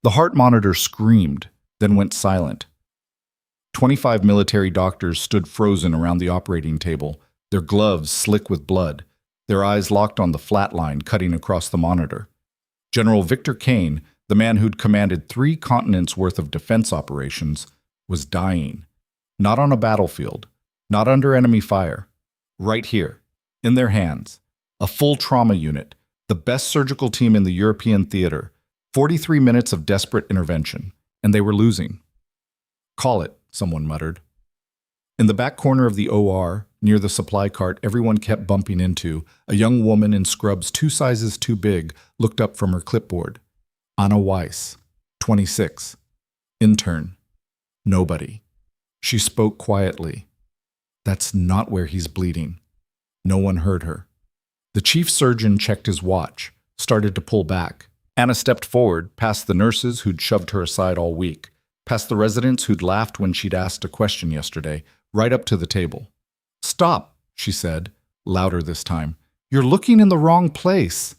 The heart monitor screamed, then went silent. 25 military doctors stood frozen around the operating table, their gloves slick with blood, their eyes locked on the flat line cutting across the monitor. General Victor Kane, the man who'd commanded 3 continents' worth of defense operations, was dying. Not on a battlefield, not under enemy fire. Right here, in their hands. A full trauma unit, the best surgical team in the European theater, 43 minutes of desperate intervention, and they were losing. "Call it," someone muttered. In the back corner of the OR, near the supply cart everyone kept bumping into, a young woman in scrubs 2 sizes too big looked up from her clipboard. Anna Weiss, 26. Intern. Nobody. She spoke quietly. "That's not where he's bleeding." No one heard her. The chief surgeon checked his watch, started to pull back. Anna stepped forward, past the nurses who'd shoved her aside all week, past the residents who'd laughed when she'd asked a question yesterday, right up to the table. "Stop," she said, louder this time. "You're looking in the wrong place."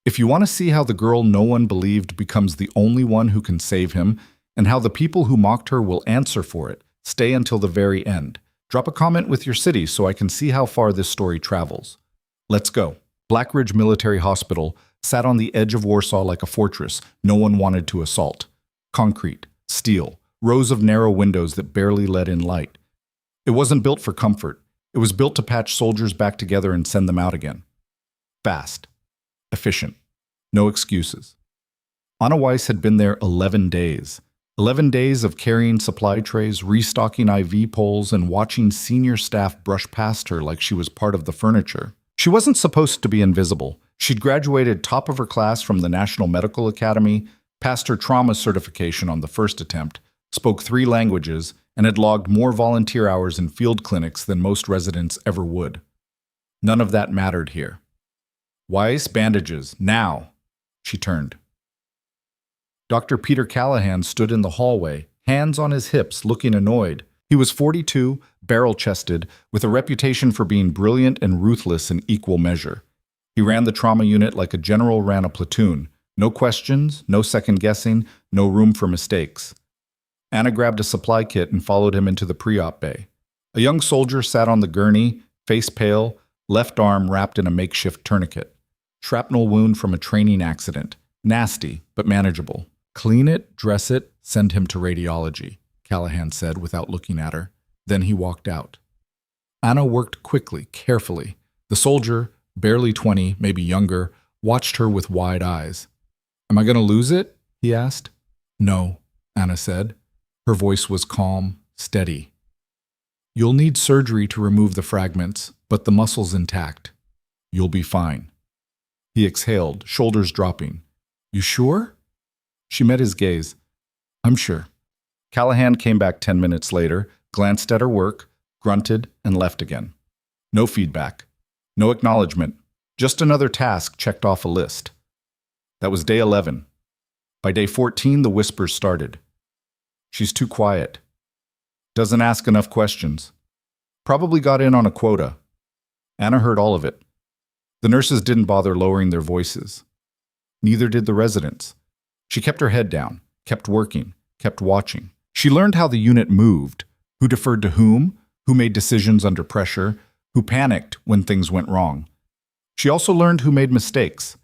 If you want to see how the girl no one believed becomes the only one who can save him, and how the people who mocked her will answer for it, stay until the very end. Drop a comment with your city so I can see how far this story travels. Let's go. Black Ridge Military Hospital sat on the edge of Warsaw like a fortress no one wanted to assault. Concrete, steel, rows of narrow windows that barely let in light. It wasn't built for comfort. It was built to patch soldiers back together and send them out again. Fast. Efficient. No excuses. Anna Weiss had been there 11 days. 11 days of carrying supply trays, restocking IV poles, and watching senior staff brush past her like she was part of the furniture. She wasn't supposed to be invisible. She'd graduated top of her class from the National Medical Academy, passed her trauma certification on the first attempt, spoke 3 languages, and had logged more volunteer hours in field clinics than most residents ever would. None of that mattered here. "Weiss, bandages, now!" She turned. Dr. Peter Callahan stood in the hallway, hands on his hips, looking annoyed. He was 42, barrel-chested, with a reputation for being brilliant and ruthless in equal measure. He ran the trauma unit like a general ran a platoon. No questions, no second-guessing, no room for mistakes. Anna grabbed a supply kit and followed him into the pre-op bay. A young soldier sat on the gurney, face pale, left arm wrapped in a makeshift tourniquet. Shrapnel wound from a training accident. Nasty, but manageable. "Clean it, dress it, send him to radiology," Callahan said without looking at her. Then he walked out. Anna worked quickly, carefully. The soldier, barely 20, maybe younger, watched her with wide eyes. "Am I going to lose it?" he asked. "No," Anna said. Her voice was calm, steady. "You'll need surgery to remove the fragments, but the muscle's intact. You'll be fine." He exhaled, shoulders dropping. "You sure?" She met his gaze. "I'm sure." Callahan came back 10 minutes later, glanced at her work, grunted, and left again. No feedback. No acknowledgement. Just another task checked off a list. That was day 11. By day 14, the whispers started. "She's too quiet. Doesn't ask enough questions. Probably got in on a quota." Anna heard all of it. The nurses didn't bother lowering their voices. Neither did the residents. She kept her head down, kept working, kept watching. She learned how the unit moved, who deferred to whom, who made decisions under pressure, who panicked when things went wrong. She also learned who made mistakes.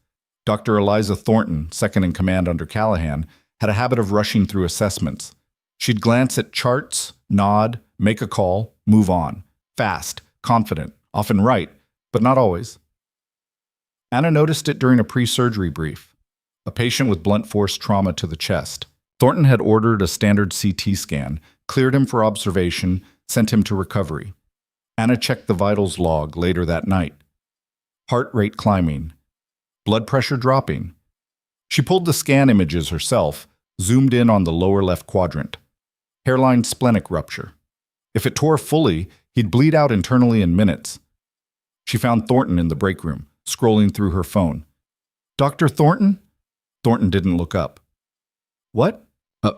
Dr. Eliza Thornton, second in command under Callahan, had a habit of rushing through assessments. She'd glance at charts, nod, make a call, move on. Fast, confident, often right, but not always. Anna noticed it during a pre-surgery brief. A patient with blunt force trauma to the chest. Thornton had ordered a standard CT scan, cleared him for observation, sent him to recovery. Anna checked the vitals log later that night. Heart rate climbing. Blood pressure dropping. She pulled the scan images herself, zoomed in on the lower left quadrant. Hairline splenic rupture. If it tore fully, he'd bleed out internally in minutes. She found Thornton in the break room, scrolling through her phone. "Dr. Thornton?" Thornton didn't look up. "What?"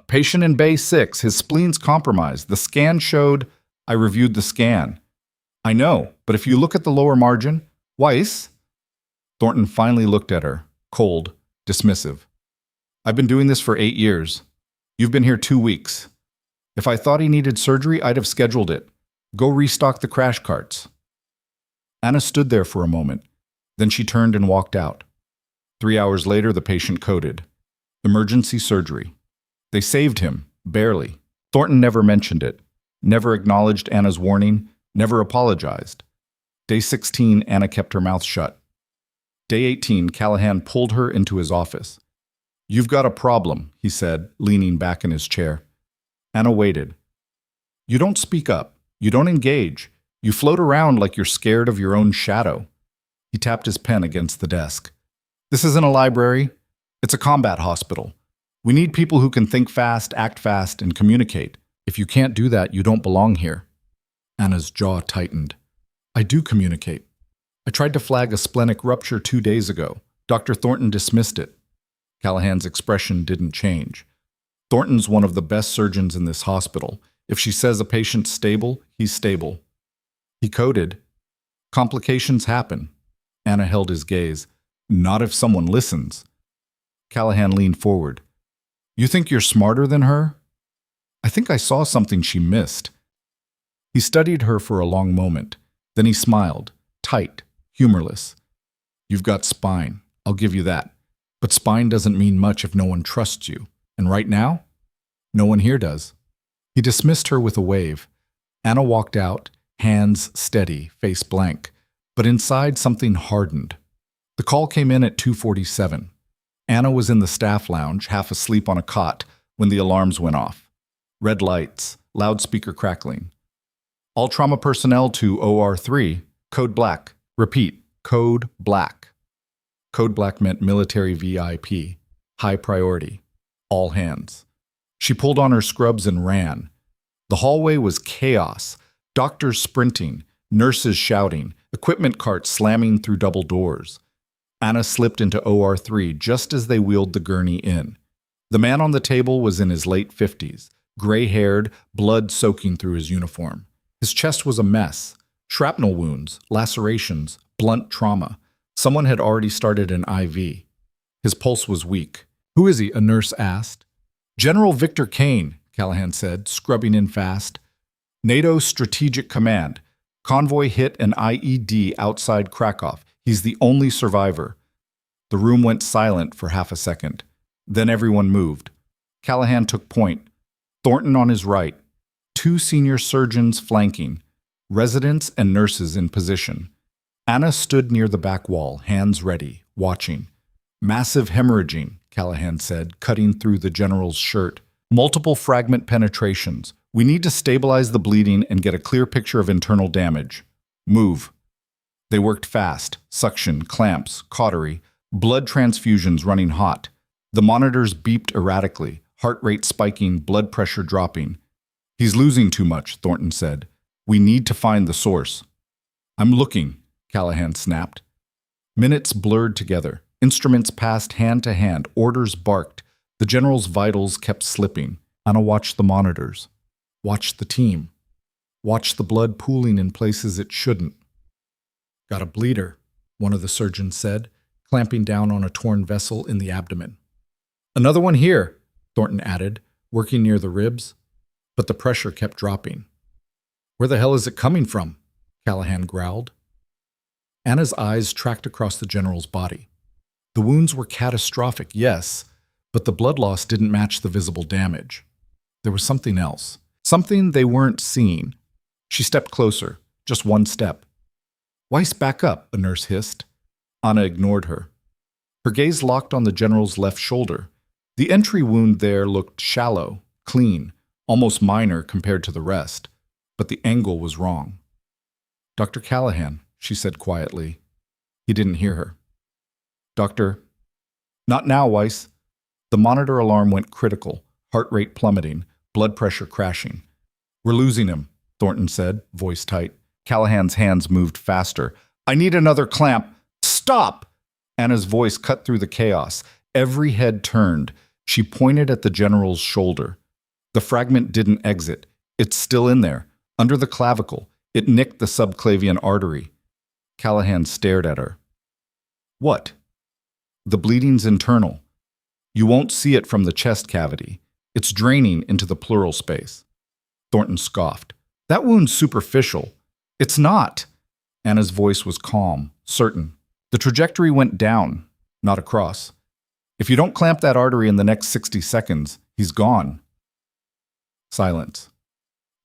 Patient in Bay 6, his spleen's compromised. The scan showed..." "I reviewed the scan." "I know, but if you look at the lower margin..." "Weiss?" Thornton finally looked at her, cold, dismissive. I've been doing this for 8 years. You've been here 2 weeks. If I thought he needed surgery, I'd have scheduled it. Go restock the crash carts." Anna stood there for a moment. Then she turned and walked out. 3 hours later, the patient coded. Emergency surgery. They saved him, barely. Thornton never mentioned it, never acknowledged Anna's warning, never apologized. Day 16, Anna kept her mouth shut. Day 18, Callahan pulled her into his office. "You've got a problem," he said, leaning back in his chair. Anna waited. "You don't speak up. You don't engage. You float around like you're scared of your own shadow." He tapped his pen against the desk. "This isn't a library. It's a combat hospital. We need people who can think fast, act fast, and communicate. If you can't do that, you don't belong here." Anna's jaw tightened. "I do communicate. I tried to flag a splenic rupture 2 days ago. Dr. Thornton dismissed it." Callahan's expression didn't change. "Thornton's one of the best surgeons in this hospital. If she says a patient's stable, he's stable." He coded. "Complications happen." Anna held his gaze. "Not if someone listens." Callahan leaned forward. "You think you're smarter than her?" "I think I saw something she missed." He studied her for a long moment. Then he smiled, tight, humorless. "You've got spine. I'll give you that. But spine doesn't mean much if no one trusts you. And right now, no one here does." He dismissed her with a wave. Anna walked out, hands steady, face blank. But inside, something hardened. The call came in at 2:47. Anna was in the staff lounge, half asleep on a cot, when the alarms went off. Red lights, loudspeaker crackling. "All trauma personnel to OR3, code black. Repeat, code black." Code black meant military VIP, high priority, all hands. She pulled on her scrubs and ran. The hallway was chaos, doctors sprinting, nurses shouting, equipment carts slamming through double doors. Anna slipped into OR3 just as they wheeled the gurney in. The man on the table was in his late 50s, gray-haired, blood soaking through his uniform. His chest was a mess, shrapnel wounds, lacerations, blunt trauma. Someone had already started an IV. His pulse was weak. "Who is he?" a nurse asked. "General Victor Kane," Callahan said, scrubbing in fast. "NATO Strategic Command. Convoy hit an IED outside Krakow. He's the only survivor." The room went silent for half a second. Then everyone moved. Callahan took point. Thornton on his right. 2 senior surgeons flanking. Residents and nurses in position. Anna stood near the back wall, hands ready, watching. "Massive hemorrhaging," Callahan said, cutting through the general's shirt. "Multiple fragment penetrations. We need to stabilize the bleeding and get a clear picture of internal damage. Move." They worked fast, suction, clamps, cautery, blood transfusions running hot. The monitors beeped erratically, heart rate spiking, blood pressure dropping. "He's losing too much," Thornton said. "We need to find the source." "I'm looking," Callahan snapped. Minutes blurred together. Instruments passed hand to hand. Orders barked. The general's vitals kept slipping. Anna watched the monitors. Watched the team. Watched the blood pooling in places it shouldn't. "Got a bleeder," one of the surgeons said, clamping down on a torn vessel in the abdomen. "Another one here," Thornton added, working near the ribs. But the pressure kept dropping. "Where the hell is it coming from?" Callahan growled. Anna's eyes tracked across the general's body. The wounds were catastrophic, yes, but the blood loss didn't match the visible damage. There was something else, something they weren't seeing. She stepped closer, just one step. "Weiss, back up," a nurse hissed. Anna ignored her. Her gaze locked on the general's left shoulder. The entry wound there looked shallow, clean, almost minor compared to the rest, but the angle was wrong. "Dr. Callahan," she said quietly. He didn't hear her. "Doctor—" "Not now, Weiss." The monitor alarm went critical, heart rate plummeting, blood pressure crashing. "We're losing him," Thornton said, voice tight. Callahan's hands moved faster. "I need another clamp." "Stop!" Anna's voice cut through the chaos. Every head turned. She pointed at the general's shoulder. The fragment didn't exit. It's still in there, under the clavicle. It nicked the subclavian artery. Callahan stared at her. "What?" "The bleeding's internal." You won't see it from the chest cavity. It's draining into the pleural space. Thornton scoffed. That wound's superficial. It's not. Anna's voice was calm, certain. The trajectory went down, not across. If you don't clamp that artery in the next 60 seconds, he's gone. Silence.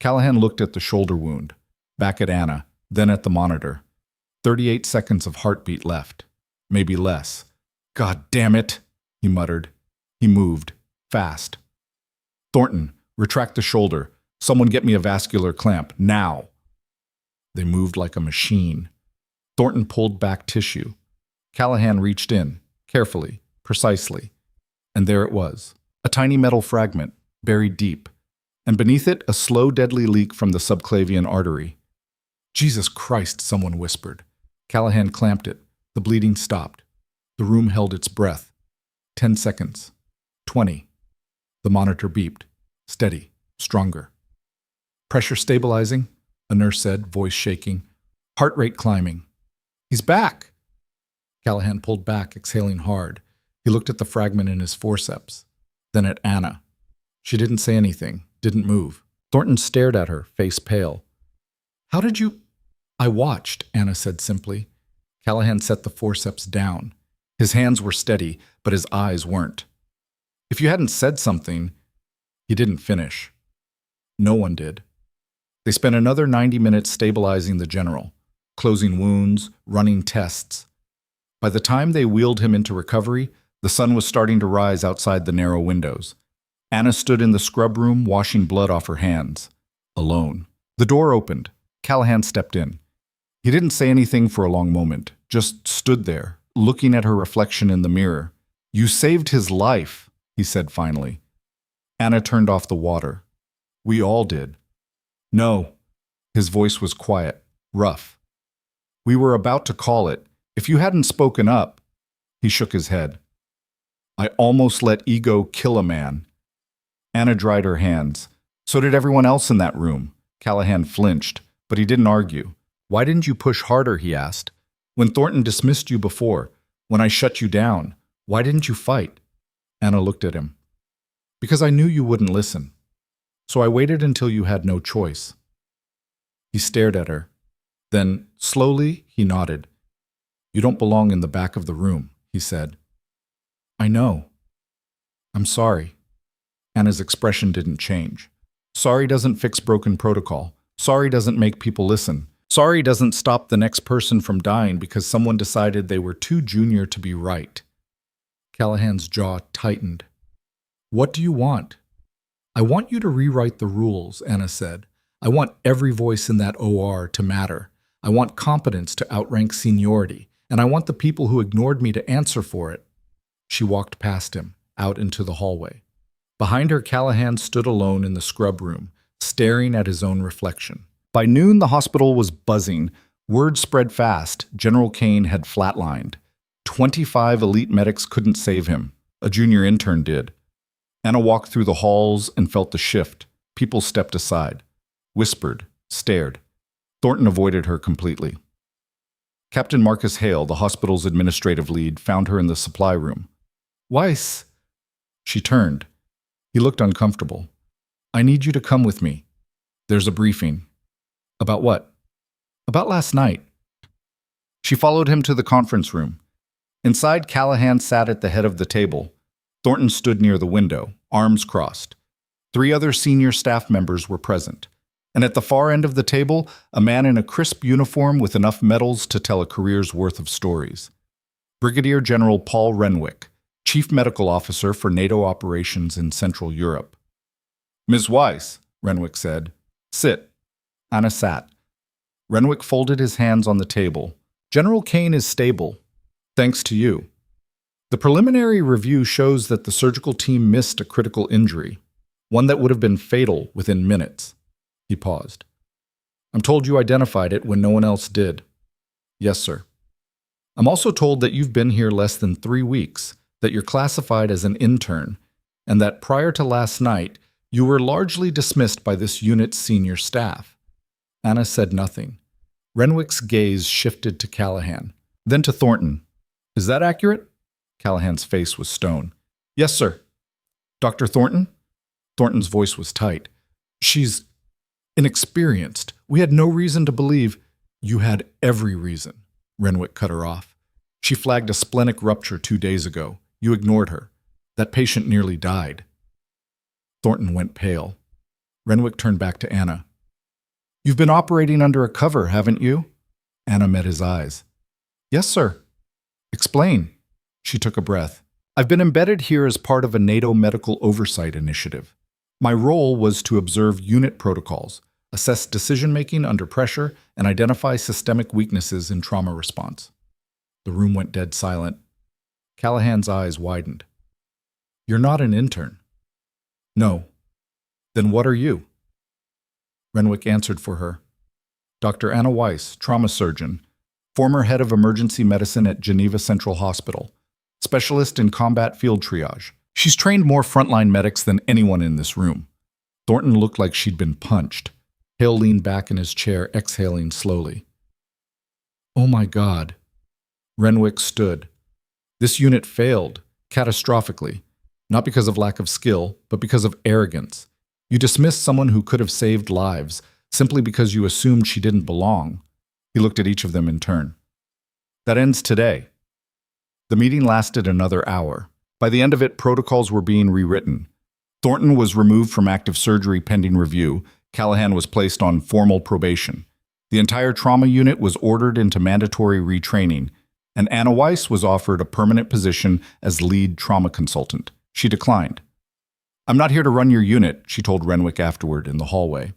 Callahan looked at the shoulder wound, back at Anna, then at the monitor. 38 seconds of heartbeat left. Maybe less. God damn it, he muttered. He moved. Fast. Thornton, retract the shoulder. Someone get me a vascular clamp, now. They moved like a machine. Thornton pulled back tissue. Callahan reached in, carefully, precisely. And there it was, a tiny metal fragment, buried deep. And beneath it, a slow, deadly leak from the subclavian artery. Jesus Christ, someone whispered. Callahan clamped it. The bleeding stopped. The room held its breath. 10 seconds. 20. The monitor beeped. Steady. Stronger. Pressure stabilizing, a nurse said, voice shaking. Heart rate climbing. He's back. Callahan pulled back, exhaling hard. He looked at the fragment in his forceps, then at Anna. She didn't say anything, didn't move. Thornton stared at her, face pale. How did you... I watched, Anna said simply. Callahan set the forceps down. His hands were steady, but his eyes weren't. If you hadn't said something... He didn't finish. No one did. They spent another 90 minutes stabilizing the general, closing wounds, running tests. By the time they wheeled him into recovery, the sun was starting to rise outside the narrow windows. Anna stood in the scrub room, washing blood off her hands. Alone. The door opened. Callahan stepped in. He didn't say anything for a long moment, just stood there, looking at her reflection in the mirror. You saved his life, he said finally. Anna turned off the water. We all did. No. His voice was quiet, rough. We were about to call it. If you hadn't spoken up... He shook his head. I almost let ego kill a man. Anna dried her hands. So did everyone else in that room. Callahan flinched, but he didn't argue. Why didn't you push harder, he asked. When Thornton dismissed you before, when I shut you down, why didn't you fight? Anna looked at him. Because I knew you wouldn't listen. So I waited until you had no choice. He stared at her. Then, slowly, he nodded. You don't belong in the back of the room, he said. I know. I'm sorry. Anna's expression didn't change. Sorry doesn't fix broken protocol. Sorry doesn't make people listen. Sorry doesn't stop the next person from dying because someone decided they were too junior to be right. Callahan's jaw tightened. What do you want? I want you to rewrite the rules, Anna said. I want every voice in that OR to matter. I want competence to outrank seniority, and I want the people who ignored me to answer for it. She walked past him, out into the hallway. Behind her, Callahan stood alone in the scrub room, staring at his own reflection. By noon, the hospital was buzzing. Word spread fast. General Kane had flatlined. 25 elite medics couldn't save him. A junior intern did. Anna walked through the halls and felt the shift. People stepped aside, whispered, stared. Thornton avoided her completely. Captain Marcus Hale, the hospital's administrative lead, found her in the supply room. Weiss! She turned. He looked uncomfortable. I need you to come with me. There's a briefing. About what? About last night. She followed him to the conference room. Inside, Callahan sat at the head of the table. Thornton stood near the window, arms crossed. 3 other senior staff members were present. And at the far end of the table, a man in a crisp uniform with enough medals to tell a career's worth of stories. Brigadier General Paul Renwick, Chief Medical Officer for NATO operations in Central Europe. Ms. Weiss, Renwick said. Sit. Anna sat. Renwick folded his hands on the table. General Kane is stable. Thanks to you. The preliminary review shows that the surgical team missed a critical injury, one that would have been fatal within minutes. He paused. I'm told you identified it when no one else did. Yes, sir. I'm also told that you've been here less than 3 weeks, that you're classified as an intern, and that prior to last night, you were largely dismissed by this unit's senior staff. Anna said nothing. Renwick's gaze shifted to Callahan, then to Thornton. Is that accurate? Callahan's face was stone. Yes, sir. Dr. Thornton? Thornton's voice was tight. She's inexperienced. We had no reason to believe. You had every reason. Renwick cut her off. She flagged a splenic rupture 2 days ago. You ignored her. That patient nearly died. Thornton went pale. Renwick turned back to Anna. You've been operating under a cover, haven't you? Anna met his eyes. Yes, sir. Explain. She took a breath. I've been embedded here as part of a NATO medical oversight initiative. My role was to observe unit protocols, assess decision-making under pressure, and identify systemic weaknesses in trauma response. The room went dead silent. Callahan's eyes widened. You're not an intern. No. Then what are you? Renwick answered for her. Dr. Anna Weiss, trauma surgeon, former head of emergency medicine at Geneva Central Hospital, specialist in combat field triage. She's trained more frontline medics than anyone in this room. Thornton looked like she'd been punched. Hale leaned back in his chair, exhaling slowly. Oh my God. Renwick stood. This unit failed, catastrophically, not because of lack of skill, but because of arrogance. You dismissed someone who could have saved lives simply because you assumed she didn't belong. He looked at each of them in turn. That ends today. The meeting lasted another hour. By the end of it, protocols were being rewritten. Thornton was removed from active surgery pending review. Callahan was placed on formal probation. The entire trauma unit was ordered into mandatory retraining, and Anna Weiss was offered a permanent position as lead trauma consultant. She declined. I'm not here to run your unit, she told Renwick afterward in the hallway.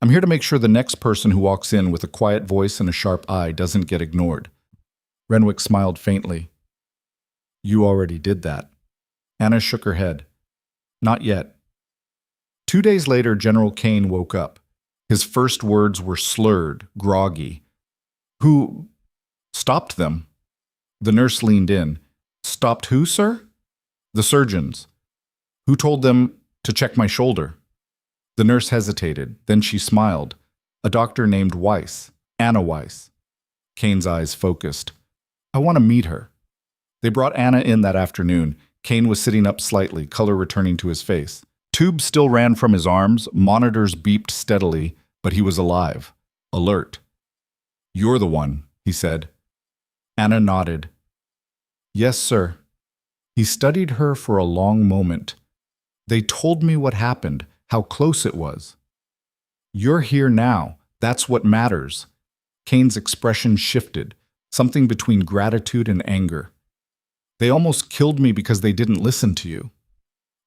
I'm here to make sure the next person who walks in with a quiet voice and a sharp eye doesn't get ignored. Renwick smiled faintly. You already did that. Anna shook her head. Not yet. 2 days later, General Kane woke up. His first words were slurred, groggy. Who stopped them? The nurse leaned in. Stopped who, sir? The surgeons. Who told them to check my shoulder? The nurse hesitated. Then she smiled. A doctor named Weiss. Anna Weiss. Kane's eyes focused. I want to meet her. They brought Anna in that afternoon. Kane was sitting up slightly, color returning to his face. Tubes still ran from his arms, monitors beeped steadily, but he was alive, alert. You're the one, he said. Anna nodded. Yes, sir. He studied her for a long moment. They told me what happened, how close it was. You're here now. That's what matters. Kane's expression shifted, something between gratitude and anger. They almost killed me because they didn't listen to you.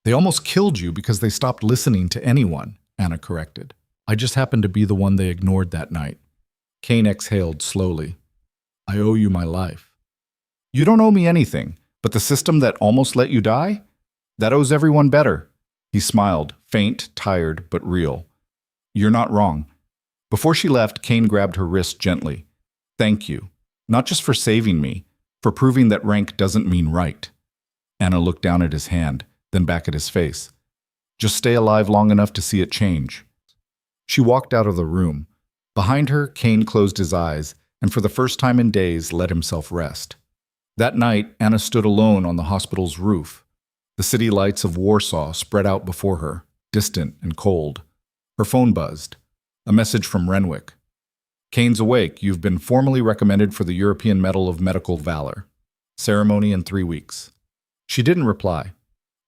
They almost killed you because they stopped listening to anyone, Anna corrected. I just happened to be the one they ignored that night. Kane exhaled slowly. I owe you my life. You don't owe me anything, but the system that almost let you die? That owes everyone better. He smiled, faint, tired, but real. You're not wrong. Before she left, Kane grabbed her wrist gently. Thank you. Not just for saving me, for proving that rank doesn't mean right. Anna looked down at his hand, then back at his face. Just stay alive long enough to see it change. She walked out of the room. Behind her, Kane closed his eyes, and for the first time in days, let himself rest. That night, Anna stood alone on the hospital's roof. The city lights of Warsaw spread out before her, distant and cold. Her phone buzzed. A message from Renwick. Kane's awake. You've been formally recommended for the European Medal of Medical Valor. Ceremony in 3 weeks. She didn't reply.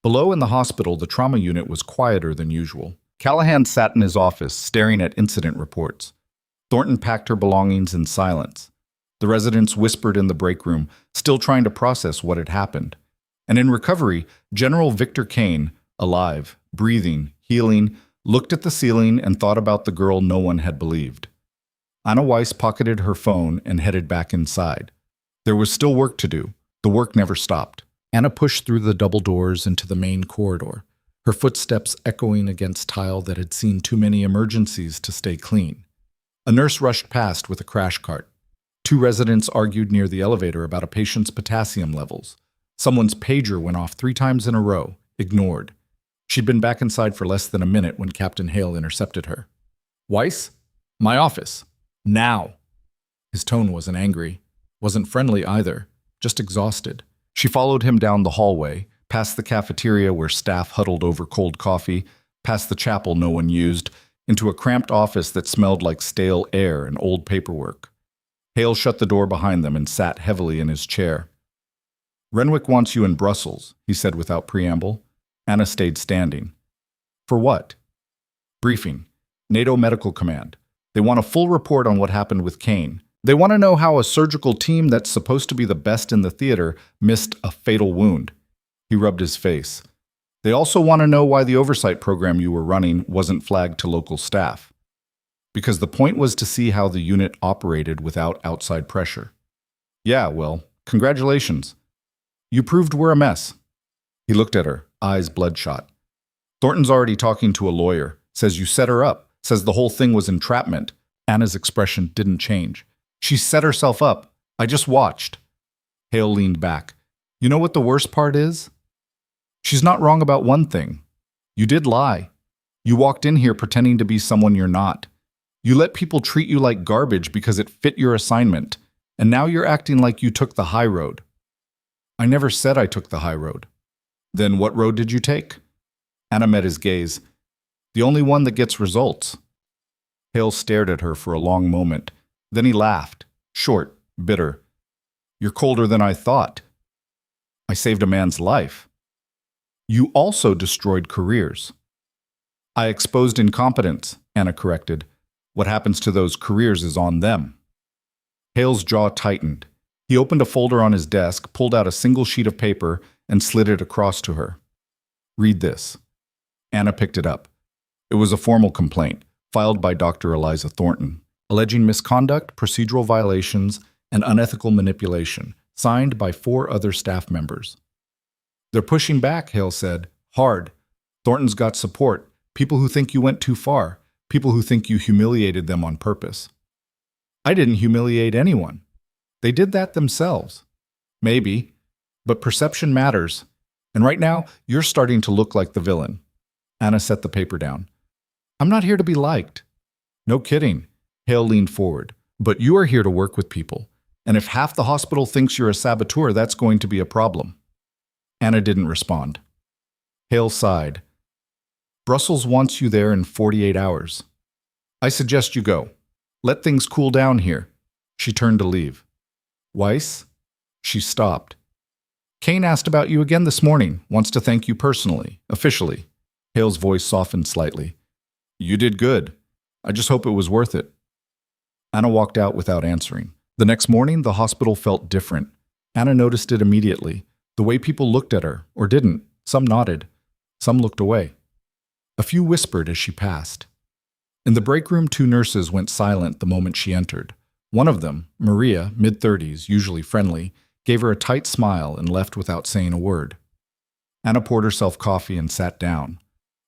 Below in the hospital, the trauma unit was quieter than usual. Callahan sat in his office, staring at incident reports. Thornton packed her belongings in silence. The residents whispered in the break room, still trying to process what had happened. And in recovery, General Victor Kane, alive, breathing, healing, looked at the ceiling and thought about the girl no one had believed. Anna Weiss pocketed her phone and headed back inside. There was still work to do. The work never stopped. Anna pushed through the double doors into the main corridor, her footsteps echoing against tile that had seen too many emergencies to stay clean. A nurse rushed past with a crash cart. 2 residents argued near the elevator about a patient's potassium levels. Someone's pager went off 3 times in a row, ignored. She'd been back inside for less than a minute when Captain Hale intercepted her. Weiss? My office. Now. His tone wasn't angry, wasn't friendly either, just exhausted. She followed him down the hallway, past the cafeteria where staff huddled over cold coffee, past the chapel no one used, into a cramped office that smelled like stale air and old paperwork. Hale shut the door behind them and sat heavily in his chair. "Renwick wants you in Brussels," he said without preamble. Anna stayed standing. "For what?" "Briefing. NATO Medical Command. They want a full report on what happened with Kane. They want to know how a surgical team that's supposed to be the best in the theater missed a fatal wound." He rubbed his face. "They also want to know why the oversight program you were running wasn't flagged to local staff. Because the point was to see how the unit operated without outside pressure." "Yeah, well, congratulations. You proved we're a mess." He looked at her, eyes bloodshot. "Thornton's already talking to a lawyer. Says you set her up. Says the whole thing was entrapment." Anna's expression didn't change. "She set herself up. I just watched." Hale leaned back. "You know what the worst part is? She's not wrong about one thing. You did lie. You walked in here pretending to be someone you're not. You let people treat you like garbage because it fit your assignment, and now you're acting like you took the high road." "I never said I took the high road." "Then what road did you take?" Anna met his gaze. "The only one that gets results." Hale stared at her for a long moment. Then he laughed, short, bitter. "You're colder than I thought. I saved a man's life." "You also destroyed careers." "I exposed incompetence," Anna corrected. "What happens to those careers is on them." Hale's jaw tightened. He opened a folder on his desk, pulled out a single sheet of paper, and slid it across to her. "Read this." Anna picked it up. It was a formal complaint, filed by Dr. Eliza Thornton, alleging misconduct, procedural violations, and unethical manipulation, signed by 4 other staff members. "They're pushing back," Hale said. "Hard. Thornton's got support. People who think you went too far. People who think you humiliated them on purpose." "I didn't humiliate anyone. They did that themselves." "Maybe. But perception matters. And right now, you're starting to look like the villain." Anna set the paper down. "I'm not here to be liked." "No kidding." Hale leaned forward. "But you are here to work with people. And if half the hospital thinks you're a saboteur, that's going to be a problem." Anna didn't respond. Hale sighed. "Brussels wants you there in 48 hours. I suggest you go. Let things cool down here." She turned to leave. "Weiss?" She stopped. "Kane asked about you again this morning. Wants to thank you personally, officially." Hale's voice softened slightly. "You did good. I just hope it was worth it." Anna walked out without answering. The next morning, the hospital felt different. Anna noticed it immediately. The way people looked at her, or didn't. Some nodded. Some looked away. A few whispered as she passed. In the break room, 2 nurses went silent the moment she entered. One of them, Maria, mid-30s, usually friendly, gave her a tight smile and left without saying a word. Anna poured herself coffee and sat down.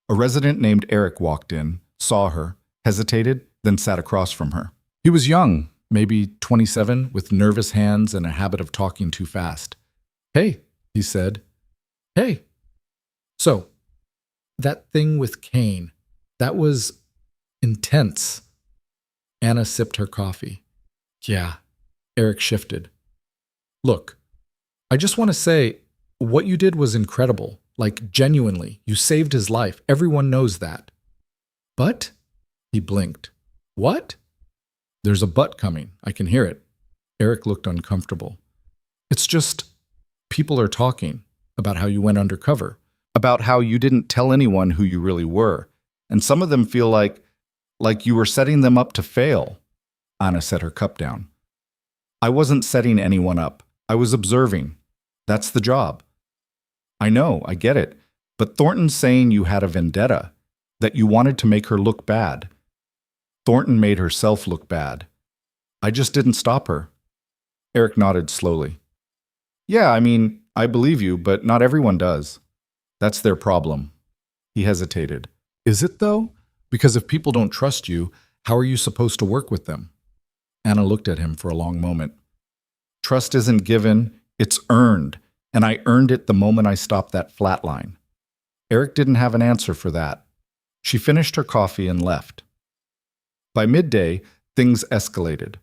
A resident named Eric walked in, saw her, hesitated, then sat across from her. He was young, maybe 27, with nervous hands and a habit of talking too fast. "Hey," he said. "Hey. So, that thing with Kane, that was intense." Anna sipped her coffee. "Yeah." Eric shifted. "Look, I just want to say, what you did was incredible. Like, genuinely, you saved his life. Everyone knows that." "But?" He blinked. "What?" "There's a but coming. I can hear it." Eric looked uncomfortable. "It's just, people are talking about how you went undercover, about how you didn't tell anyone who you really were, and some of them feel like you were setting them up to fail." Anna set her cup down. "I wasn't setting anyone up. I was observing. That's the job." "I know, I get it. But Thornton's saying you had a vendetta, that you wanted to make her look bad." "Thornton made herself look bad. I just didn't stop her." Eric nodded slowly. "Yeah, I mean, I believe you, but not everyone does. That's their problem." He hesitated. "Is it, though? Because if people don't trust you, how are you supposed to work with them?" Anna looked at him for a long moment. "Trust isn't given, it's earned, and I earned it the moment I stopped that flatline." Eric didn't have an answer for that. She finished her coffee and left. By midday, things escalated.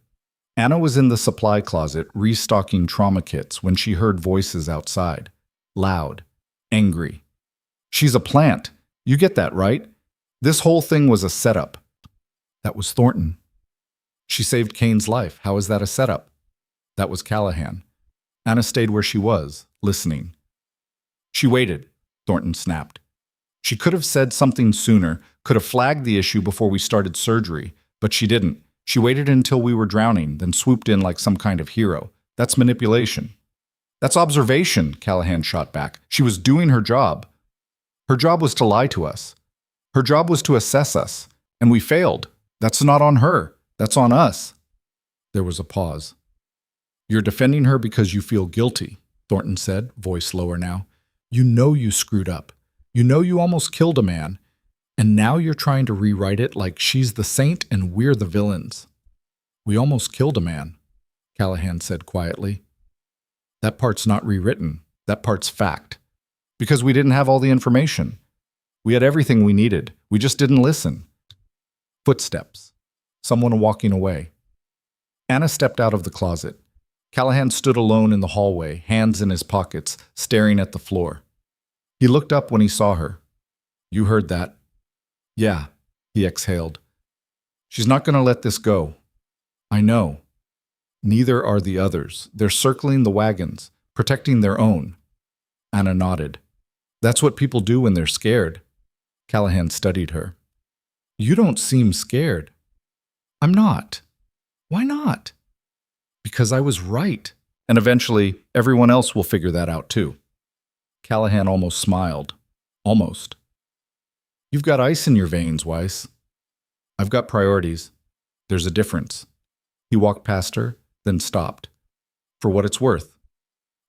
Anna was in the supply closet restocking trauma kits when she heard voices outside. Loud. angry. She's a plant. You get that, right? This whole thing was a setup. That was Thornton. She saved Kane's life. How is that a setup? That was Callahan. Anna stayed where she was, listening. She waited, Thornton snapped. She could have said something sooner, could have flagged the issue before we started surgery, but she didn't. She waited until we were drowning, then swooped in like some kind of hero. That's manipulation. That's observation, Callahan shot back. She was doing her job. Her job was to lie to us. Her job was to assess us, and we failed. That's not on her. That's on us. There was a pause. You're defending her because you feel guilty, Thornton said, voice lower now. You know you screwed up. You know you almost killed a man. And now you're trying to rewrite it like she's the saint and we're the villains. We almost killed a man, Callahan said quietly. That part's not rewritten. That part's fact. Because we didn't have all the information. We had everything we needed. We just didn't listen. Footsteps. Someone walking away. Anna stepped out of the closet. Callahan stood alone in the hallway, hands in his pockets, staring at the floor. He looked up when he saw her. You heard that. Yeah, he exhaled. She's not going to let this go. I know. Neither are the others. They're circling the wagons, protecting their own. Anna nodded. That's what people do when they're scared. Callahan studied her. You don't seem scared. I'm not. Why not? Because I was right. And eventually, everyone else will figure that out too. Callahan almost smiled. Almost. You've got ice in your veins, Weiss. I've got priorities. There's a difference. He walked past her, then stopped. For what it's worth.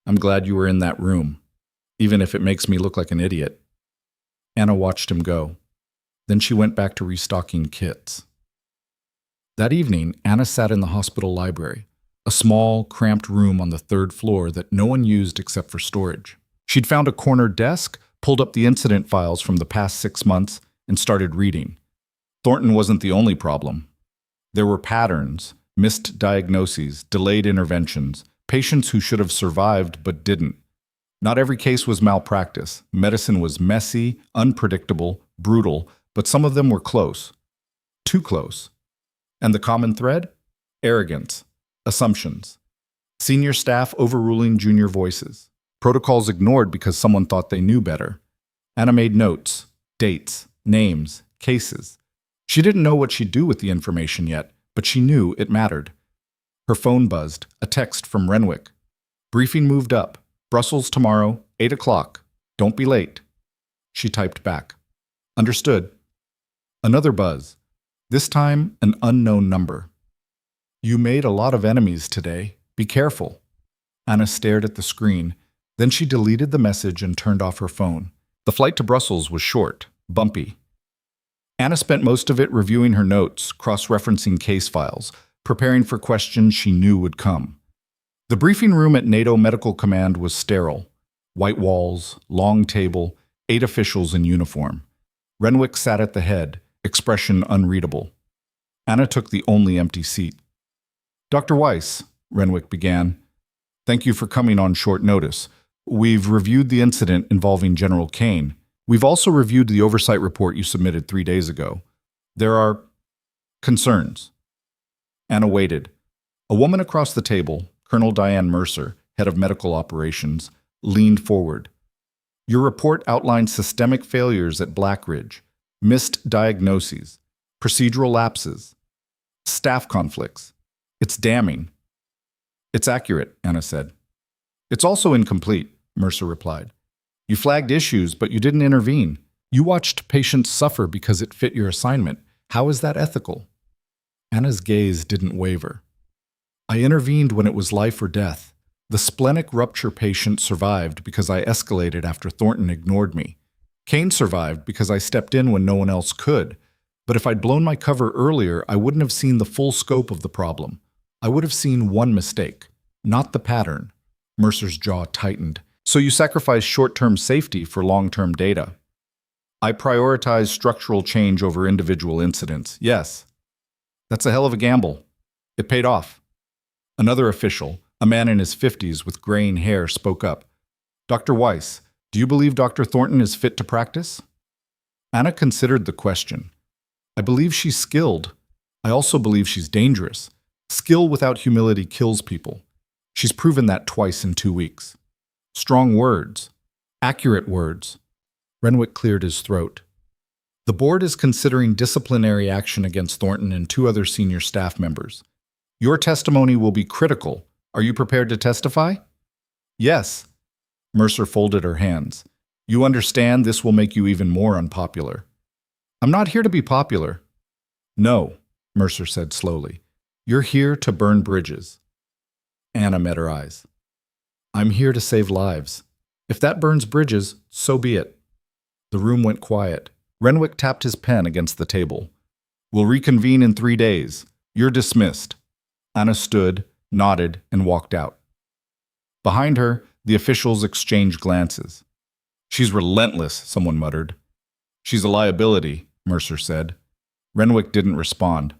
I'm glad you were in that room, even if it makes me look like an idiot. Anna watched him go. Then she went back to restocking kits. That evening, Anna sat in the hospital library, a small, cramped room on the third floor that no one used except for storage. She'd found a corner desk, pulled up the incident files from the past 6 months, and started reading. Thornton wasn't the only problem. There were patterns, missed diagnoses, delayed interventions, patients who should have survived but didn't. Not every case was malpractice. Medicine was messy, unpredictable, brutal, but some of them were close. Too close. And the common thread? Arrogance. Assumptions. Senior staff overruling junior voices. Protocols ignored because someone thought they knew better. Anna made notes, dates, names, cases. She didn't know what she'd do with the information yet, but she knew it mattered. Her phone buzzed, a text from Renwick. Briefing moved up. Brussels tomorrow, 8 o'clock. Don't be late. She typed back. Understood. Another buzz. This time, an unknown number. You made a lot of enemies today. Be careful. Anna stared at the screen. Then she deleted the message and turned off her phone. The flight to Brussels was short, bumpy. Anna spent most of it reviewing her notes, cross-referencing case files, preparing for questions she knew would come. The briefing room at NATO Medical Command was sterile. White walls, long table, 8 officials in uniform. Renwick sat at the head, expression unreadable. Anna took the only empty seat. Dr. Weiss, Renwick began, thank you for coming on short notice. We've reviewed the incident involving General Kane. We've also reviewed the oversight report you submitted 3 days ago. There are concerns. Anna waited. A woman across the table, Colonel Diane Mercer, head of medical operations, leaned forward. Your report outlined systemic failures at Blackridge, missed diagnoses, procedural lapses, staff conflicts. It's damning. It's accurate, Anna said. It's also incomplete, Mercer replied. You flagged issues, but you didn't intervene. You watched patients suffer because it fit your assignment. How is that ethical? Anna's gaze didn't waver. I intervened when it was life or death. The splenic rupture patient survived because I escalated after Thornton ignored me. Kane survived because I stepped in when no one else could. But if I'd blown my cover earlier, I wouldn't have seen the full scope of the problem. I would have seen one mistake, not the pattern. Mercer's jaw tightened. So you sacrifice short-term safety for long-term data. I prioritize structural change over individual incidents. Yes. That's a hell of a gamble. It paid off. Another official, a man in his 50s with graying hair, spoke up. Dr. Weiss, Do you believe Dr. Thornton is fit to practice? Anna considered the question. I believe she's skilled. I also believe she's dangerous. Skill without humility kills people. She's proven that twice in 2 weeks. Strong words. Accurate words. Renwick cleared his throat. The board is considering disciplinary action against Thornton and 2 other senior staff members. Your testimony will be critical. Are you prepared to testify? Yes. Mercer folded her hands. You understand this will make you even more unpopular. I'm not here to be popular. No, Mercer said slowly. You're here to burn bridges. Anna met her eyes. I'm here to save lives. If that burns bridges, so be it. The room went quiet. Renwick tapped his pen against the table. We'll reconvene in 3 days. You're dismissed. Anna stood, nodded, and walked out. Behind her, the officials exchanged glances. She's relentless, someone muttered. She's a liability, Mercer said. Renwick didn't respond.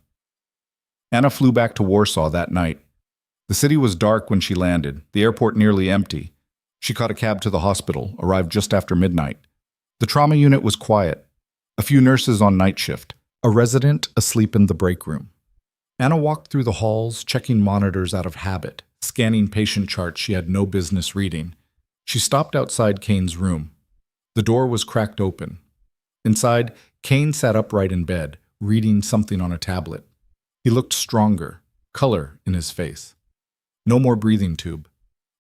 Anna flew back to Warsaw that night. The city was dark when she landed, the airport nearly empty. She caught a cab to the hospital, arrived just after midnight. The trauma unit was quiet. A few nurses on night shift, a resident asleep in the break room. Anna walked through the halls, checking monitors out of habit, scanning patient charts she had no business reading. She stopped outside Kane's room. The door was cracked open. Inside, Kane sat upright in bed, reading something on a tablet. He looked stronger, color in his face. No more breathing tube.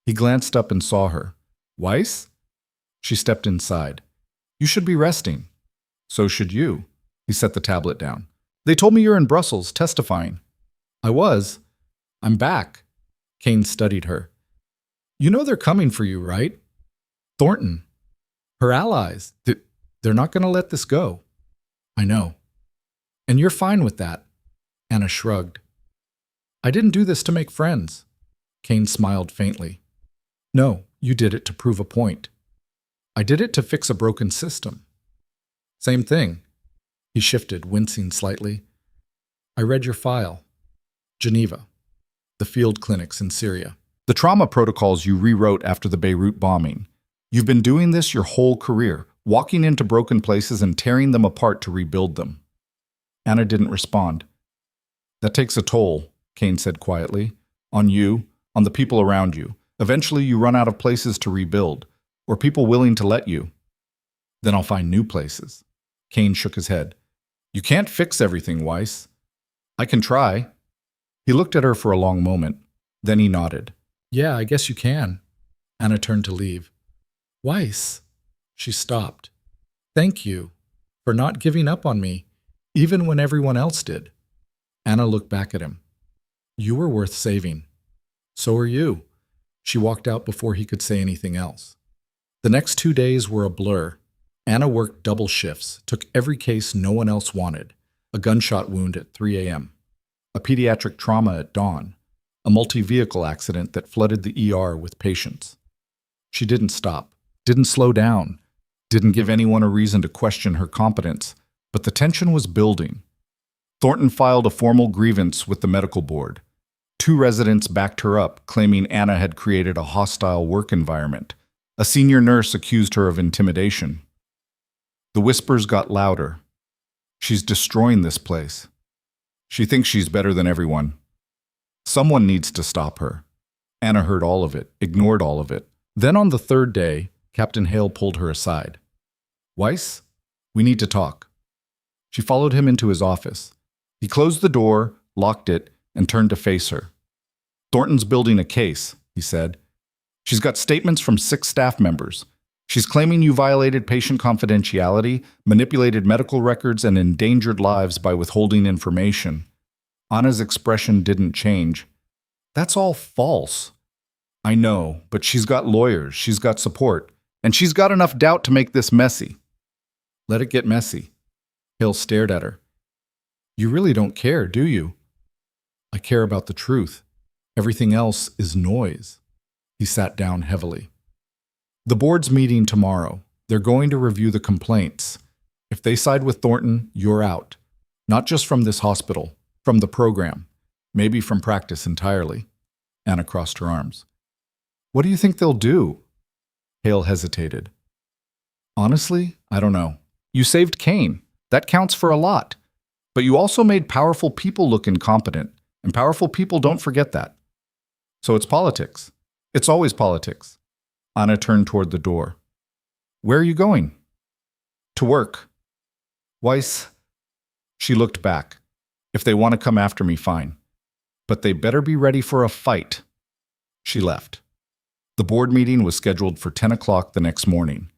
He glanced up and saw her. Weiss? She stepped inside. You should be resting. So should you. He set the tablet down. They told me you're in Brussels, testifying. I was. I'm back. Kane studied her. You know they're coming for you, right? Thornton. Her allies. They're not going to let this go. I know. And you're fine with that. Anna shrugged. I didn't do this to make friends. Kane smiled faintly. No, you did it to prove a point. I did it to fix a broken system. Same thing. He shifted, wincing slightly. I read your file. Geneva. The field clinics in Syria. The trauma protocols you rewrote after the Beirut bombing. You've been doing this your whole career, walking into broken places and tearing them apart to rebuild them. Anna didn't respond. That takes a toll, Kane said quietly. On you, on the people around you. Eventually you run out of places to rebuild, or people willing to let you. Then I'll find new places. Kane shook his head. You can't fix everything, Weiss. I can try. He looked at her for a long moment. Then he nodded. Yeah, I guess you can. Anna turned to leave. Weiss. She stopped. Thank you for not giving up on me, even when everyone else did. Anna looked back at him. You were worth saving. So are you. She walked out before he could say anything else. The next 2 days were a blur. Anna worked double shifts, took every case no one else wanted. A gunshot wound at 3 a.m., a pediatric trauma at dawn, a multi-vehicle accident that flooded the ER with patients. She didn't stop, didn't slow down, didn't give anyone a reason to question her competence, but the tension was building. Thornton filed a formal grievance with the medical board. 2 residents backed her up, claiming Anna had created a hostile work environment. A senior nurse accused her of intimidation. The whispers got louder. She's destroying this place. She thinks she's better than everyone. Someone needs to stop her. Anna heard all of it, ignored all of it. Then on the 3rd day, Captain Hale pulled her aside. Weiss, we need to talk. She followed him into his office. He closed the door, locked it, and turned to face her. Thornton's building a case, he said. She's got statements from 6 staff members. She's claiming you violated patient confidentiality, manipulated medical records, and endangered lives by withholding information. Anna's expression didn't change. That's all false. I know, but she's got lawyers, she's got support, and she's got enough doubt to make this messy. Let it get messy. Hale stared at her. You really don't care, do you? I care about the truth. Everything else is noise. He sat down heavily. The board's meeting tomorrow. They're going to review the complaints. If they side with Thornton, you're out. Not just from this hospital, from the program, maybe from practice entirely. Anna crossed her arms. What do you think they'll do? Hale hesitated. Honestly, I don't know. You saved Kane. That counts for a lot. But you also made powerful people look incompetent, and powerful people don't forget that. So it's politics. It's always politics. Anna turned toward the door. Where are you going? To work. Weiss. She looked back. If they want to come after me, fine. But they better be ready for a fight. She left. The board meeting was scheduled for 10 o'clock the next morning.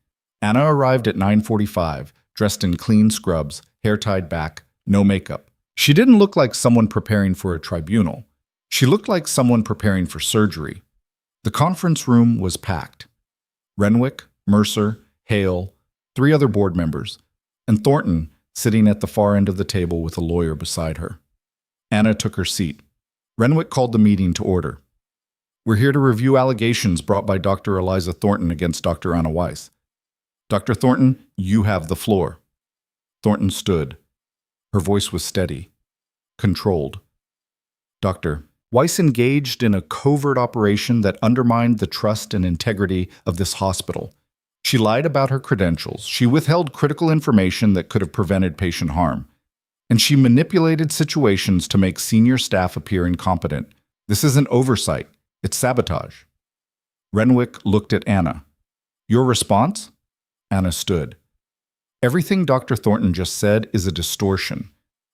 Anna arrived at 9:45, dressed in clean scrubs, hair tied back, no makeup. She didn't look like someone preparing for a tribunal. She looked like someone preparing for surgery. The conference room was packed. Renwick, Mercer, Hale, 3 other board members, and Thornton sitting at the far end of the table with a lawyer beside her. Anna took her seat. Renwick called the meeting to order. We're here to review allegations brought by Dr. Eliza Thornton against Dr. Anna Weiss. Dr. Thornton, you have the floor. Thornton stood. Her voice was steady, controlled. Dr. Weiss engaged in a covert operation that undermined the trust and integrity of this hospital. She lied about her credentials. She withheld critical information that could have prevented patient harm. And she manipulated situations to make senior staff appear incompetent. This isn't oversight. It's sabotage. Renwick looked at Anna. Your response? Anna stood. Everything Dr. Thornton just said is a distortion.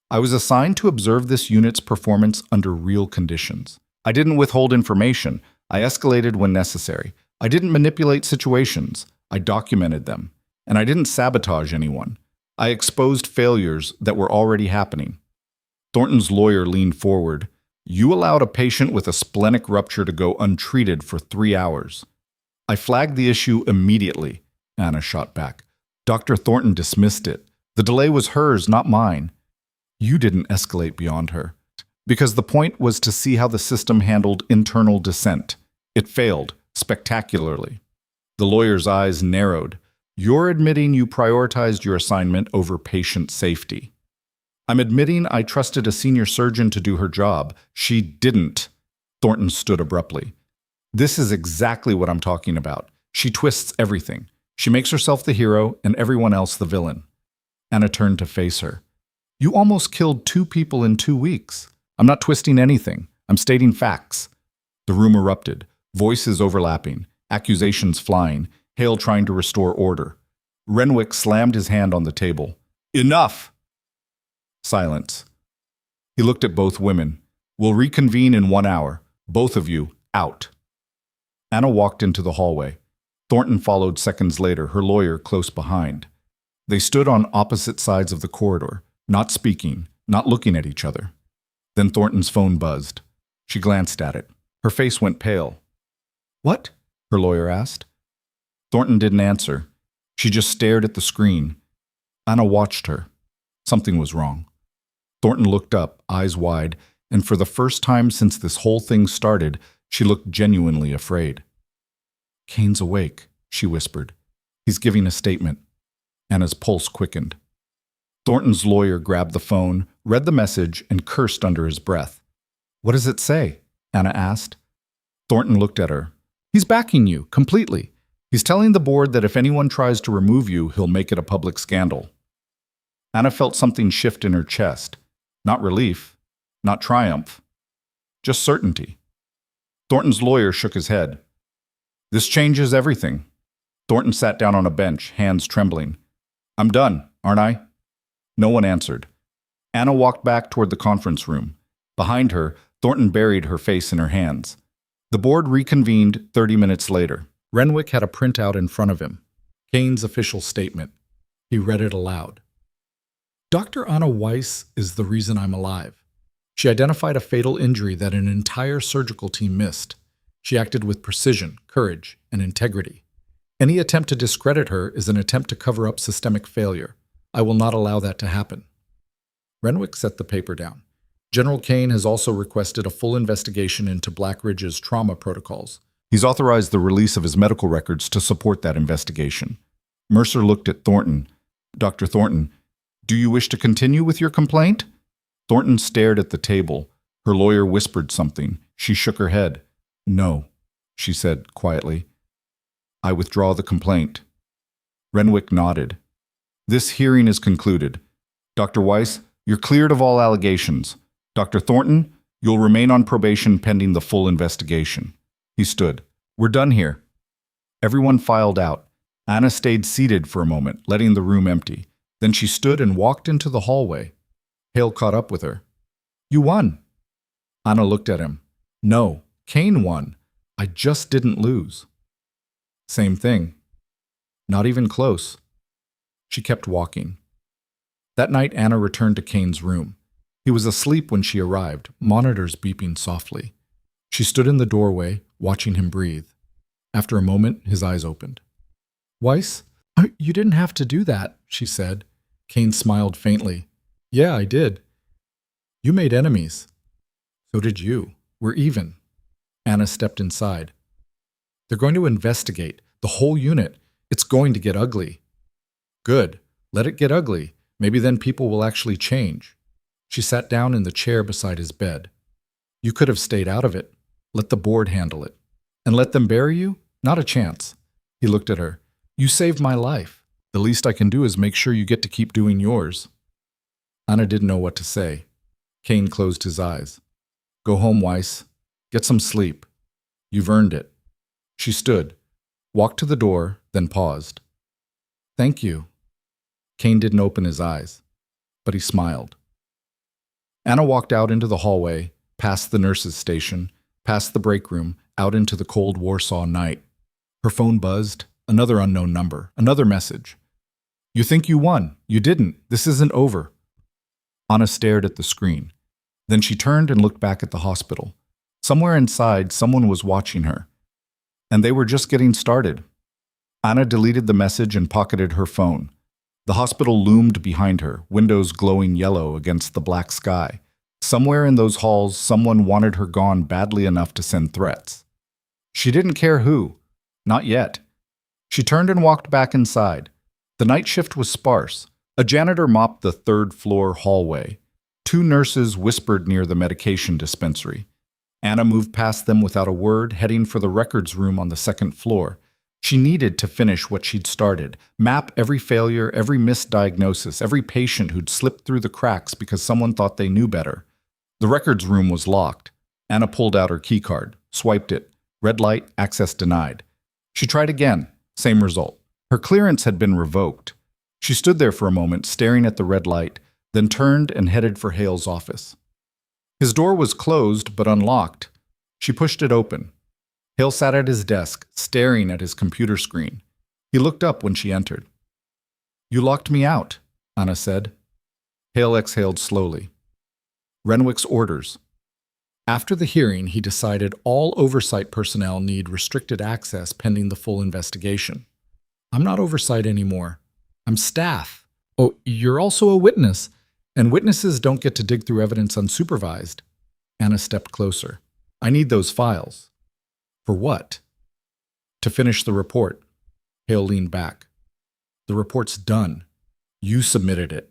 I was assigned to observe this unit's performance under real conditions. I didn't withhold information. I escalated when necessary. I didn't manipulate situations. I documented them. And I didn't sabotage anyone. I exposed failures that were already happening. Thornton's lawyer leaned forward. You allowed a patient with a splenic rupture to go untreated for 3 hours. I flagged the issue immediately, Anna shot back. Dr. Thornton dismissed it. The delay was hers, not mine. You didn't escalate beyond her. Because the point was to see how the system handled internal dissent. It failed, spectacularly. The lawyer's eyes narrowed. You're admitting you prioritized your assignment over patient safety. I'm admitting I trusted a senior surgeon to do her job. She didn't. Thornton stood abruptly. This is exactly what I'm talking about. She twists everything. She makes herself the hero and everyone else the villain. Anna turned to face her. You almost killed 2 people in 2 weeks. I'm not twisting anything. I'm stating facts. The room erupted, voices overlapping, accusations flying, Hale trying to restore order. Renwick slammed his hand on the table. Enough! Silence. He looked at both women. We'll reconvene in 1 hour. Both of you, out. Anna walked into the hallway. Thornton followed seconds later, her lawyer close behind. They stood on opposite sides of the corridor, not speaking, not looking at each other. Then Thornton's phone buzzed. She glanced at it. Her face went pale. What? Her lawyer asked. Thornton didn't answer. She just stared at the screen. Anna watched her. Something was wrong. Thornton looked up, eyes wide, and for the first time since this whole thing started, she looked genuinely afraid. Kane's awake, she whispered. He's giving a statement. Anna's pulse quickened. Thornton's lawyer grabbed the phone, read the message, and cursed under his breath. What does it say? Anna asked. Thornton looked at her. He's backing you, completely. He's telling the board that if anyone tries to remove you, he'll make it a public scandal. Anna felt something shift in her chest. Not relief, not triumph, just certainty. Thornton's lawyer shook his head. This changes everything. Thornton sat down on a bench, hands trembling. I'm done, aren't I? No one answered. Anna walked back toward the conference room. Behind her, Thornton buried her face in her hands. The board reconvened 30 minutes later. Renwick had a printout in front of him. Kane's official statement. He read it aloud. Dr. Anna Weiss is the reason I'm alive. She identified a fatal injury that an entire surgical team missed. She acted with precision, courage, and integrity. Any attempt to discredit her is an attempt to cover up systemic failure. I will not allow that to happen. Renwick set the paper down. General Kane has also requested a full investigation into Black Ridge's trauma protocols. He's authorized the release of his medical records to support that investigation. Mercer looked at Thornton. Dr. Thornton, do you wish to continue with your complaint? Thornton stared at the table. Her lawyer whispered something. She shook her head. No, she said quietly. I withdraw the complaint. Renwick nodded. This hearing is concluded. Dr. Weiss, you're cleared of all allegations. Dr. Thornton, you'll remain on probation pending the full investigation. He stood. We're done here. Everyone filed out. Anna stayed seated for a moment, letting the room empty. Then she stood and walked into the hallway. Hale caught up with her. You won. Anna looked at him. No, Kane won. I just didn't lose. Same thing. Not even close. She kept walking. That night, Anna returned to Kane's room. He was asleep when she arrived, monitors beeping softly. She stood in the doorway, watching him breathe. After a moment, his eyes opened. Weiss, you didn't have to do that, she said. Kane smiled faintly. Yeah, I did. You made enemies. So did you. We're even. Anna stepped inside. They're going to investigate. The whole unit. It's going to get ugly. Good. Let it get ugly. Maybe then people will actually change. She sat down in the chair beside his bed. You could have stayed out of it. Let the board handle it. And let them bury you? Not a chance. He looked at her. You saved my life. The least I can do is make sure you get to keep doing yours. Anna didn't know what to say. Kane closed his eyes. Go home, Weiss. Get some sleep. You've earned it. She stood, walked to the door, then paused. Thank you. Kane didn't open his eyes, but he smiled. Anna walked out into the hallway, past the nurse's station, past the break room, out into the cold Warsaw night. Her phone buzzed, another unknown number, another message. You think you won. You didn't. This isn't over. Anna stared at the screen. Then she turned and looked back at the hospital. Somewhere inside, someone was watching her. And they were just getting started. Anna deleted the message and pocketed her phone. The hospital loomed behind her, windows glowing yellow against the black sky. Somewhere in those halls, someone wanted her gone badly enough to send threats. She didn't care who. Not yet. She turned and walked back inside. The night shift was sparse. A janitor mopped the third-floor hallway. 2 nurses whispered near the medication dispensary. Anna moved past them without a word, heading for the records room on the 2nd floor. She needed to finish what she'd started, map every failure, every misdiagnosis, every patient who'd slipped through the cracks because someone thought they knew better. The records room was locked. Anna pulled out her keycard, swiped it. Red light, access denied. She tried again, same result. Her clearance had been revoked. She stood there for a moment, staring at the red light, then turned and headed for Hale's office. His door was closed but unlocked. She pushed it open. Hale sat at his desk, staring at his computer screen. He looked up when she entered. You locked me out, Anna said. Hale exhaled slowly. Renwick's orders. After the hearing, he decided all oversight personnel need restricted access pending the full investigation. I'm not oversight anymore. I'm staff. Oh, you're also a witness, and witnesses don't get to dig through evidence unsupervised. Anna stepped closer. I need those files. For what? To finish the report. Hale leaned back. The report's done. You submitted it.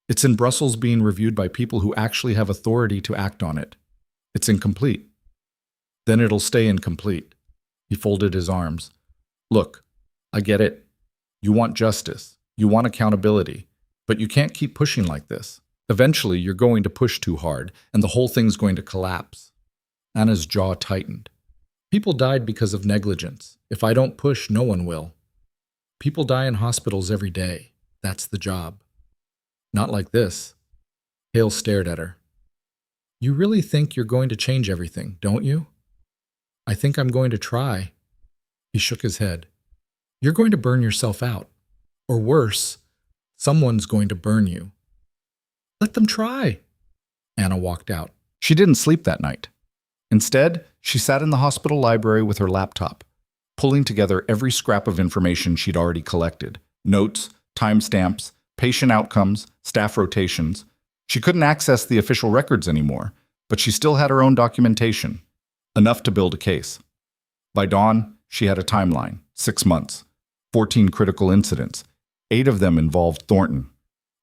It's in Brussels being reviewed by people who actually have authority to act on it. It's incomplete. Then it'll stay incomplete. He folded his arms. Look, I get it. You want justice. You want accountability. But you can't keep pushing like this. Eventually, you're going to push too hard, and the whole thing's going to collapse. Anna's jaw tightened. People died because of negligence. If I don't push, no one will. People die in hospitals every day. That's the job. Not like this. Hale stared at her. You really think you're going to change everything, don't you? I think I'm going to try. He shook his head. You're going to burn yourself out. Or worse, someone's going to burn you. Let them try. Anna walked out. She didn't sleep that night. Instead, she sat in the hospital library with her laptop, pulling together every scrap of information she'd already collected. Notes, timestamps, patient outcomes, staff rotations. She couldn't access the official records anymore, but she still had her own documentation, enough to build a case. By dawn, she had a timeline, 6 months, 14 critical incidents. 8 of them involved Thornton.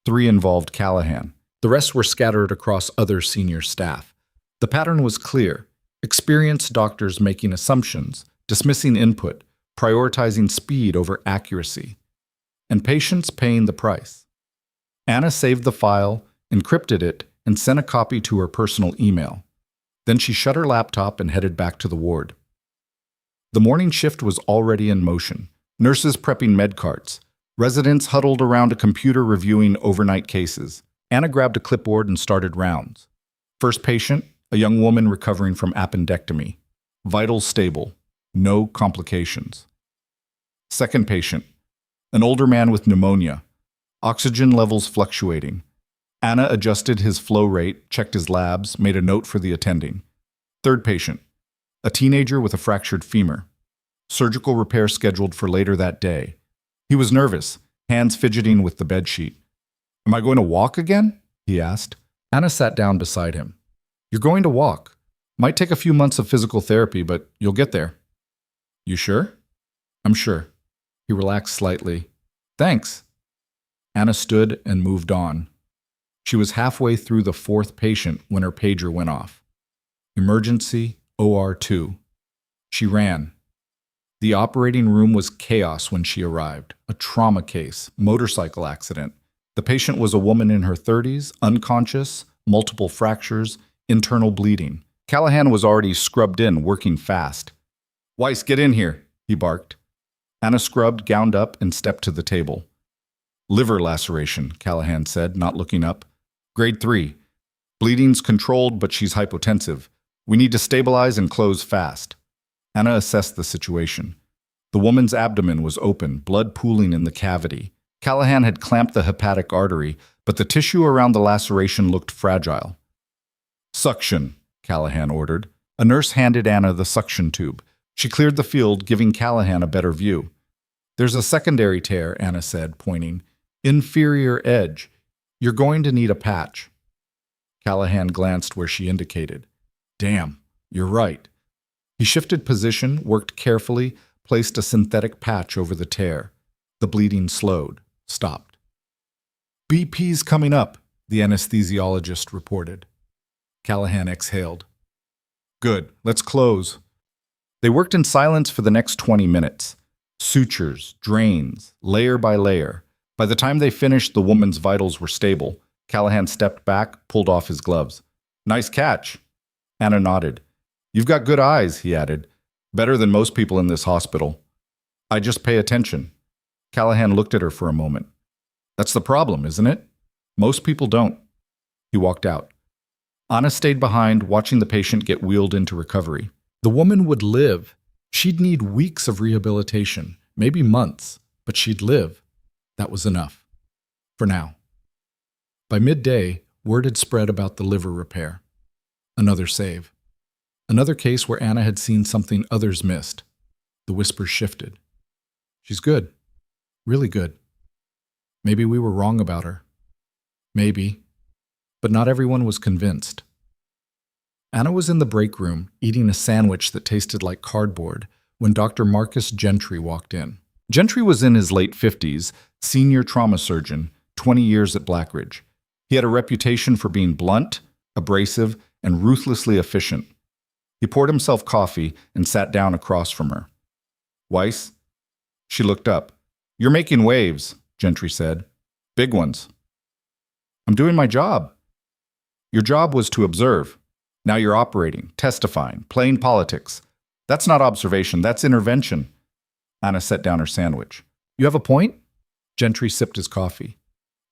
3 involved Callahan. The rest were scattered across other senior staff. The pattern was clear. Experienced doctors making assumptions, dismissing input, prioritizing speed over accuracy. and patience paying the price. Anna saved the file, encrypted it, and sent a copy to her personal email. Then she shut her laptop and headed back to the ward. The morning shift was already in motion. Nurses prepping med carts. Residents huddled around a computer reviewing overnight cases. Anna grabbed a clipboard and started rounds. First patient, a young woman recovering from appendectomy. Vitals stable. No complications. Second patient, an older man with pneumonia. Oxygen levels fluctuating. Anna adjusted his flow rate, checked his labs, made a note for the attending. Third patient, a teenager with a fractured femur. Surgical repair scheduled for later that day. He was nervous, hands fidgeting with the bedsheet. "Am I going to walk again?" he asked. Anna sat down beside him. "You're going to walk. Might take a few months of physical therapy, but you'll get there." "You sure?" "I'm sure." He relaxed slightly. "Thanks." Anna stood and moved on. She was halfway through the fourth patient when her pager went off. Emergency OR2. She ran. The operating room was chaos when she arrived. A trauma case, motorcycle accident. The patient was a woman in her 30s, unconscious, multiple fractures, internal bleeding. Callahan was already scrubbed in, working fast. "Weiss, get in here," he barked. Anna scrubbed, gowned up, and stepped to the table. "Liver laceration," Callahan said, not looking up. "Grade 3. Bleeding's controlled, but she's hypotensive. We need to stabilize and close fast." Anna assessed the situation. The woman's abdomen was open, blood pooling in the cavity. Callahan had clamped the hepatic artery, but the tissue around the laceration looked fragile. "Suction," Callahan ordered. A nurse handed Anna the suction tube. She cleared the field, giving Callahan a better view. "There's a secondary tear," Anna said, pointing. "Inferior edge. You're going to need a patch." Callahan glanced where she indicated. "Damn, you're right." He shifted position, worked carefully, placed a synthetic patch over the tear. The bleeding slowed, stopped. "BP's coming up," the anesthesiologist reported. Callahan exhaled. "Good, let's close." They worked in silence for the next 20 minutes. Sutures, drains, layer by layer. By the time they finished, the woman's vitals were stable. Callahan stepped back, pulled off his gloves. "Nice catch." Anna nodded. "You've got good eyes," he added. "Better than most people in this hospital." "I just pay attention." Callahan looked at her for a moment. "That's the problem, isn't it? Most people don't." He walked out. Anna stayed behind, watching the patient get wheeled into recovery. The woman would live. She'd need weeks of rehabilitation, maybe months, but she'd live. That was enough. For now. By midday, word had spread about the liver repair. Another save. Another case where Anna had seen something others missed. The whispers shifted. "She's good. Really good. Maybe we were wrong about her. Maybe." But not everyone was convinced. Anna was in the break room, eating a sandwich that tasted like cardboard, when Dr. Marcus Gentry walked in. Gentry was in his late 50s, senior trauma surgeon, 20 years at Blackridge. He had a reputation for being blunt, abrasive, and ruthlessly efficient. He poured himself coffee and sat down across from her. "Weiss?" She looked up. "You're making waves," Gentry said. "Big ones." "I'm doing my job." "Your job was to observe. Now you're operating, testifying, playing politics. That's not observation, that's intervention." Anna set down her sandwich. "You have a point?" Gentry sipped his coffee.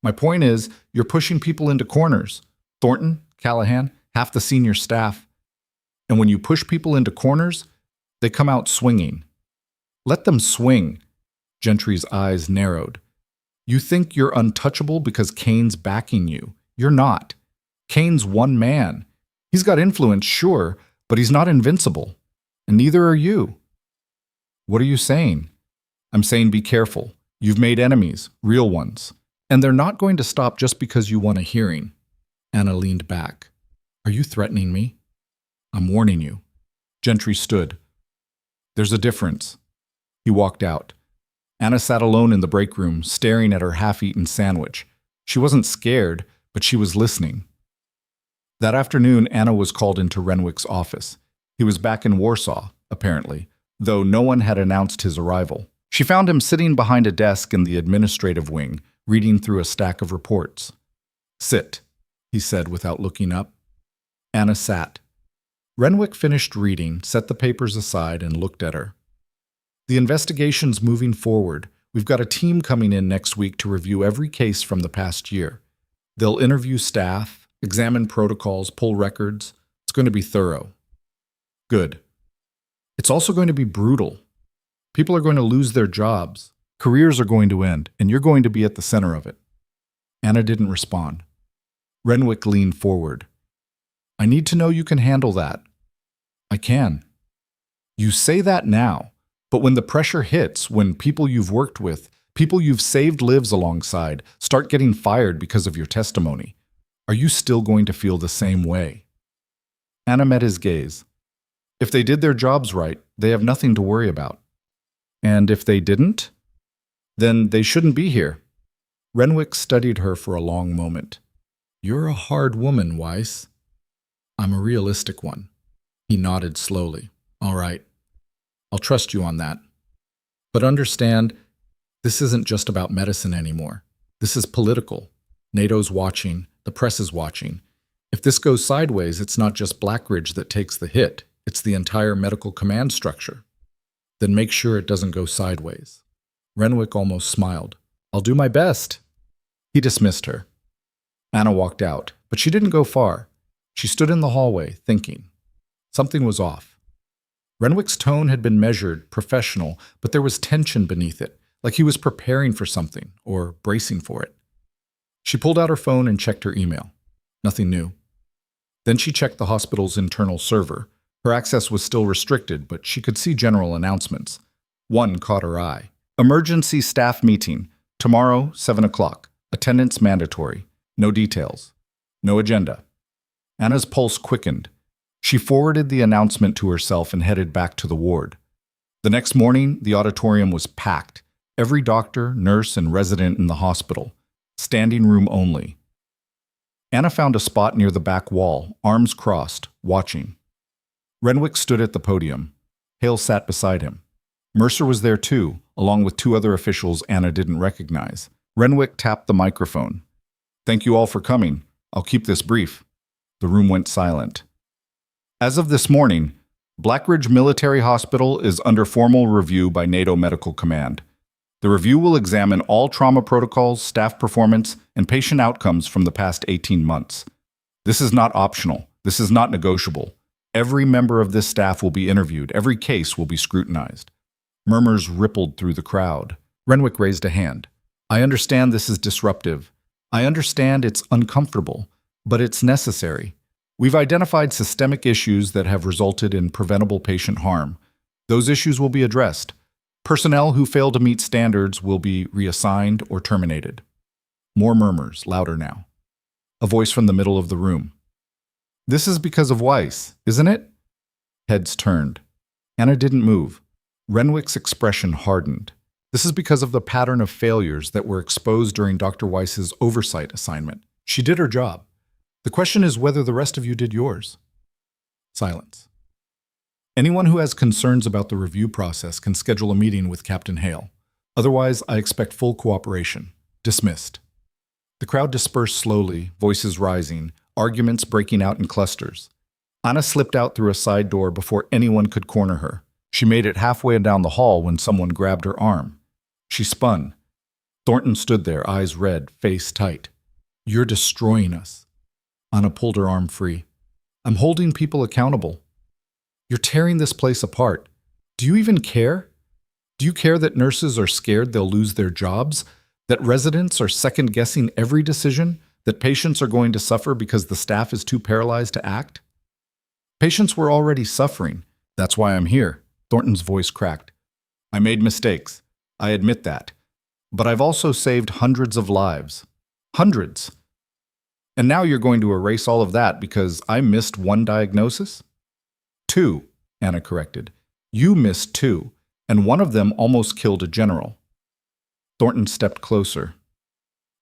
"My point is, you're pushing people into corners. Thornton, Callahan, half the senior staff. And when you push people into corners, they come out swinging. Let them swing." Gentry's eyes narrowed. "You think you're untouchable because Kane's backing you. You're not. Kane's one man. He's got influence, sure, but he's not invincible. And neither are you." "What are you saying?" "I'm saying be careful. You've made enemies, real ones. And they're not going to stop just because you won a hearing." Anna leaned back. "Are you threatening me?" "I'm warning you." Gentry stood. "There's a difference." He walked out. Anna sat alone in the break room, staring at her half-eaten sandwich. She wasn't scared, but she was listening. That afternoon, Anna was called into Renwick's office. He was back in Warsaw, apparently, though no one had announced his arrival. She found him sitting behind a desk in the administrative wing, reading through a stack of reports. "Sit," he said without looking up. Anna sat. Renwick finished reading, set the papers aside, and looked at her. "The investigation's moving forward. We've got a team coming in next week to review every case from the past year. They'll interview staff, examine protocols, pull records. It's going to be thorough." "Good. It's also going to be brutal. People are going to lose their jobs. Careers are going to end, and you're going to be at the center of it." Anna didn't respond. Renwick leaned forward. "I need to know you can handle that." "I can." "You say that now, but when the pressure hits, when people you've worked with, people you've saved lives alongside, start getting fired because of your testimony, are you still going to feel the same way?" Anna met his gaze. "If they did their jobs right, they have nothing to worry about. And if they didn't, then they shouldn't be here." Renwick studied her for a long moment. "You're a hard woman, Weiss." "I'm a realistic one." He nodded slowly. "All right. I'll trust you on that. But understand, this isn't just about medicine anymore. This is political. NATO's watching. The press is watching. If this goes sideways, it's not just Blackridge that takes the hit. It's the entire medical command structure. Then make sure it doesn't go sideways." Renwick almost smiled. "I'll do my best." He dismissed her. Anna walked out, but she didn't go far. She stood in the hallway, thinking. Something was off. Renwick's tone had been measured, professional, but there was tension beneath it, like he was preparing for something, or bracing for it. She pulled out her phone and checked her email. Nothing new. Then she checked the hospital's internal server. Her access was still restricted, but she could see general announcements. One caught her eye. "Emergency staff meeting. Tomorrow, 7 o'clock. Attendance mandatory. No details. No agenda." Anna's pulse quickened. She forwarded the announcement to herself and headed back to the ward. The next morning, the auditorium was packed. Every doctor, nurse, and resident in the hospital. Standing room only. Anna found a spot near the back wall, arms crossed, watching. Renwick stood at the podium. Hale sat beside him. Mercer was there too, along with two other officials Anna didn't recognize. Renwick tapped the microphone. "Thank you all for coming. I'll keep this brief." The room went silent. "As of this morning, Blackridge Military Hospital is under formal review by NATO Medical Command. The review will examine all trauma protocols, staff performance, and patient outcomes from the past 18 months. This is not optional. This is not negotiable. Every member of this staff will be interviewed. Every case will be scrutinized." Murmurs rippled through the crowd. Renwick raised a hand. "I understand this is disruptive. I understand it's uncomfortable, but it's necessary. We've identified systemic issues that have resulted in preventable patient harm. Those issues will be addressed. Personnel who fail to meet standards will be reassigned or terminated." More murmurs, louder now. A voice from the middle of the room. "This is because of Weiss, isn't it?" Heads turned. Anna didn't move. Renwick's expression hardened. "This is because of the pattern of failures that were exposed during Dr. Weiss's oversight assignment. She did her job. The question is whether the rest of you did yours." Silence. "Anyone who has concerns about the review process can schedule a meeting with Captain Hale. Otherwise, I expect full cooperation. Dismissed." The crowd dispersed slowly, voices rising, arguments breaking out in clusters. Anna slipped out through a side door before anyone could corner her. She made it halfway down the hall when someone grabbed her arm. She spun. Thornton stood there, eyes red, face tight. "You're destroying us." Anna pulled her arm free. "I'm holding people accountable. You're tearing this place apart. Do you even care? Do you care that nurses are scared they'll lose their jobs? That residents are second-guessing every decision? That patients are going to suffer because the staff is too paralyzed to act? Patients were already suffering. That's why I'm here." Thornton's voice cracked. "I made mistakes. I admit that. But I've also saved hundreds of lives. Hundreds. And now you're going to erase all of that because I missed one diagnosis?" "Two," Anna corrected. "You missed two, and one of them almost killed a general." Thornton stepped closer.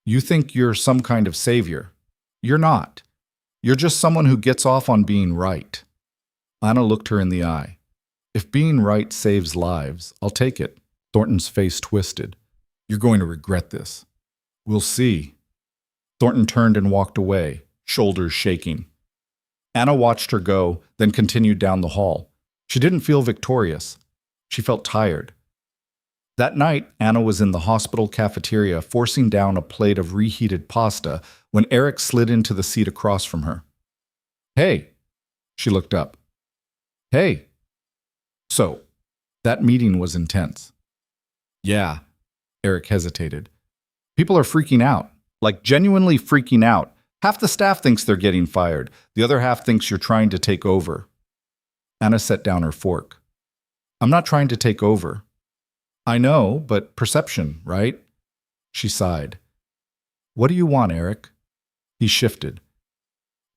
"You think you're some kind of savior. You're not. You're just someone who gets off on being right." Anna looked her in the eye. "If being right saves lives, I'll take it." Thornton's face twisted. You're going to regret this. We'll see. Thornton turned and walked away, shoulders shaking. Anna watched her go, then continued down the hall. She didn't feel victorious. She felt tired. That night, Anna was in the hospital cafeteria forcing down a plate of reheated pasta when Eric slid into the seat across from her. Hey, she looked up. Hey. So, that meeting was intense. Yeah, Eric hesitated. People are freaking out, like genuinely freaking out. Half the staff thinks they're getting fired. The other half thinks you're trying to take over. Anna set down her fork. I'm not trying to take over. I know, but perception, right? She sighed. What do you want, Eric? He shifted.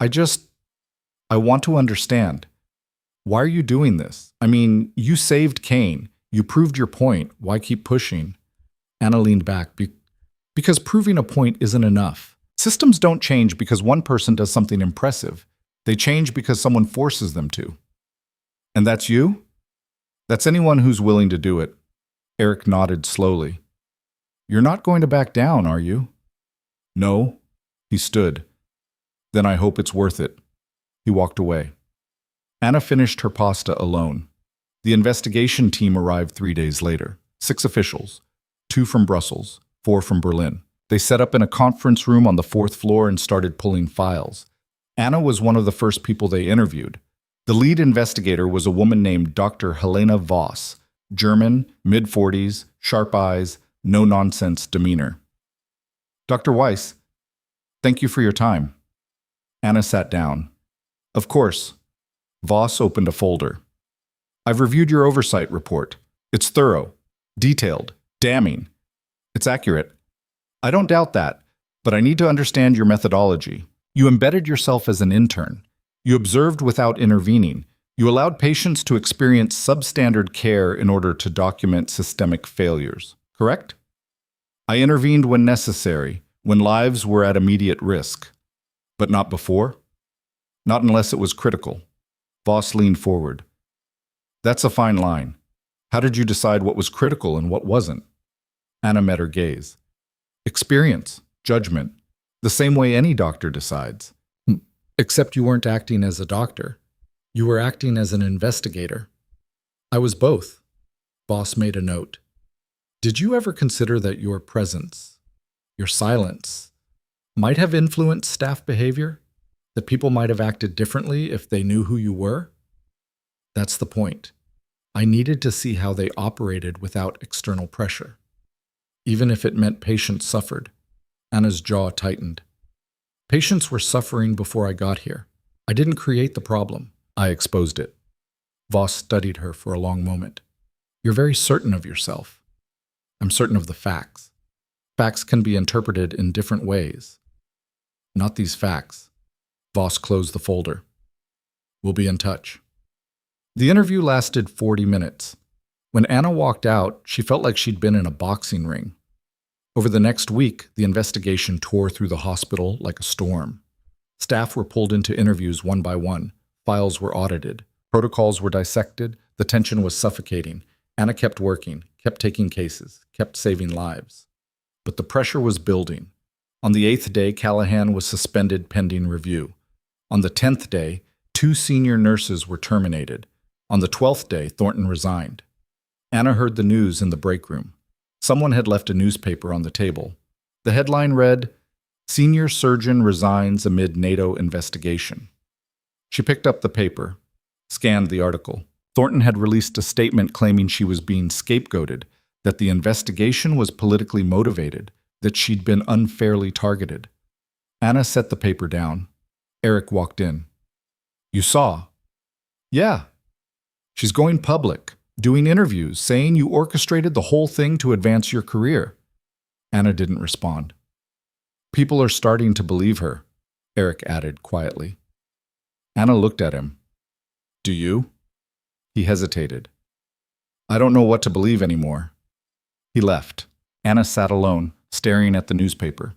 I want to understand. Why are you doing this? I mean, you saved Kane. You proved your point. Why keep pushing? Anna leaned back. Because proving a point isn't enough. Systems don't change because one person does something impressive. They change because someone forces them to. And that's you? That's anyone who's willing to do it. Eric nodded slowly. You're not going to back down, are you? No. He stood. Then I hope it's worth it. He walked away. Anna finished her pasta alone. The investigation team arrived 3 days later. 6 officials, 2 from Brussels, 4 from Berlin. They set up in a conference room on the 4th floor and started pulling files. Anna was one of the first people they interviewed. The lead investigator was a woman named Dr. Helena Voss, German, mid-40s, sharp eyes, no-nonsense demeanor. Dr. Weiss, thank you for your time. Anna sat down. Of course. Voss opened a folder. I've reviewed your oversight report. It's thorough, detailed, damning. It's accurate. I don't doubt that, but I need to understand your methodology. You embedded yourself as an intern. You observed without intervening. You allowed patients to experience substandard care in order to document systemic failures, correct? I intervened when necessary, when lives were at immediate risk. But not before? Not unless it was critical. Voss leaned forward. That's a fine line. How did you decide what was critical and what wasn't? Anna met her gaze. Experience, judgment, the same way any doctor decides. Except you weren't acting as a doctor. You were acting as an investigator. I was both. Voss made a note. Did you ever consider that your presence, your silence, might have influenced staff behavior? That people might have acted differently if they knew who you were? That's the point. I needed to see how they operated without external pressure. Even if it meant patients suffered. Anna's jaw tightened. Patients were suffering before I got here. I didn't create the problem. I exposed it. Voss studied her for a long moment. You're very certain of yourself. I'm certain of the facts. Facts can be interpreted in different ways. Not these facts. Voss closed the folder. We'll be in touch. The interview lasted 40 minutes. When Anna walked out, she felt like she'd been in a boxing ring. Over the next week, the investigation tore through the hospital like a storm. Staff were pulled into interviews one by one. Files were audited. Protocols were dissected. The tension was suffocating. Anna kept working, kept taking cases, kept saving lives. But the pressure was building. On the 8th day, Callahan was suspended pending review. On the 10th day, 2 senior nurses were terminated. On the 12th day, Thornton resigned. Anna heard the news in the break room. Someone had left a newspaper on the table. The headline read, Senior Surgeon Resigns Amid NATO Investigation. She picked up the paper, scanned the article. Thornton had released a statement claiming she was being scapegoated, that the investigation was politically motivated, that she'd been unfairly targeted. Anna set the paper down. Eric walked in. You saw? Yeah. She's going public, doing interviews, saying you orchestrated the whole thing to advance your career. Anna didn't respond. People are starting to believe her, Eric added quietly. Anna looked at him. Do you? He hesitated. I don't know what to believe anymore. He left. Anna sat alone, staring at the newspaper.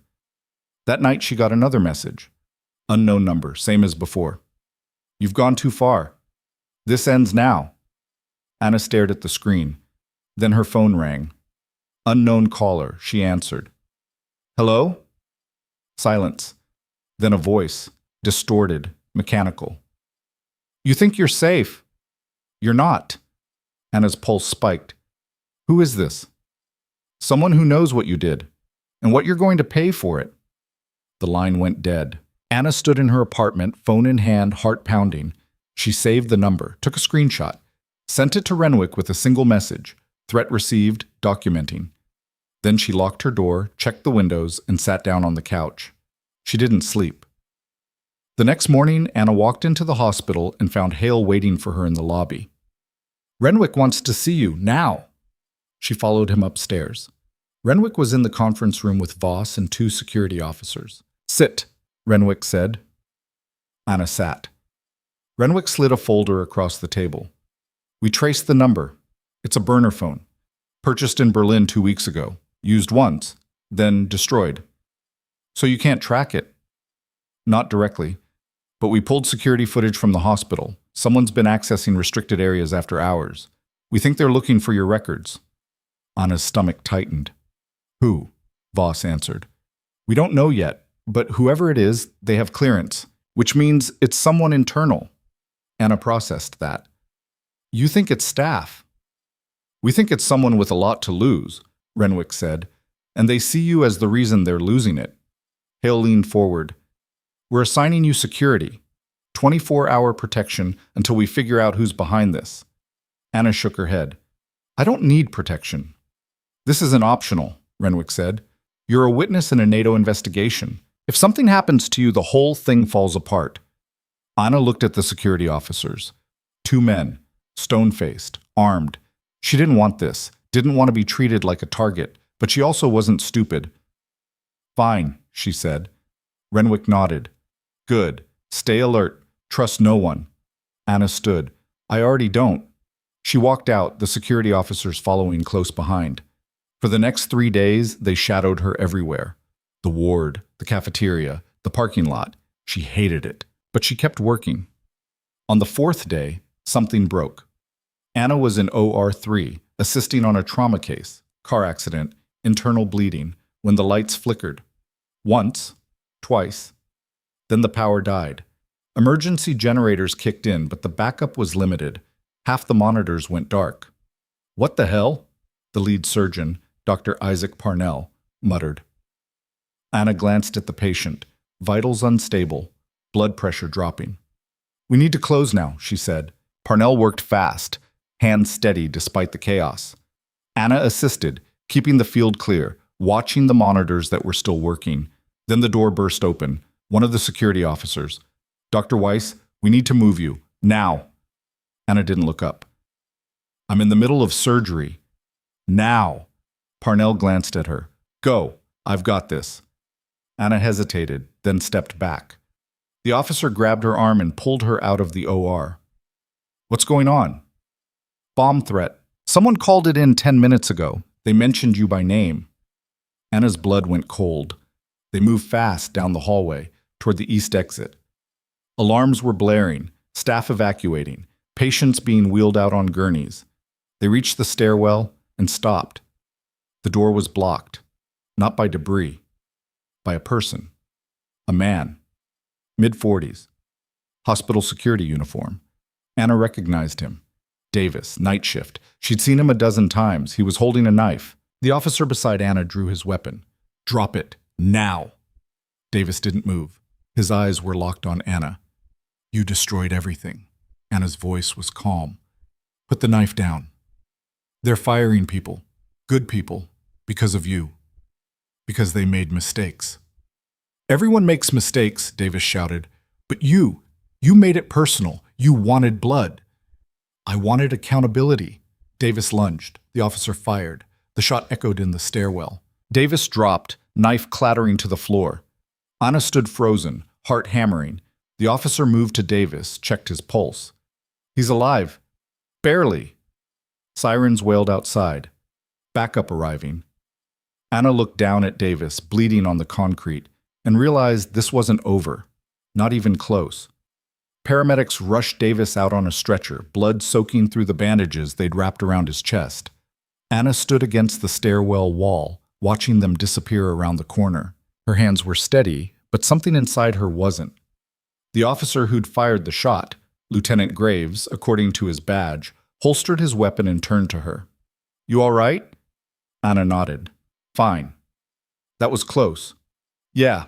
That night she got another message. Unknown number, same as before. You've gone too far. This ends now. Anna stared at the screen. Then her phone rang. Unknown caller, she answered. Hello? Silence. Then a voice, distorted, mechanical. You think you're safe? You're not. Anna's pulse spiked. Who is this? Someone who knows what you did, and what you're going to pay for it. The line went dead. Anna stood in her apartment, phone in hand, heart pounding. She saved the number, took a screenshot, sent it to Renwick with a single message, threat received, documenting. Then she locked her door, checked the windows, and sat down on the couch. She didn't sleep. The next morning, Anna walked into the hospital and found Hale waiting for her in the lobby. Renwick wants to see you, now. She followed him upstairs. Renwick was in the conference room with Voss and 2 security officers. Sit, Renwick said. Anna sat. Renwick slid a folder across the table. We traced the number. It's a burner phone. Purchased in Berlin 2 weeks ago. Used once, then destroyed. So you can't track it? Not directly. But we pulled security footage from the hospital. Someone's been accessing restricted areas after hours. We think they're looking for your records. Anna's stomach tightened. Who? Voss answered. We don't know yet, but whoever it is, they have clearance, which means it's someone internal. Anna processed that. You think it's staff? We think it's someone with a lot to lose, Renwick said, and they see you as the reason they're losing it. Hale leaned forward. We're assigning you security. 24-hour protection until we figure out who's behind this. Anna shook her head. I don't need protection. This isn't optional, Renwick said. You're a witness in a NATO investigation. If something happens to you, the whole thing falls apart. Anna looked at the security officers. 2 men, stone-faced, armed. She didn't want this, didn't want to be treated like a target, but she also wasn't stupid. Fine, she said. Renwick nodded. Good. Stay alert. Trust no one. Anna stood. I already don't. She walked out, the security officers following close behind. For the next 3 days, they shadowed her everywhere. The ward, the cafeteria, the parking lot. She hated it, but she kept working. On the 4th day, something broke. Anna was in OR3, assisting on a trauma case, car accident, internal bleeding, when the lights flickered. Once, twice. Then the power died. Emergency generators kicked in, but the backup was limited. Half the monitors went dark. What the hell? The lead surgeon, Dr. Isaac Parnell, muttered. Anna glanced at the patient, vitals unstable, blood pressure dropping. We need to close now, she said. Parnell worked fast, hands steady despite the chaos. Anna assisted, keeping the field clear, watching the monitors that were still working. Then the door burst open. One of the security officers. Dr. Weiss, we need to move you. Now. Anna didn't look up. I'm in the middle of surgery. Now. Parnell glanced at her. Go. I've got this. Anna hesitated, then stepped back. The officer grabbed her arm and pulled her out of the OR. What's going on? Bomb threat. Someone called it in 10 minutes ago. They mentioned you by name. Anna's blood went cold. They moved fast down the hallway, toward the east exit. Alarms were blaring, staff evacuating, patients being wheeled out on gurneys. They reached the stairwell and stopped. The door was blocked, not by debris, by a person. A man. Mid-40s. Hospital security uniform. Anna recognized him. Davis, night shift. She'd seen him a dozen times. He was holding a knife. The officer beside Anna drew his weapon. Drop it. Now. Davis didn't move. His eyes were locked on Anna. You destroyed everything. Anna's voice was calm. Put the knife down. They're firing people. Good people. Because of you. Because they made mistakes. Everyone makes mistakes, Davis shouted. But you made it personal. You wanted blood. I wanted accountability. Davis lunged. The officer fired. The shot echoed in the stairwell. Davis dropped, knife clattering to the floor. Anna stood frozen, heart hammering. The officer moved to Davis, checked his pulse. He's alive. Barely. Sirens wailed outside. Backup arriving. Anna looked down at Davis, bleeding on the concrete, and realized this wasn't over. Not even close. Paramedics rushed Davis out on a stretcher, blood soaking through the bandages they'd wrapped around his chest. Anna stood against the stairwell wall, watching them disappear around the corner. Her hands were steady, but something inside her wasn't. The officer who'd fired the shot, Lieutenant Graves, according to his badge, holstered his weapon and turned to her. "You all right?" Anna nodded. "Fine." "That was close." "Yeah."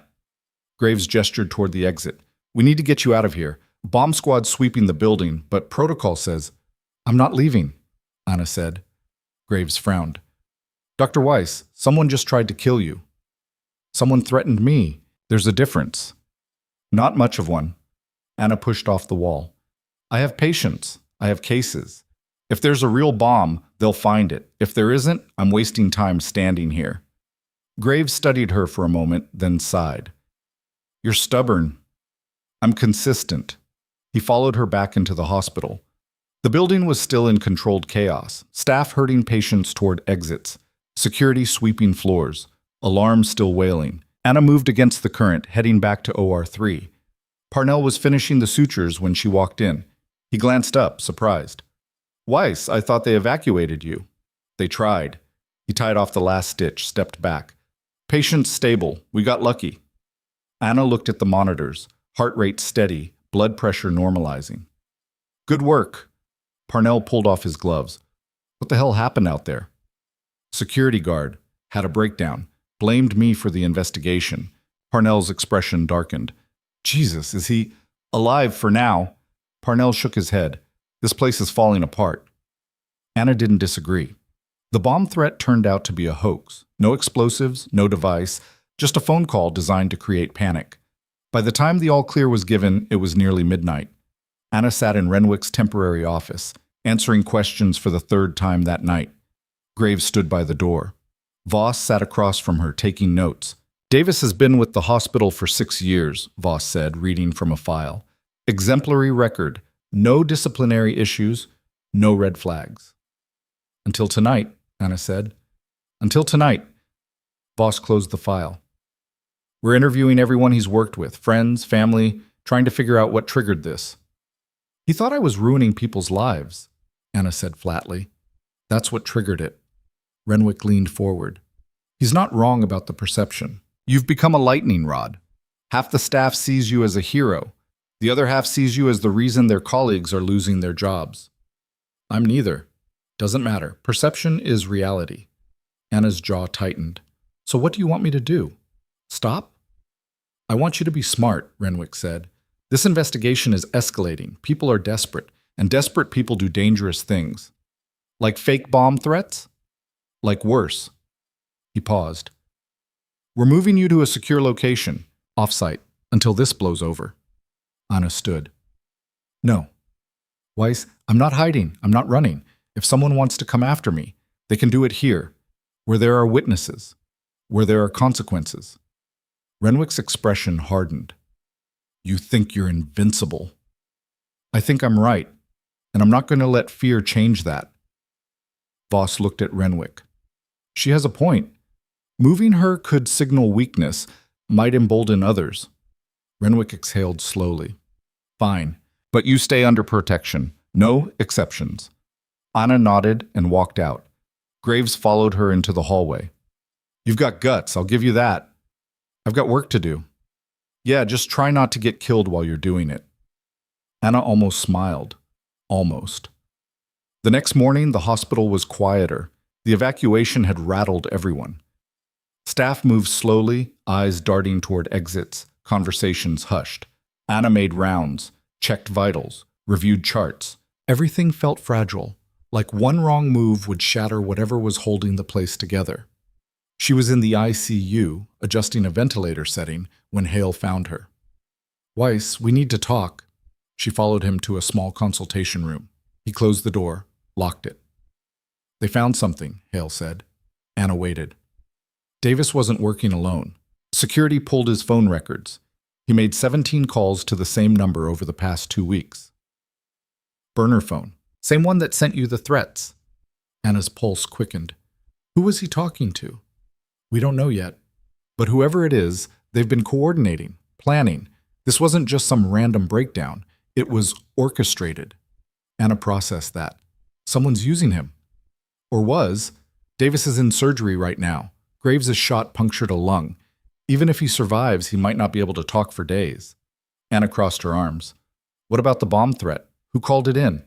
Graves gestured toward the exit. "We need to get you out of here. Bomb squad's sweeping the building, but protocol says—" "I'm not leaving," Anna said. Graves frowned. "Dr. Weiss, someone just tried to kill you." "Someone threatened me. There's a difference." "Not much of one." Anna pushed off the wall. "I have patients. I have cases. If there's a real bomb, they'll find it. If there isn't, I'm wasting time standing here." Graves studied her for a moment, then sighed. "You're stubborn." "I'm consistent." He followed her back into the hospital. The building was still in controlled chaos, staff herding patients toward exits, security sweeping floors, alarms still wailing. Anna moved against the current, heading back to OR3. Parnell was finishing the sutures when she walked in. He glanced up, surprised. "Weiss, I thought they evacuated you." "They tried." He tied off the last stitch, stepped back. "Patient's stable. We got lucky." Anna looked at the monitors, heart rate steady, blood pressure normalizing. "Good work." Parnell pulled off his gloves. "What the hell happened out there?" "Security guard. Had a breakdown. Blamed me for the investigation." Parnell's expression darkened. "Jesus, is he alive for now?" Parnell shook his head. "This place is falling apart." Anna didn't disagree. The bomb threat turned out to be a hoax. No explosives, no device, just a phone call designed to create panic. By the time the all-clear was given, it was nearly midnight. Anna sat in Renwick's temporary office, answering questions for the third time that night. Graves stood by the door. Voss sat across from her, taking notes. "Davis has been with the hospital for 6 years, Voss said, reading from a file. "Exemplary record. No disciplinary issues. No red flags." "Until tonight," Anna said. "Until tonight." Voss closed the file. "We're interviewing everyone he's worked with, friends, family, trying to figure out what triggered this." "He thought I was ruining people's lives," Anna said flatly. "That's what triggered it." Renwick leaned forward. "He's not wrong about the perception. You've become a lightning rod. Half the staff sees you as a hero. The other half sees you as the reason their colleagues are losing their jobs." "I'm neither. Doesn't matter. Perception is reality." Anna's jaw tightened. "So what do you want me to do? Stop?" "I want you to be smart," Renwick said. "This investigation is escalating. People are desperate, and desperate people do dangerous things." "Like fake bomb threats?" "Like worse." He paused. "We're moving you to a secure location, off-site, until this blows over." Anna stood. "No. Weiss, I'm not hiding. I'm not running. If someone wants to come after me, they can do it here, where there are witnesses, where there are consequences." Renwick's expression hardened. "You think you're invincible." "I think I'm right, and I'm not going to let fear change that." Voss looked at Renwick. "She has a point. Moving her could signal weakness, might embolden others." Renwick exhaled slowly. "Fine, but you stay under protection. No exceptions." Anna nodded and walked out. Graves followed her into the hallway. "You've got guts, I'll give you that." "I've got work to do." "Yeah, just try not to get killed while you're doing it." Anna almost smiled. Almost. The next morning, the hospital was quieter. The evacuation had rattled everyone. Staff moved slowly, eyes darting toward exits, conversations hushed. Anna made rounds, checked vitals, reviewed charts. Everything felt fragile, like one wrong move would shatter whatever was holding the place together. She was in the ICU, adjusting a ventilator setting, when Hale found her. "Weiss, we need to talk." She followed him to a small consultation room. He closed the door, locked it. "They found something," Hale said. Anna waited. Davis wasn't working alone. Security pulled his phone records. He made 17 calls to the same number over the past 2 weeks. "Burner phone. Same one that sent you the threats." Anna's pulse quickened. "Who was he talking to?" "We don't know yet. But whoever it is, they've been coordinating, planning. This wasn't just some random breakdown. It was orchestrated." Anna processed that. Someone's using him. Or was. Davis is in surgery right now. Graves' shot punctured a lung. Even if he survives, he might not be able to talk for days. Anna crossed her arms. What about the bomb threat? Who called it in?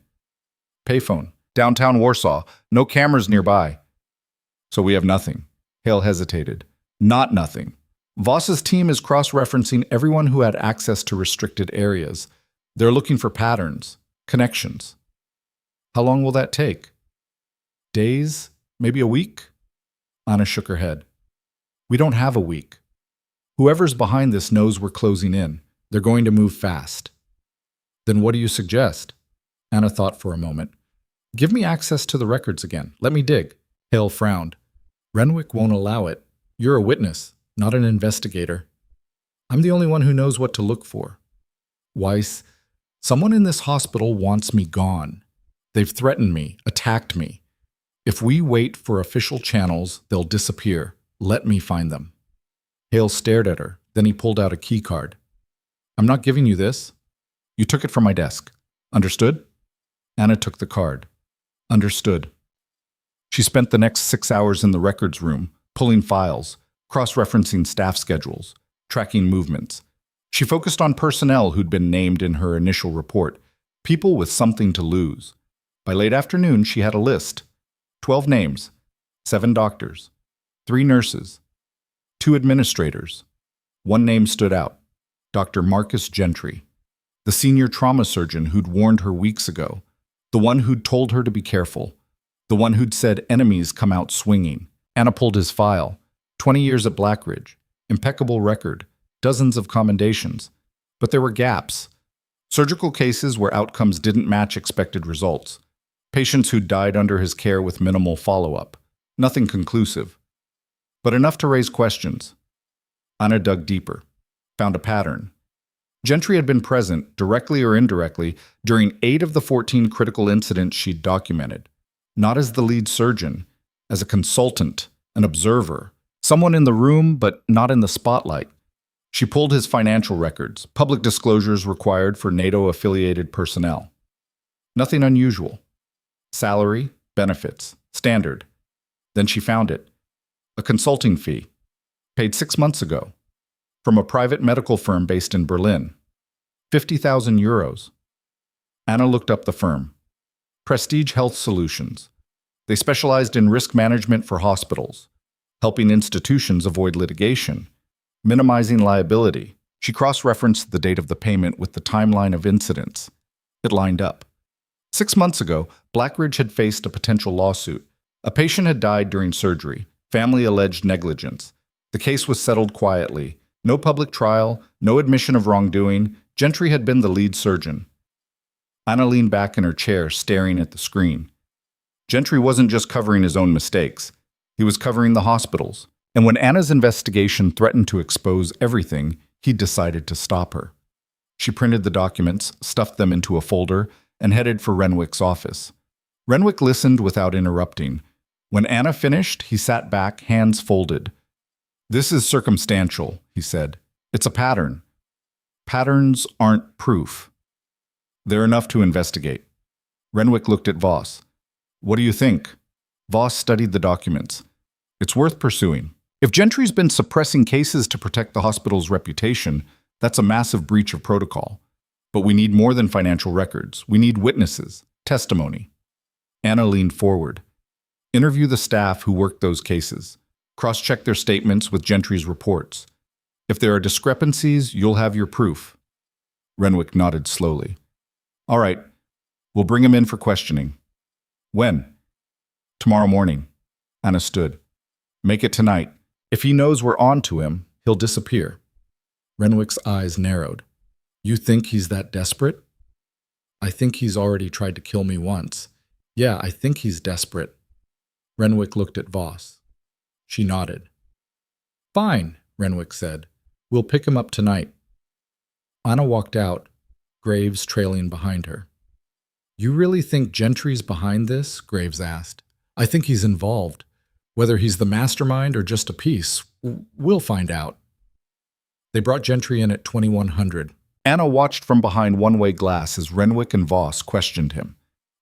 Payphone. Downtown Warsaw. No cameras nearby. So we have nothing. Hale hesitated. Not nothing. Voss's team is cross-referencing everyone who had access to restricted areas. They're looking for patterns, connections. How long will that take? Days? Maybe a week? Anna shook her head. We don't have a week. Whoever's behind this knows we're closing in. They're going to move fast. Then what do you suggest? Anna thought for a moment. Give me access to the records again. Let me dig. Hale frowned. Renwick won't allow it. You're a witness, not an investigator. I'm the only one who knows what to look for. Weiss, someone in this hospital wants me gone. They've threatened me, attacked me. If we wait for official channels, they'll disappear. Let me find them. Hale stared at her. Then he pulled out a key card. I'm not giving you this. You took it from my desk. Understood? Anna took the card. Understood. She spent the next 6 hours in the records room, pulling files, cross-referencing staff schedules, tracking movements. She focused on personnel who'd been named in her initial report, people with something to lose. By late afternoon, she had a list. 12 names, 7 doctors, 3 nurses, 2 administrators. One name stood out, Dr. Marcus Gentry, the senior trauma surgeon who'd warned her weeks ago, the one who'd told her to be careful, the one who'd said enemies come out swinging. Anna pulled his file. 20 years at Blackridge, impeccable record, dozens of commendations. But there were gaps. Surgical cases where outcomes didn't match expected results. Patients who died under his care with minimal follow-up. Nothing conclusive. But enough to raise questions. Anna dug deeper, found a pattern. Gentry had been present, directly or indirectly, during 8 of the 14 critical incidents she'd documented. Not as the lead surgeon, as a consultant, an observer, someone in the room but not in the spotlight. She pulled his financial records, public disclosures required for NATO-affiliated personnel. Nothing unusual. Salary, benefits, standard. Then she found it. A consulting fee, paid 6 months ago, from a private medical firm based in Berlin. 50,000 euros. Anna looked up the firm. Prestige Health Solutions. They specialized in risk management for hospitals, helping institutions avoid litigation, minimizing liability. She cross-referenced the date of the payment with the timeline of incidents. It lined up. 6 months ago, Blackridge had faced a potential lawsuit. A patient had died during surgery. Family alleged negligence. The case was settled quietly. No public trial, no admission of wrongdoing. Gentry had been the lead surgeon. Anna leaned back in her chair, staring at the screen. Gentry wasn't just covering his own mistakes. He was covering the hospitals. And when Anna's investigation threatened to expose everything, he decided to stop her. She printed the documents, stuffed them into a folder, and headed for Renwick's office. Renwick listened without interrupting. When Anna finished, he sat back, hands folded. This is circumstantial, he said. It's a pattern. Patterns aren't proof. They're enough to investigate. Renwick looked at Voss. What do you think? Voss studied the documents. It's worth pursuing. If Gentry's been suppressing cases to protect the hospital's reputation, that's a massive breach of protocol. But we need more than financial records. We need witnesses, testimony. Anna leaned forward. Interview the staff who worked those cases. Cross-check their statements with Gentry's reports. If there are discrepancies, you'll have your proof. Renwick nodded slowly. All right, we'll bring him in for questioning. When? Tomorrow morning. Anna stood. Make it tonight. If he knows we're on to him, he'll disappear. Renwick's eyes narrowed. You think he's that desperate? I think he's already tried to kill me once. Yeah, I think he's desperate. Renwick looked at Voss. She nodded. Fine, Renwick said. We'll pick him up tonight. Anna walked out, Graves trailing behind her. You really think Gentry's behind this? Graves asked. I think he's involved. Whether he's the mastermind or just a piece, we'll find out. They brought Gentry in at 2100. Anna watched from behind one-way glass as Renwick and Voss questioned him.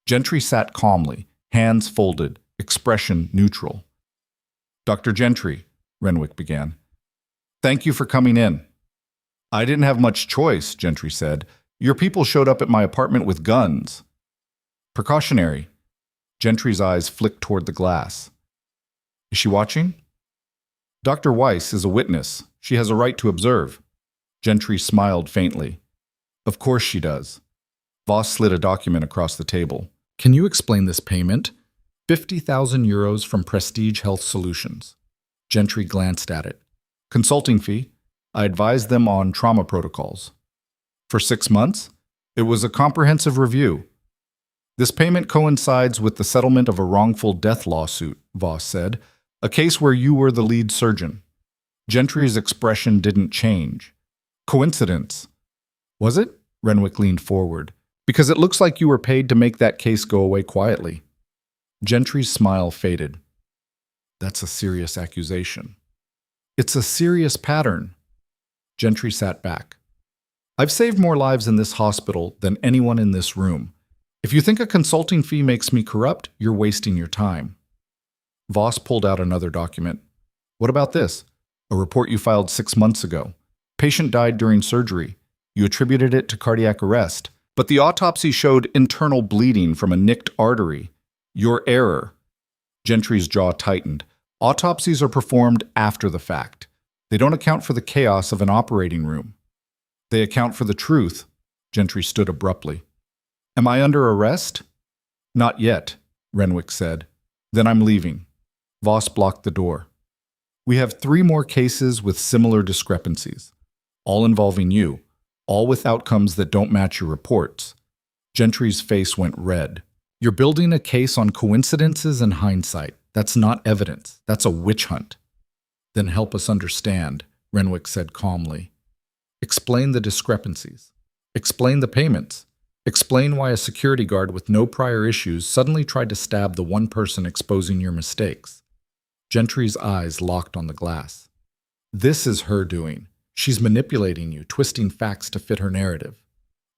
Gentry sat calmly, hands folded, expression neutral. Dr. Gentry, Renwick began. Thank you for coming in. I didn't have much choice, Gentry said. Your people showed up at my apartment with guns. Precautionary. Gentry's eyes flicked toward the glass. Is she watching? Dr. Weiss is a witness. She has a right to observe. Gentry smiled faintly. Of course she does. Voss slid a document across the table. Can you explain this payment? 50,000 euros from Prestige Health Solutions. Gentry glanced at it. Consulting fee. I advised them on trauma protocols. For 6 months? It was a comprehensive review. This payment coincides with the settlement of a wrongful death lawsuit, Voss said, a case where you were the lead surgeon. Gentry's expression didn't change. Coincidence. Was it? Renwick leaned forward. Because it looks like you were paid to make that case go away quietly. Gentry's smile faded. That's a serious accusation. It's a serious pattern. Gentry sat back. I've saved more lives in this hospital than anyone in this room. If you think a consulting fee makes me corrupt, you're wasting your time. Voss pulled out another document. What about this? A report you filed 6 months ago. Patient died during surgery. You attributed it to cardiac arrest, but the autopsy showed internal bleeding from a nicked artery. Your error. Gentry's jaw tightened. Autopsies are performed after the fact. They don't account for the chaos of an operating room. They account for the truth. Gentry stood abruptly. Am I under arrest? Not yet, Renwick said. Then I'm leaving. Voss blocked the door. We have 3 more cases with similar discrepancies, all involving you, all with outcomes that don't match your reports. Gentry's face went red. You're building a case on coincidences and hindsight. That's not evidence. That's a witch hunt. Then help us understand, Renwick said calmly. Explain the discrepancies. Explain the payments. Explain why a security guard with no prior issues suddenly tried to stab the one person exposing your mistakes. Gentry's eyes locked on the glass. This is her doing. She's manipulating you, twisting facts to fit her narrative.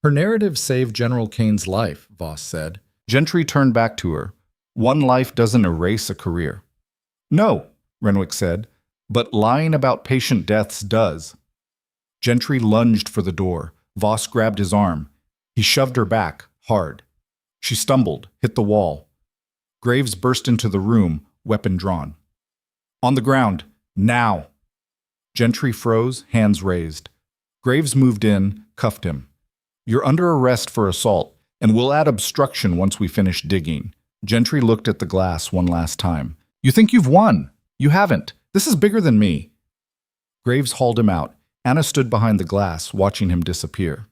Her narrative saved General Kane's life, Voss said. Gentry turned back to her. One life doesn't erase a career. No, Renwick said, but lying about patient deaths does. Gentry lunged for the door. Voss grabbed his arm. He shoved her back, hard. She stumbled, hit the wall. Graves burst into the room, weapon drawn. On the ground, now! Gentry froze, hands raised. Graves moved in, cuffed him. You're under arrest for assault, and we'll add obstruction once we finish digging. Gentry looked at the glass one last time. You think you've won? You haven't. This is bigger than me. Graves hauled him out. Anna stood behind the glass, watching him disappear.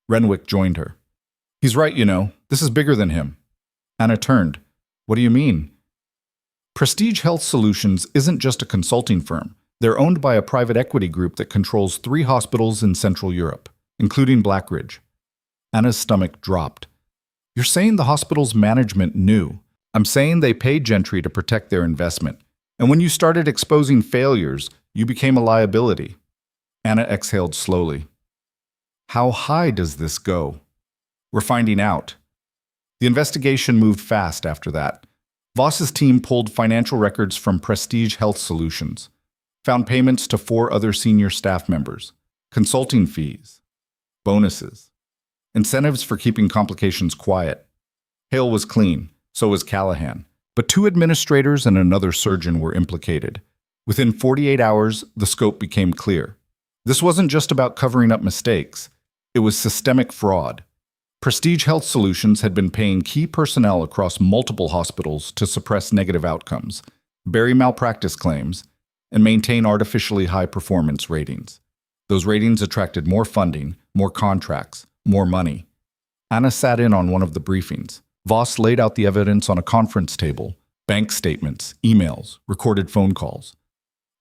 Renwick joined her. He's right, you know. This is bigger than him. Anna turned. What do you mean? Prestige Health Solutions isn't just a consulting firm. They're owned by a private equity group that controls 3 hospitals in Central Europe, including Blackridge. Anna's stomach dropped. You're saying the hospital's management knew. I'm saying they paid Gentry to protect their investment. And when you started exposing failures, you became a liability. Anna exhaled slowly. How high does this go? We're finding out. The investigation moved fast after that. Voss's team pulled financial records from Prestige Health Solutions, found payments to 4 other senior staff members, consulting fees, bonuses, incentives for keeping complications quiet. Hale was clean, so was Callahan, but 2 administrators and another surgeon were implicated. Within 48 hours, the scope became clear. This wasn't just about covering up mistakes. It was systemic fraud. Prestige Health Solutions had been paying key personnel across multiple hospitals to suppress negative outcomes, bury malpractice claims, and maintain artificially high performance ratings. Those ratings attracted more funding, more contracts, more money. Anna sat in on one of the briefings. Voss laid out the evidence on a conference table, bank statements, emails, recorded phone calls.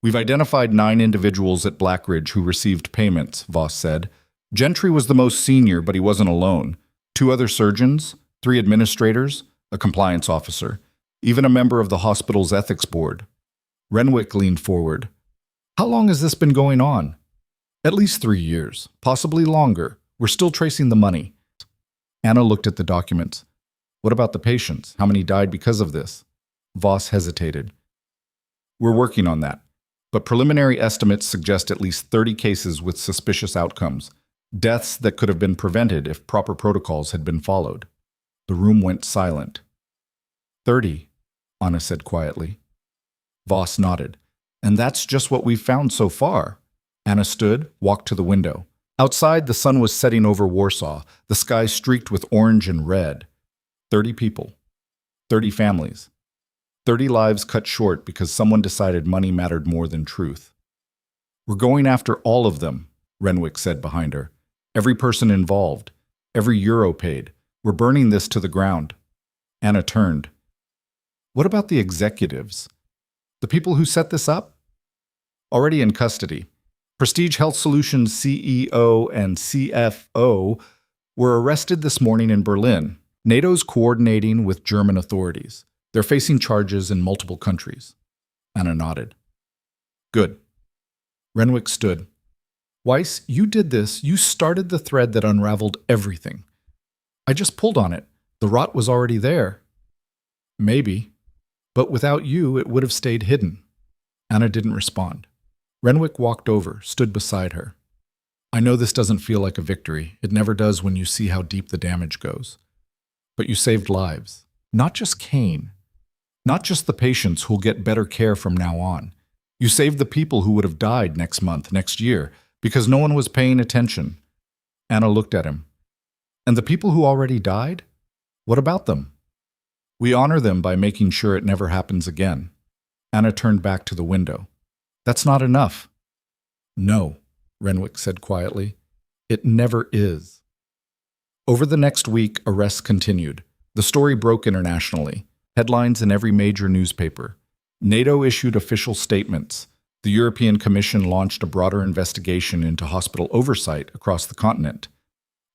We've identified 9 individuals at Blackridge who received payments, Voss said. Gentry was the most senior, but he wasn't alone. 2 other surgeons, 3 administrators, a compliance officer, even a member of the hospital's ethics board. Renwick leaned forward. How long has this been going on? At least 3 years, possibly longer. We're still tracing the money. Anna looked at the documents. What about the patients? How many died because of this? Voss hesitated. We're working on that. But preliminary estimates suggest at least 30 cases with suspicious outcomes, deaths that could have been prevented if proper protocols had been followed. The room went silent. 30, Anna said quietly. Voss nodded. And that's just what we've found so far. Anna stood, walked to the window. Outside, the sun was setting over Warsaw, the sky streaked with orange and red. 30 people. 30 families. 30 lives cut short because someone decided money mattered more than truth. We're going after all of them, Renwick said behind her. Every person involved. Every euro paid. We're burning this to the ground. Anna turned. What about the executives? The people who set this up? Already in custody. Prestige Health Solutions CEO and CFO were arrested this morning in Berlin. NATO's coordinating with German authorities. They're facing charges in multiple countries. Anna nodded. Good. Renwick stood. Weiss, you did this. You started the thread that unraveled everything. I just pulled on it. The rot was already there. Maybe. But without you, it would have stayed hidden. Anna didn't respond. Renwick walked over, stood beside her. I know this doesn't feel like a victory. It never does when you see how deep the damage goes. But you saved lives. Not just Kane. Not just the patients who'll get better care from now on. You saved the people who would have died next month, next year, because no one was paying attention. Anna looked at him. And the people who already died? What about them? We honor them by making sure it never happens again. Anna turned back to the window. That's not enough. No, Renwick said quietly. It never is. Over the next week, arrests continued. The story broke internationally. Headlines in every major newspaper. NATO issued official statements. The European Commission launched a broader investigation into hospital oversight across the continent.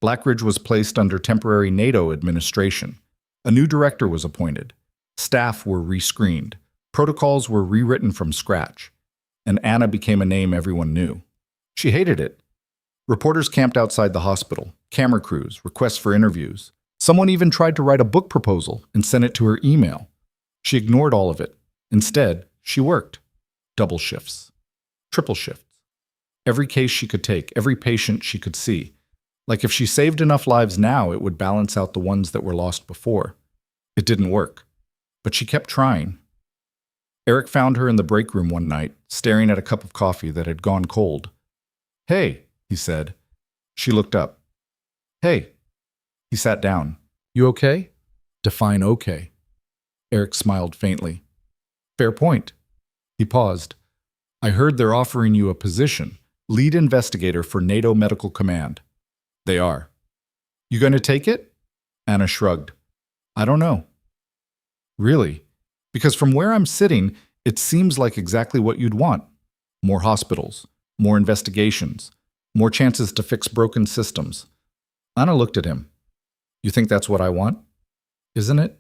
Blackridge was placed under temporary NATO administration. A new director was appointed. Staff were rescreened. Protocols were rewritten from scratch. And Anna became a name everyone knew. She hated it. Reporters camped outside the hospital, camera crews, requests for interviews. Someone even tried to write a book proposal and sent it to her email. She ignored all of it. Instead, she worked. Double shifts. Triple shifts. Every case she could take, every patient she could see. Like if she saved enough lives now, it would balance out the ones that were lost before. It didn't work. But she kept trying. Eric found her in the break room one night, staring at a cup of coffee that had gone cold. Hey, he said. She looked up. Hey. He sat down. You okay? Define okay. Eric smiled faintly. Fair point. He paused. I heard they're offering you a position, lead investigator for NATO Medical Command. They are. You going to take it? Anna shrugged. I don't know. Really? Because from where I'm sitting, it seems like exactly what you'd want. More hospitals, more investigations, more chances to fix broken systems. Anna looked at him. You think that's what I want? Isn't it?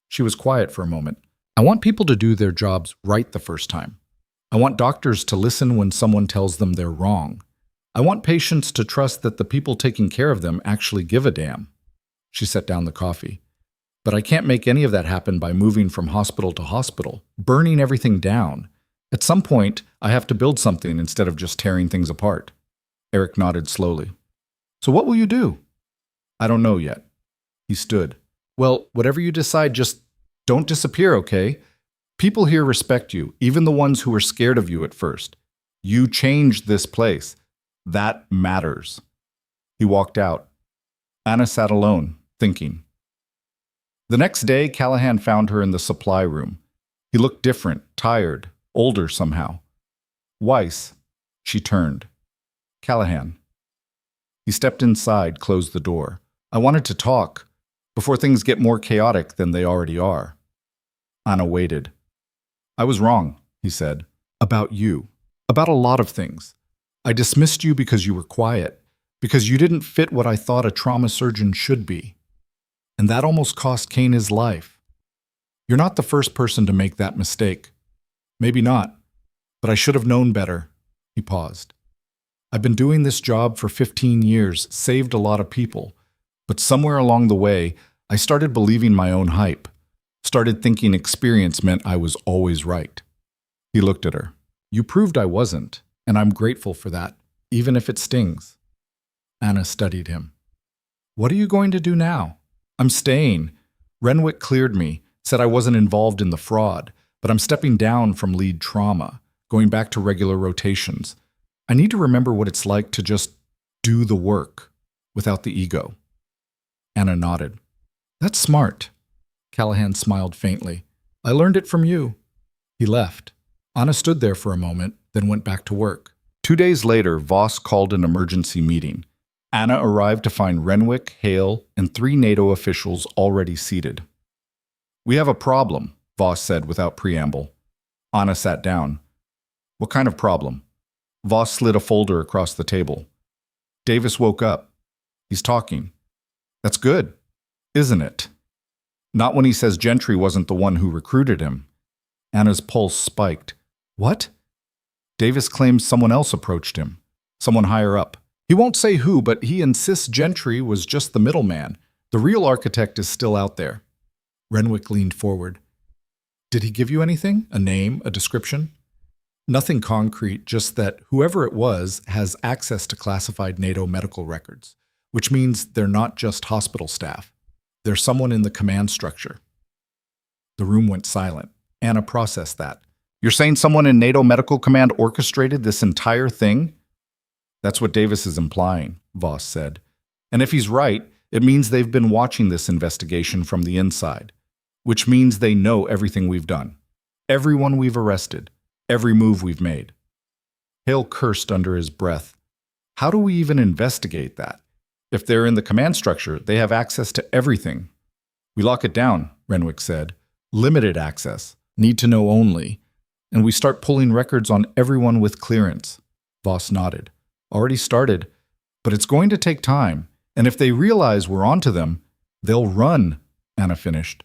She was quiet for a moment. I want people to do their jobs right the first time. I want doctors to listen when someone tells them they're wrong. I want patients to trust that the people taking care of them actually give a damn. She set down the coffee. But I can't make any of that happen by moving from hospital to hospital, burning everything down. At some point, I have to build something instead of just tearing things apart. Eric nodded slowly. So what will you do? I don't know yet. He stood. Well, whatever you decide, just don't disappear, okay? People here respect you, even the ones who were scared of you at first. You changed this place. That matters. He walked out. Anna sat alone, thinking. The next day, Callahan found her in the supply room. He looked different, tired, older somehow. Weiss. She turned. Callahan. He stepped inside, closed the door. I wanted to talk, before things get more chaotic than they already are. Anna waited. I was wrong, he said. About you. About a lot of things. I dismissed you because you were quiet, because you didn't fit what I thought a trauma surgeon should be. And that almost cost Kane his life. You're not the first person to make that mistake. Maybe not, but I should have known better. He paused. I've been doing this job for 15 years, saved a lot of people, but somewhere along the way, I started believing my own hype, started thinking experience meant I was always right. He looked at her. You proved I wasn't, and I'm grateful for that, even if it stings. Anna studied him. What are you going to do now? I'm staying. Renwick cleared me, said I wasn't involved in the fraud, but I'm stepping down from lead trauma, going back to regular rotations. I need to remember what it's like to just do the work without the ego. Anna nodded. That's smart. Callahan smiled faintly. I learned it from you. He left. Anna stood there for a moment, then went back to work. 2 days later, Voss called an emergency meeting. Anna arrived to find Renwick, Hale, and 3 NATO officials already seated. We have a problem, Voss said without preamble. Anna sat down. What kind of problem? Voss slid a folder across the table. Davis woke up. He's talking. That's good, isn't it? Not when he says Gentry wasn't the one who recruited him. Anna's pulse spiked. What? Davis claims someone else approached him. Someone higher up. He won't say who, but he insists Gentry was just the middleman. The real architect is still out there. Renwick leaned forward. Did he give you anything? A name? A description? Nothing concrete, just that whoever it was has access to classified NATO medical records, which means they're not just hospital staff. They're someone in the command structure. The room went silent. Anna processed that. You're saying someone in NATO Medical Command orchestrated this entire thing? That's what Davis is implying, Voss said. And if he's right, it means they've been watching this investigation from the inside, which means they know everything we've done, everyone we've arrested, every move we've made. Hale cursed under his breath. How do we even investigate that? If they're in the command structure, they have access to everything. We lock it down, Renwick said. Limited access, need to know only. And we start pulling records on everyone with clearance. Voss nodded. Already started, but it's going to take time. And if they realize we're onto them, they'll run, Anna finished.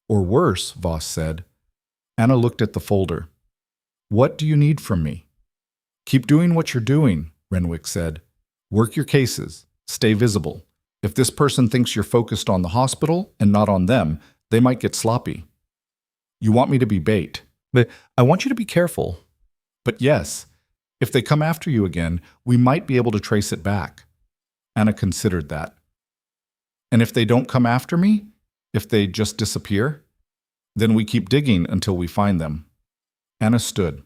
Or worse, Voss said. Anna looked at the folder. What do you need from me? Keep doing what you're doing, Renwick said. Work your cases. Stay visible. If this person thinks you're focused on the hospital and not on them, they might get sloppy. You want me to be bait, but I want you to be careful. But yes, if they come after you again, we might be able to trace it back. Anna considered that. And if they don't come after me? If they just disappear? Then we keep digging until we find them. Anna stood.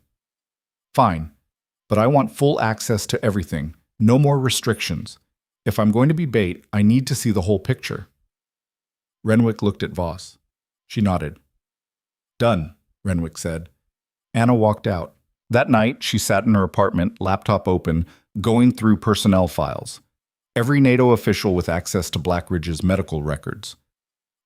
Fine, but I want full access to everything. No more restrictions. If I'm going to be bait, I need to see the whole picture. Renwick looked at Voss. She nodded. Done, Renwick said. Anna walked out. That night, she sat in her apartment, laptop open, going through personnel files. Every NATO official with access to Black Ridge's medical records.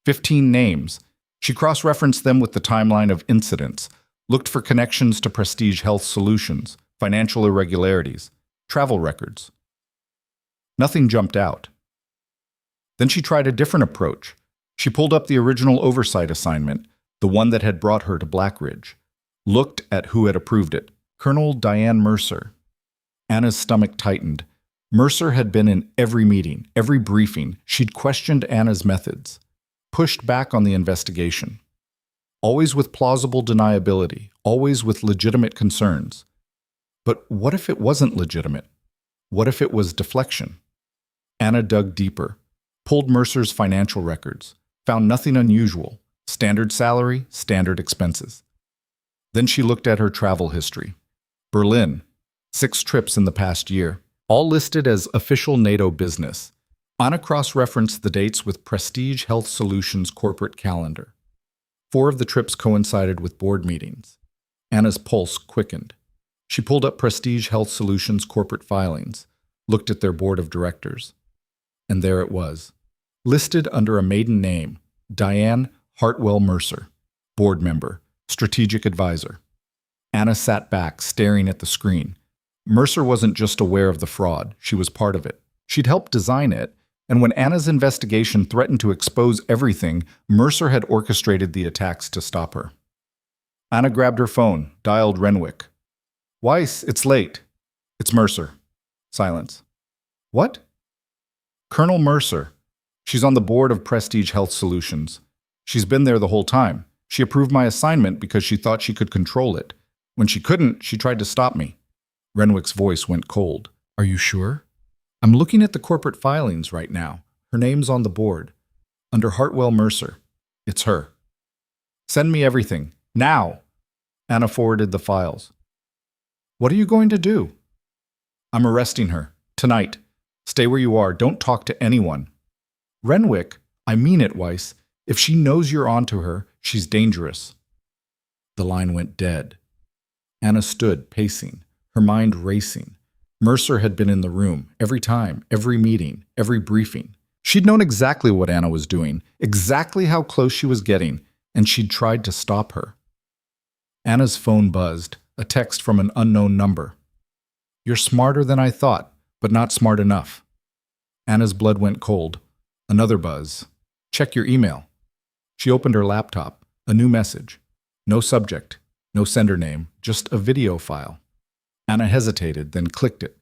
15 names. She cross-referenced them with the timeline of incidents, looked for connections to Prestige Health Solutions, financial irregularities, travel records. Nothing jumped out. Then she tried a different approach. She pulled up the original oversight assignment, the one that had brought her to Black Ridge, looked at who had approved it, Colonel Diane Mercer. Anna's stomach tightened. Mercer had been in every meeting, every briefing. She'd questioned Anna's methods, pushed back on the investigation. Always with plausible deniability, always with legitimate concerns. But what if it wasn't legitimate? What if it was deflection? Anna dug deeper, pulled Mercer's financial records, found nothing unusual, standard salary, standard expenses. Then she looked at her travel history. Berlin, 6 trips in the past year, all listed as official NATO business. Anna cross-referenced the dates with Prestige Health Solutions' corporate calendar. 4 of the trips coincided with board meetings. Anna's pulse quickened. She pulled up Prestige Health Solutions' corporate filings, looked at their board of directors. And there it was, listed under a maiden name, Diane Hartwell Mercer, board member, strategic advisor. Anna sat back, staring at the screen. Mercer wasn't just aware of the fraud, she was part of it. She'd helped design it, and when Anna's investigation threatened to expose everything, Mercer had orchestrated the attacks to stop her. Anna grabbed her phone, dialed Renwick. Weiss, it's late. It's Mercer. Silence. What? Colonel Mercer. She's on the board of Prestige Health Solutions. She's been there the whole time. She approved my assignment because she thought she could control it. When she couldn't, she tried to stop me. Renwick's voice went cold. Are you sure? I'm looking at the corporate filings right now. Her name's on the board. Under Hartwell Mercer. It's her. Send me everything. Now! Anna forwarded the files. What are you going to do? I'm arresting her. Tonight. Stay where you are. Don't talk to anyone. Renwick, I mean it, Weiss. If she knows you're onto her, she's dangerous. The line went dead. Anna stood, pacing, her mind racing. Mercer had been in the room, every time, every meeting, every briefing. She'd known exactly what Anna was doing, exactly how close she was getting, and she'd tried to stop her. Anna's phone buzzed, a text from an unknown number. You're smarter than I thought, but not smart enough. Anna's blood went cold. Another buzz. Check your email. She opened her laptop. A new message. No subject, no sender name, just a video file. Anna hesitated, then clicked it.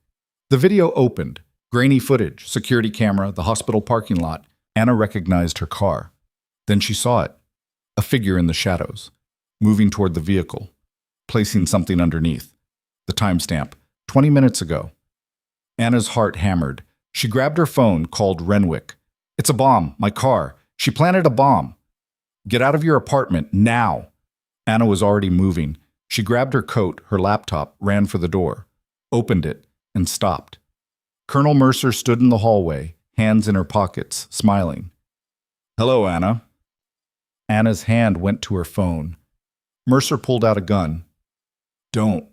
The video opened. Grainy footage, security camera, the hospital parking lot. Anna recognized her car. Then she saw it. A figure in the shadows, moving toward the vehicle, placing something underneath. The timestamp, 20 minutes ago. Anna's heart hammered. She grabbed her phone, called Renwick. It's a bomb, my car. She planted a bomb. Get out of your apartment, now. Anna was already moving. She grabbed her coat, her laptop, ran for the door, opened it, and stopped. Colonel Mercer stood in the hallway, hands in her pockets, smiling. Hello, Anna. Anna's hand went to her phone. Mercer pulled out a gun. Don't.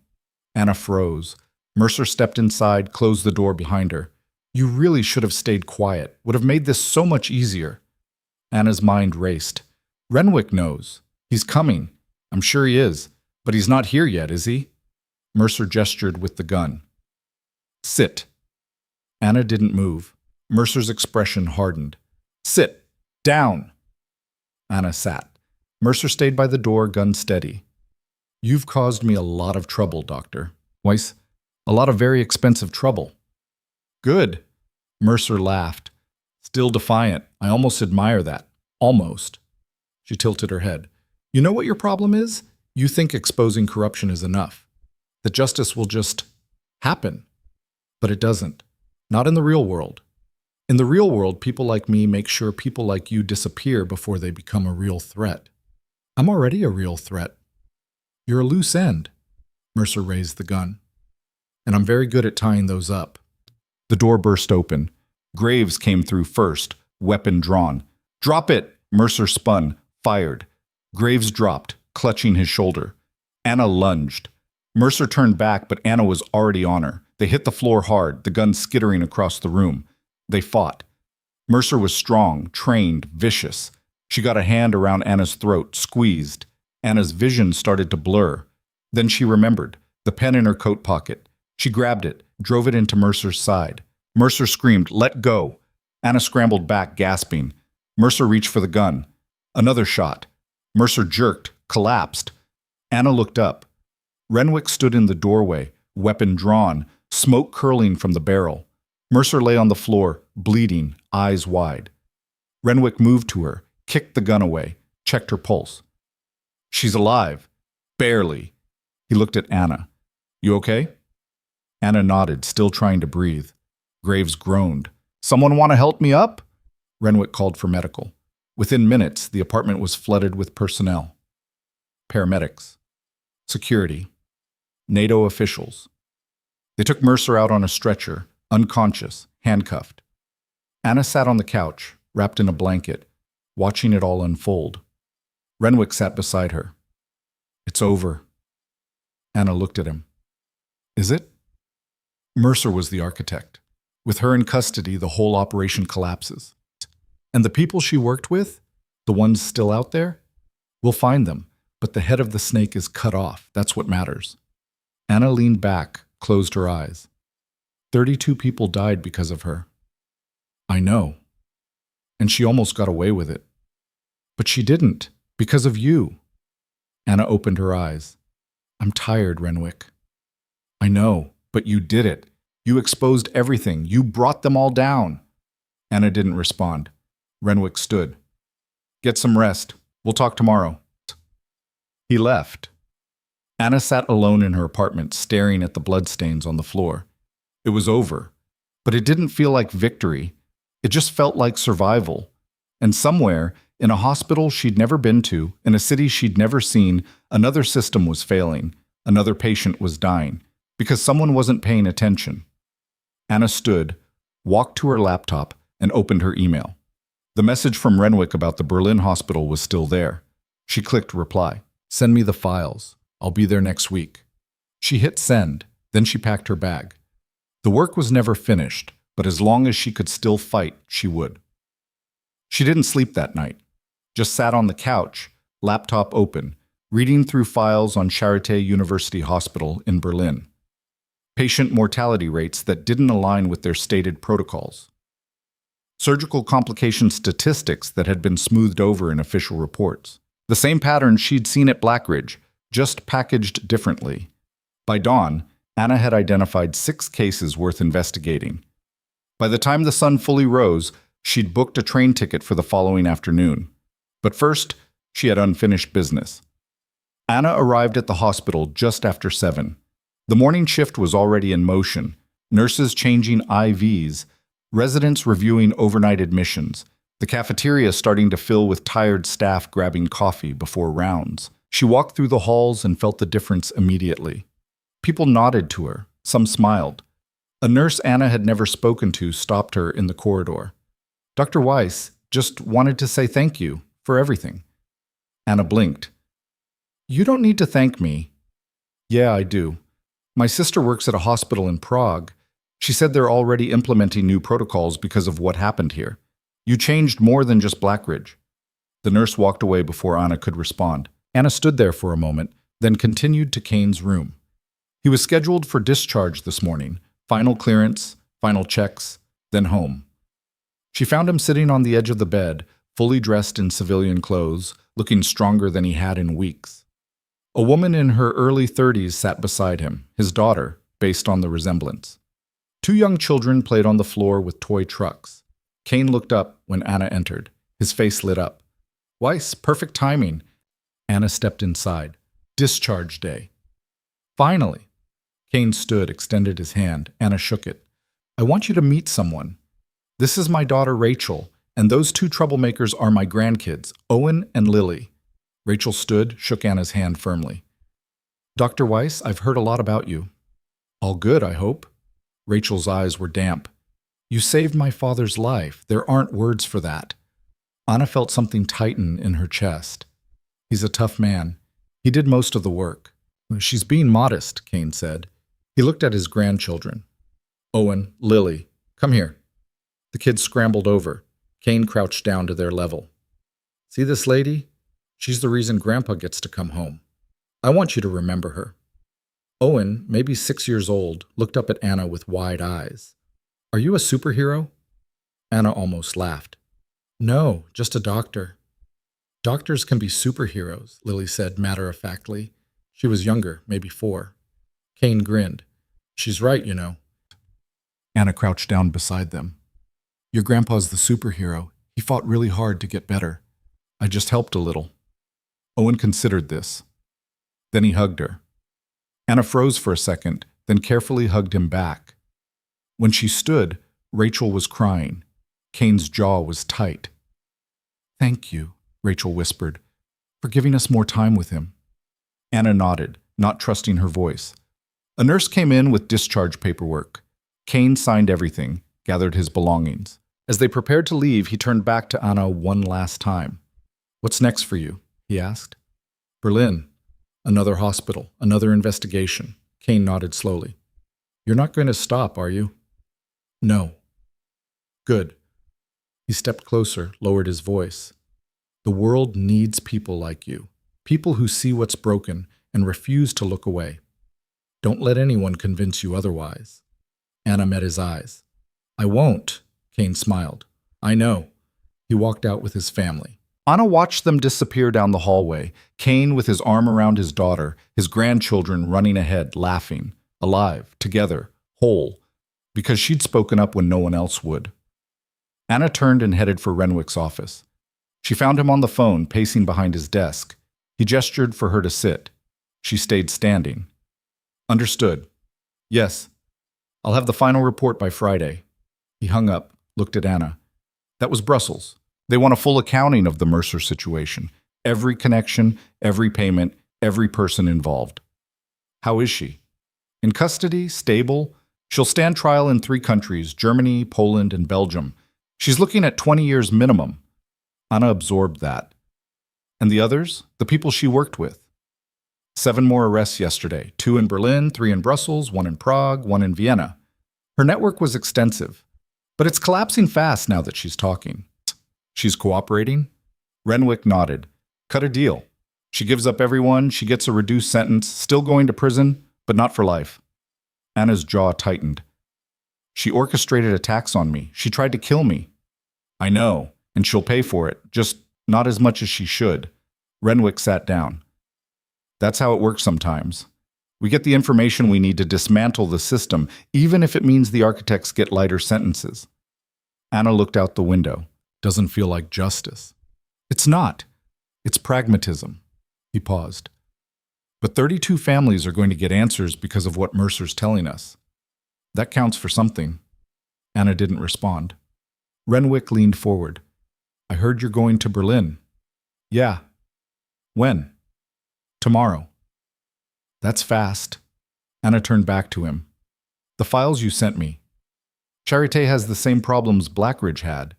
Anna froze. Mercer stepped inside, closed the door behind her. You really should have stayed quiet. Would have made this so much easier. Anna's mind raced. Renwick knows. He's coming. I'm sure he is. But he's not here yet, is he? Mercer gestured with the gun. Sit. Anna didn't move. Mercer's expression hardened. Sit. Down. Anna sat. Mercer stayed by the door, gun steady. You've caused me a lot of trouble, Doctor. Weiss, a lot of very expensive trouble. Good. Mercer laughed. Still defiant. I almost admire that. Almost. She tilted her head. You know what your problem is? You think exposing corruption is enough. That justice will just happen. But it doesn't. Not in the real world. In the real world, people like me make sure people like you disappear before they become a real threat. I'm already a real threat. You're a loose end. Mercer raised the gun. And I'm very good at tying those up. The door burst open. Graves came through first, weapon drawn. Drop it! Mercer spun, fired. Graves dropped, clutching his shoulder. Anna lunged. Mercer turned back, but Anna was already on her. They hit the floor hard, the gun skittering across the room. They fought. Mercer was strong, trained, vicious. She got a hand around Anna's throat, squeezed. Anna's vision started to blur. Then she remembered, the pen in her coat pocket. She grabbed it, drove it into Mercer's side. Mercer screamed, "Let go!" Anna scrambled back, gasping. Mercer reached for the gun. Another shot. Mercer jerked, collapsed. Anna looked up. Renwick stood in the doorway, weapon drawn, smoke curling from the barrel. Mercer lay on the floor, bleeding, eyes wide. Renwick moved to her, kicked the gun away, checked her pulse. She's alive. Barely. He looked at Anna. You okay? Anna nodded, still trying to breathe. Graves groaned. Someone want to help me up? Renwick called for medical. Within minutes, the apartment was flooded with personnel. Paramedics. Security. NATO officials. They took Mercer out on a stretcher, unconscious, handcuffed. Anna sat on the couch, wrapped in a blanket, watching it all unfold. Renwick sat beside her. It's over. Anna looked at him. Is it? Mercer was the architect. With her in custody, the whole operation collapses. And the people she worked with, the ones still out there, we'll find them, but the head of the snake is cut off. That's what matters. Anna leaned back, closed her eyes. 32 people died because of her. I know. And she almost got away with it. But she didn't, because of you. Anna opened her eyes. I'm tired, Renwick. I know, but you did it. You exposed everything. You brought them all down. Anna didn't respond. Renwick stood. Get some rest. We'll talk tomorrow. He left. Anna sat alone in her apartment, staring at the bloodstains on the floor. It was over, but it didn't feel like victory. It just felt like survival. And somewhere, in a hospital she'd never been to, in a city she'd never seen, another system was failing. Another patient was dying, because someone wasn't paying attention. Anna stood, walked to her laptop, and opened her email. The message from Renwick about the Berlin hospital was still there. She clicked reply. Send me the files. I'll be there next week. She hit send, then she packed her bag. The work was never finished, but as long as she could still fight, she would. She didn't sleep that night. Just sat on the couch, laptop open, reading through files on Charité University Hospital in Berlin. Patient mortality rates that didn't align with their stated protocols. Surgical complication statistics that had been smoothed over in official reports. The same pattern she'd seen at Blackridge, just packaged differently. By dawn, Anna had identified 6 cases worth investigating. By the time the sun fully rose, she'd booked a train ticket for the following afternoon. But first, she had unfinished business. Anna arrived at the hospital just after 7. The morning shift was already in motion, nurses changing IVs, residents reviewing overnight admissions, the cafeteria starting to fill with tired staff grabbing coffee before rounds. She walked through the halls and felt the difference immediately. People nodded to her, some smiled. A nurse Anna had never spoken to stopped her in the corridor. Dr. Weiss just wanted to say thank you for everything. Anna blinked. You don't need to thank me. Yeah, I do. My sister works at a hospital in Prague. She said they're already implementing new protocols because of what happened here. You changed more than just Blackridge. The nurse walked away before Anna could respond. Anna stood there for a moment, then continued to Kane's room. He was scheduled for discharge this morning, final clearance, final checks, then home. She found him sitting on the edge of the bed, fully dressed in civilian clothes, looking stronger than he had in weeks. A woman in her early 30s sat beside him, his daughter, based on the resemblance. 2 young children played on the floor with toy trucks. Kane looked up when Anna entered. His face lit up. Weiss, perfect timing. Anna stepped inside. Discharge day. Finally. Kane stood, extended his hand. Anna shook it. I want you to meet someone. This is my daughter Rachel, and those 2 troublemakers are my grandkids, Owen and Lily. Rachel stood, shook Anna's hand firmly. Dr. Weiss, I've heard a lot about you. All good, I hope. Rachel's eyes were damp. You saved my father's life. There aren't words for that. Anna felt something tighten in her chest. He's a tough man. He did most of the work. She's being modest, Kane said. He looked at his grandchildren. Owen, Lily, come here. The kids scrambled over. Kane crouched down to their level. See this lady? She's the reason Grandpa gets to come home. I want you to remember her. Owen, maybe 6 years old, looked up at Anna with wide eyes. Are you a superhero? Anna almost laughed. No, just a doctor. Doctors can be superheroes, Lily said matter-of-factly. She was younger, maybe 4. Kane grinned. She's right, you know. Anna crouched down beside them. Your grandpa's the superhero. He fought really hard to get better. I just helped a little. Owen considered this. Then he hugged her. Anna froze for a second, then carefully hugged him back. When she stood, Rachel was crying. Kane's jaw was tight. Thank you, Rachel whispered, for giving us more time with him. Anna nodded, not trusting her voice. A nurse came in with discharge paperwork. Kane signed everything, gathered his belongings. As they prepared to leave, he turned back to Anna one last time. What's next for you? He asked. Berlin. Another hospital, another investigation. Kane nodded slowly. You're not going to stop, are you? No. Good. He stepped closer, lowered his voice. The world needs people like you, people who see what's broken and refuse to look away. Don't let anyone convince you otherwise. Anna met his eyes. I won't, Kane smiled. I know. He walked out with his family. Anna watched them disappear down the hallway, Kane with his arm around his daughter, his grandchildren running ahead, laughing, alive, together, whole, because she'd spoken up when no one else would. Anna turned and headed for Renwick's office. She found him on the phone, pacing behind his desk. He gestured for her to sit. She stayed standing. Understood. Yes. I'll have the final report by Friday. He hung up, looked at Anna. That was Brussels. They want a full accounting of the Mercer situation. Every connection, every payment, every person involved. How is she? In custody, stable. She'll stand trial in 3 countries, Germany, Poland, and Belgium. She's looking at 20 years minimum. Anna absorbed that. And the others? The people she worked with? 7 more arrests yesterday, 2 in Berlin, 3 in Brussels, 1 in Prague, 1 in Vienna. Her network was extensive, but it's collapsing fast now that she's talking. She's cooperating? Renwick nodded. Cut a deal. She gives up everyone, she gets a reduced sentence, still going to prison, but not for life. Anna's jaw tightened. She orchestrated attacks on me. She tried to kill me. I know, and she'll pay for it, just not as much as she should. Renwick sat down. That's how it works sometimes. We get the information we need to dismantle the system, even if it means the architects get lighter sentences. Anna looked out the window. Doesn't feel like justice. It's not. It's pragmatism. He paused. But 32 families are going to get answers because of what Mercer's telling us. That counts for something. Anna didn't respond. Renwick leaned forward. I heard you're going to Berlin. Yeah. When? Tomorrow. That's fast. Anna turned back to him. The files you sent me. Charité has the same problems Blackridge had.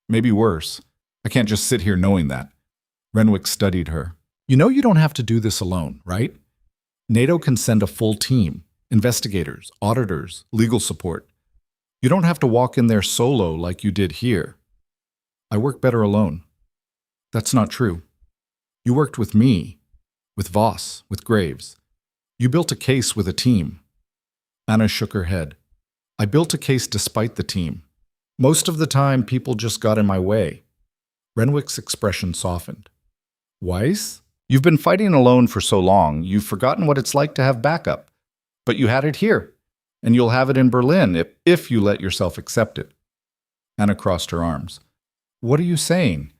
Maybe worse. I can't just sit here knowing that. Renwick studied her. You know you don't have to do this alone, right? NATO can send a full team. Investigators, auditors, legal support. You don't have to walk in there solo like you did here. I work better alone. That's not true. You worked with me, with Voss, with Graves. You built a case with a team. Anna shook her head. I built a case despite the team. Most of the time, people just got in my way. Renwick's expression softened. Weiss? You've been fighting alone for so long, you've forgotten what it's like to have backup. But you had it here, and you'll have it in Berlin if you let yourself accept it. Anna crossed her arms. What are you saying?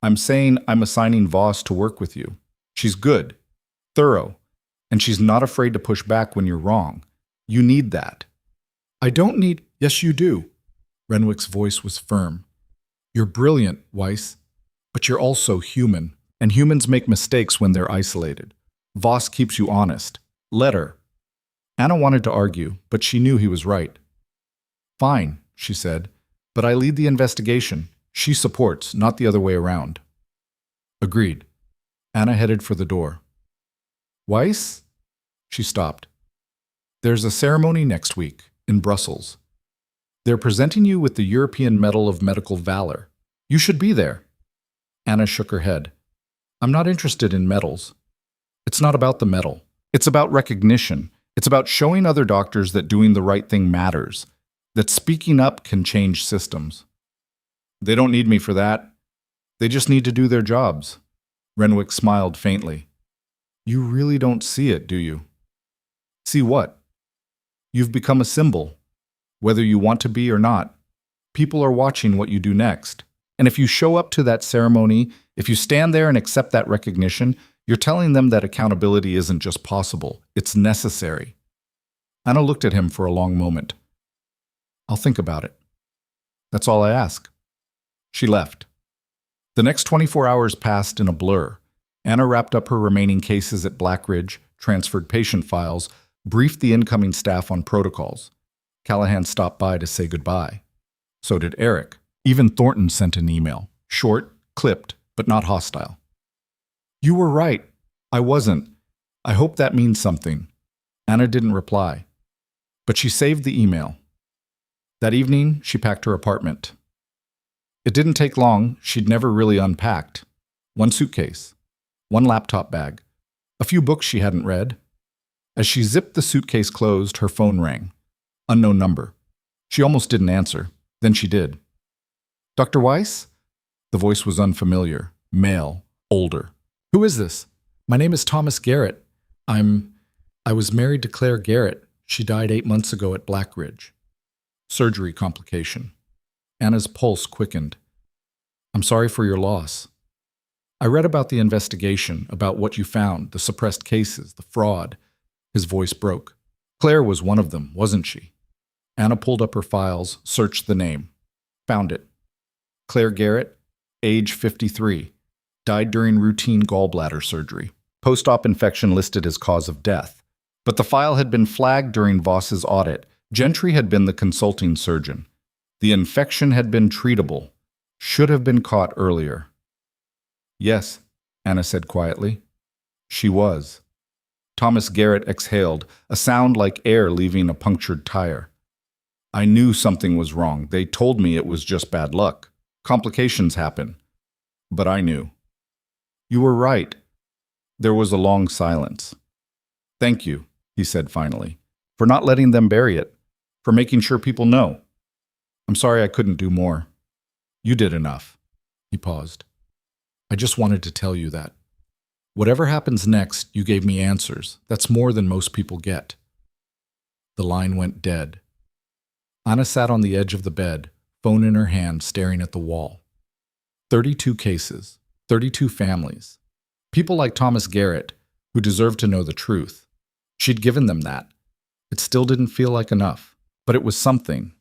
I'm saying I'm assigning Voss to work with you. She's good, thorough, and she's not afraid to push back when you're wrong. You need that. I don't need... Yes, you do. Renwick's voice was firm. You're brilliant, Weiss, but you're also human, and humans make mistakes when they're isolated. Voss keeps you honest. Let her. Anna wanted to argue, but she knew he was right. Fine, she said, but I lead the investigation. She supports, not the other way around. Agreed. Anna headed for the door. Weiss? She stopped. There's a ceremony next week, in Brussels. They're presenting you with the European Medal of Medical Valor. You should be there. Anna shook her head. I'm not interested in medals. It's not about the medal. It's about recognition. It's about showing other doctors that doing the right thing matters, that speaking up can change systems. They don't need me for that. They just need to do their jobs. Renwick smiled faintly. You really don't see it, do you? See what? You've become a symbol. Whether you want to be or not, people are watching what you do next. And if you show up to that ceremony, if you stand there and accept that recognition, you're telling them that accountability isn't just possible, it's necessary. Anna looked at him for a long moment. I'll think about it. That's all I ask. She left. The next 24 hours passed in a blur. Anna wrapped up her remaining cases at Blackridge, transferred patient files, briefed the incoming staff on protocols. Callahan stopped by to say goodbye. So did Eric. Even Thornton sent an email. Short, clipped, but not hostile. You were right. I wasn't. I hope that means something. Anna didn't reply. But she saved the email. That evening, she packed her apartment. It didn't take long. She'd never really unpacked. 1 suitcase. 1 laptop bag. A few books she hadn't read. As she zipped the suitcase closed, her phone rang. Unknown number. She almost didn't answer. Then she did. Dr. Weiss? The voice was unfamiliar. Male. Older. Who is this? My name is Thomas Garrett. I was married to Claire Garrett. She died 8 months ago at Blackridge. Surgery complication. Anna's pulse quickened. I'm sorry for your loss. I read about the investigation, about what you found, the suppressed cases, the fraud. His voice broke. Claire was one of them, wasn't she? Anna pulled up her files, searched the name. Found it. Claire Garrett, age 53. Died during routine gallbladder surgery. Post-op infection listed as cause of death. But the file had been flagged during Voss's audit. Gentry had been the consulting surgeon. The infection had been treatable. Should have been caught earlier. Yes, Anna said quietly. She was. Thomas Garrett exhaled, a sound like air leaving a punctured tire. I knew something was wrong. They told me it was just bad luck. Complications happen. But I knew. You were right. There was a long silence. Thank you, he said finally, for not letting them bury it, for making sure people know. I'm sorry I couldn't do more. You did enough. He paused. I just wanted to tell you that. Whatever happens next, you gave me answers. That's more than most people get. The line went dead. Anna sat on the edge of the bed, phone in her hand, staring at the wall. 32 cases, 32 families. People like Thomas Garrett, who deserved to know the truth. She'd given them that. It still didn't feel like enough, but it was something.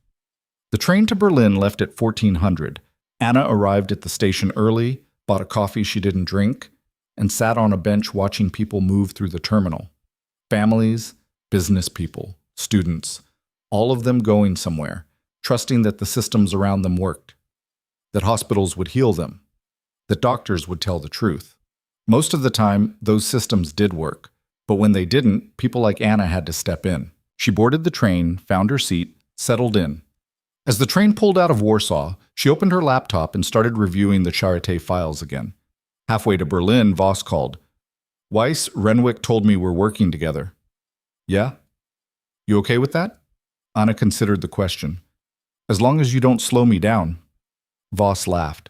The train to Berlin left at 1400. Anna arrived at the station early, bought a coffee she didn't drink, and sat on a bench watching people move through the terminal. Families, business people, students, all of them going somewhere, trusting that the systems around them worked, that hospitals would heal them, that doctors would tell the truth. Most of the time, those systems did work, but when they didn't, people like Anna had to step in. She boarded the train, found her seat, settled in. As the train pulled out of Warsaw, she opened her laptop and started reviewing the Charité files again. Halfway to Berlin, Voss called. Weiss, Renwick told me we're working together. Yeah? You okay with that? Anna considered the question. As long as you don't slow me down. Voss laughed.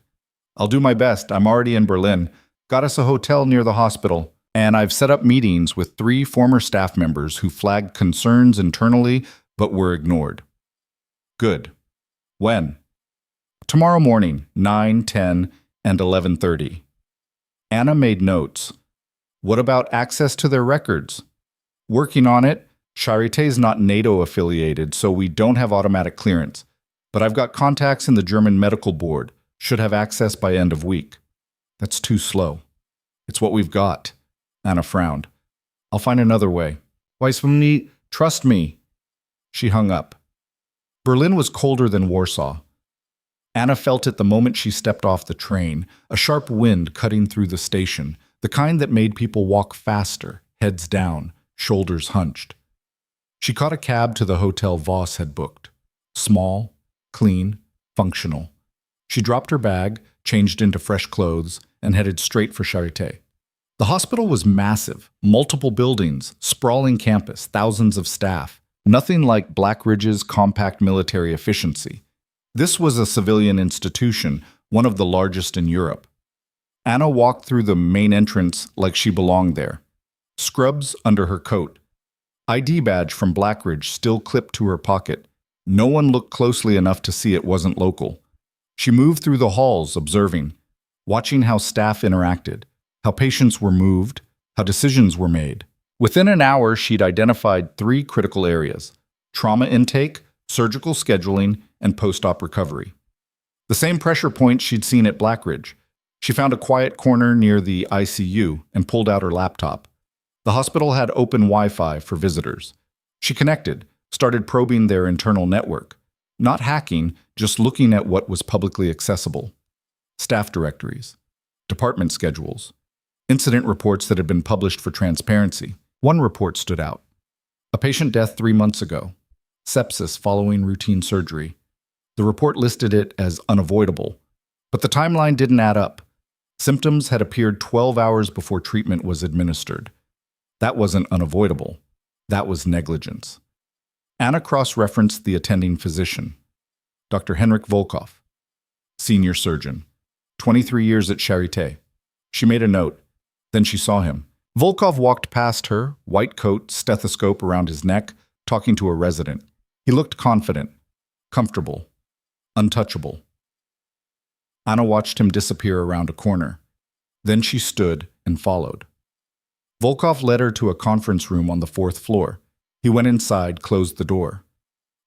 I'll do my best. I'm already in Berlin. Got us a hotel near the hospital. And I've set up meetings with 3 former staff members who flagged concerns internally but were ignored. Good. When? Tomorrow morning, 9, 10, and 11:30. Anna made notes. What about access to their records? Working on it. Charité's not NATO affiliated, so we don't have automatic clearance. But I've got contacts in the German Medical Board. Should have access by end of week. That's too slow. It's what we've got. Anna frowned. I'll find another way. Weiss, trust me. She hung up. Berlin was colder than Warsaw. Anna felt it the moment she stepped off the train, a sharp wind cutting through the station, the kind that made people walk faster, heads down, shoulders hunched. She caught a cab to the hotel Voss had booked. Small, clean, functional. She dropped her bag, changed into fresh clothes, and headed straight for Charité. The hospital was massive, multiple buildings, sprawling campus, thousands of staff. Nothing like Black Ridge's compact military efficiency. This was a civilian institution, one of the largest in Europe. Anna walked through the main entrance like she belonged there. Scrubs under her coat. ID badge from Black Ridge still clipped to her pocket. No one looked closely enough to see it wasn't local. She moved through the halls, observing, watching how staff interacted, how patients were moved, how decisions were made. Within an hour, she'd identified 3 critical areas: trauma intake, surgical scheduling, and post-op recovery. The same pressure points she'd seen at Black Ridge. She found a quiet corner near the ICU and pulled out her laptop. The hospital had open Wi-Fi for visitors. She connected, started probing their internal network. Not hacking, just looking at what was publicly accessible. Staff directories, department schedules, incident reports that had been published for transparency. One report stood out. A patient death 3 months ago. Sepsis following routine surgery. The report listed it as unavoidable, but the timeline didn't add up. Symptoms had appeared 12 hours before treatment was administered. That wasn't unavoidable. That was negligence. Anna cross-referenced the attending physician, Dr. Henrik Volkov, senior surgeon, 23 years at Charité. She made a note. Then she saw him. Volkov walked past her, white coat, stethoscope around his neck, talking to a resident. He looked confident, comfortable, untouchable. Anna watched him disappear around a corner. Then she stood and followed. Volkov led her to a conference room on the fourth floor. He went inside, closed the door.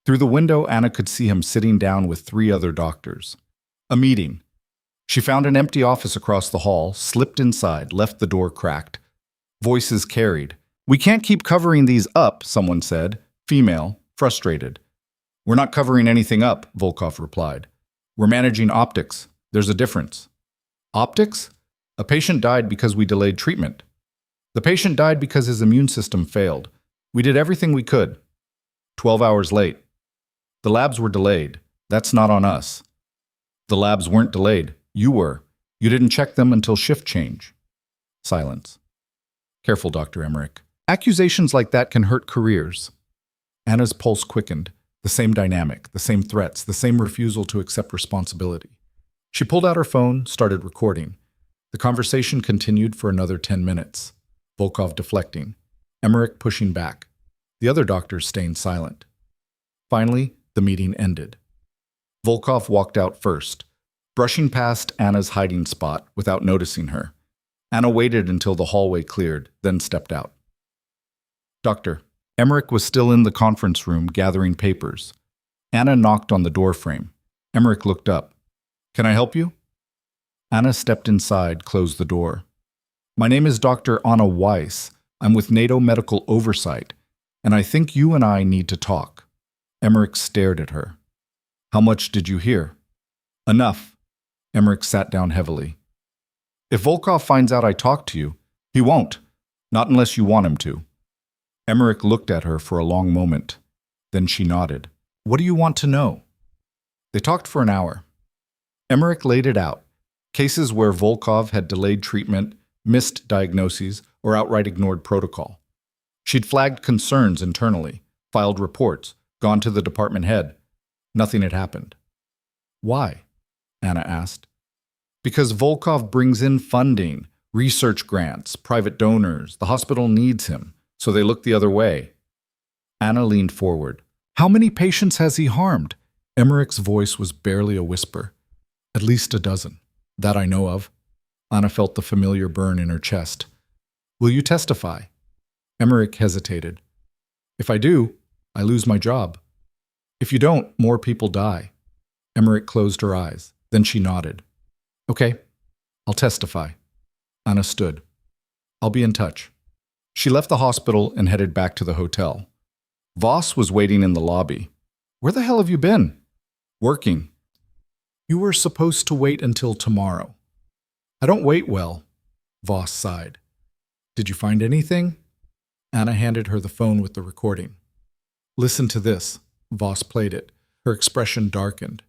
Through the window, Anna could see him sitting down with 3 other doctors. A meeting. She found an empty office across the hall, slipped inside, left the door cracked. Voices carried. "We can't keep covering these up," someone said. Female, frustrated. "We're not covering anything up," Volkov replied. "We're managing optics. There's a difference." "Optics? A patient died because we delayed treatment." "The patient died because his immune system failed. We did everything we could. 12 hours late. The labs were delayed. That's not on us." "The labs weren't delayed. You were. You didn't check them until shift change." Silence. "Careful, Dr. Emmerich. Accusations like that can hurt careers." Anna's pulse quickened. The same dynamic, the same threats, the same refusal to accept responsibility. She pulled out her phone, started recording. The conversation continued for another 10 minutes. Volkov deflecting. Emmerich pushing back. The other doctors staying silent. Finally, the meeting ended. Volkov walked out first, brushing past Anna's hiding spot without noticing her. Anna waited until the hallway cleared, then stepped out. "Doctor." Emmerich was still in the conference room gathering papers. Anna knocked on the doorframe. Emmerich looked up. "Can I help you?" Anna stepped inside, closed the door. "My name is Dr. Anna Weiss. I'm with NATO Medical Oversight, and I think you and I need to talk." Emmerich stared at her. "How much did you hear?" "Enough." Emmerich sat down heavily. "If Volkov finds out I talked to you, he won't. Not unless you want him to." Emmerich looked at her for a long moment. Then she nodded. "What do you want to know?" They talked for an hour. Emmerich laid it out. Cases where Volkov had delayed treatment, missed diagnoses, or outright ignored protocol. She'd flagged concerns internally, filed reports, gone to the department head. Nothing had happened. "Why?" Anna asked. "Because Volkov brings in funding, research grants, private donors. The hospital needs him, so they look the other way." Anna leaned forward. "How many patients has he harmed?" Emmerich's voice was barely a whisper. "At least a dozen. That I know of." Anna felt the familiar burn in her chest. "Will you testify?" Emmerich hesitated. "If I do, I lose my job. If you don't, more people die." Emmerich closed her eyes. Then she nodded. "Okay, I'll testify." Anna stood. "I'll be in touch." She left the hospital and headed back to the hotel. Voss was waiting in the lobby. "Where the hell have you been?" "Working." "You were supposed to wait until tomorrow." "I don't wait well." Voss sighed. "Did you find anything?" Anna handed her the phone with the recording. "Listen to this." Voss played it. Her expression darkened.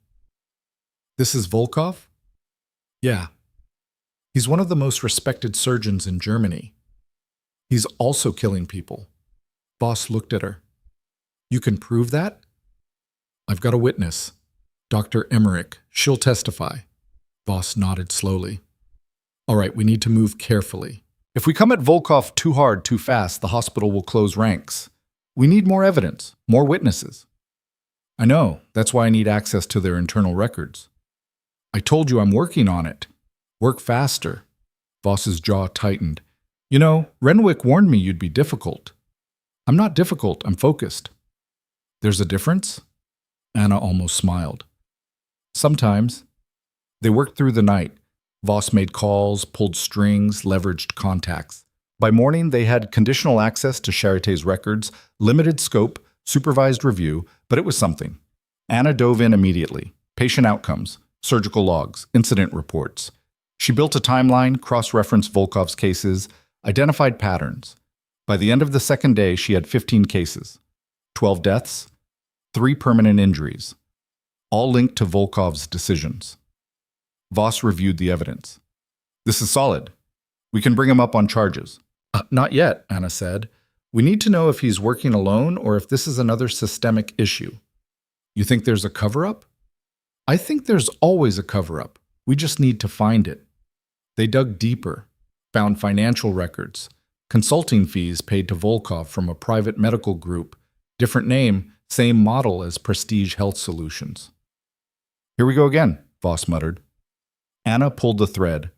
"This is Volkov?" "Yeah. He's one of the most respected surgeons in Germany. He's also killing people." Voss looked at her. "You can prove that?" "I've got a witness. Dr. Emmerich. She'll testify." Voss nodded slowly. "All right, we need to move carefully. If we come at Volkov too hard, too fast, the hospital will close ranks. We need more evidence, more witnesses." "I know. That's why I need access to their internal records." "I told you I'm working on it." "Work faster." Voss's jaw tightened. "You know, Renwick warned me you'd be difficult." "I'm not difficult. I'm focused." "There's a difference?" Anna almost smiled. "Sometimes." They worked through the night. Voss made calls, pulled strings, leveraged contacts. By morning, they had conditional access to Charité's records, limited scope, supervised review, but it was something. Anna dove in immediately. Patient outcomes, surgical logs, incident reports. She built a timeline, cross-referenced Volkov's cases, identified patterns. By the end of the second day, she had 15 cases, 12 deaths, 3 permanent injuries, all linked to Volkov's decisions. Voss reviewed the evidence. "This is solid. We can bring him up on charges." Not yet," Anna said. "We need to know if he's working alone or if this is another systemic issue." "You think there's a cover-up?" "I think there's always a cover-up. We just need to find it." They dug deeper, found financial records, consulting fees paid to Volkov from a private medical group, different name, same model as Prestige Health Solutions. "Here we go again," Voss muttered. Anna pulled the thread.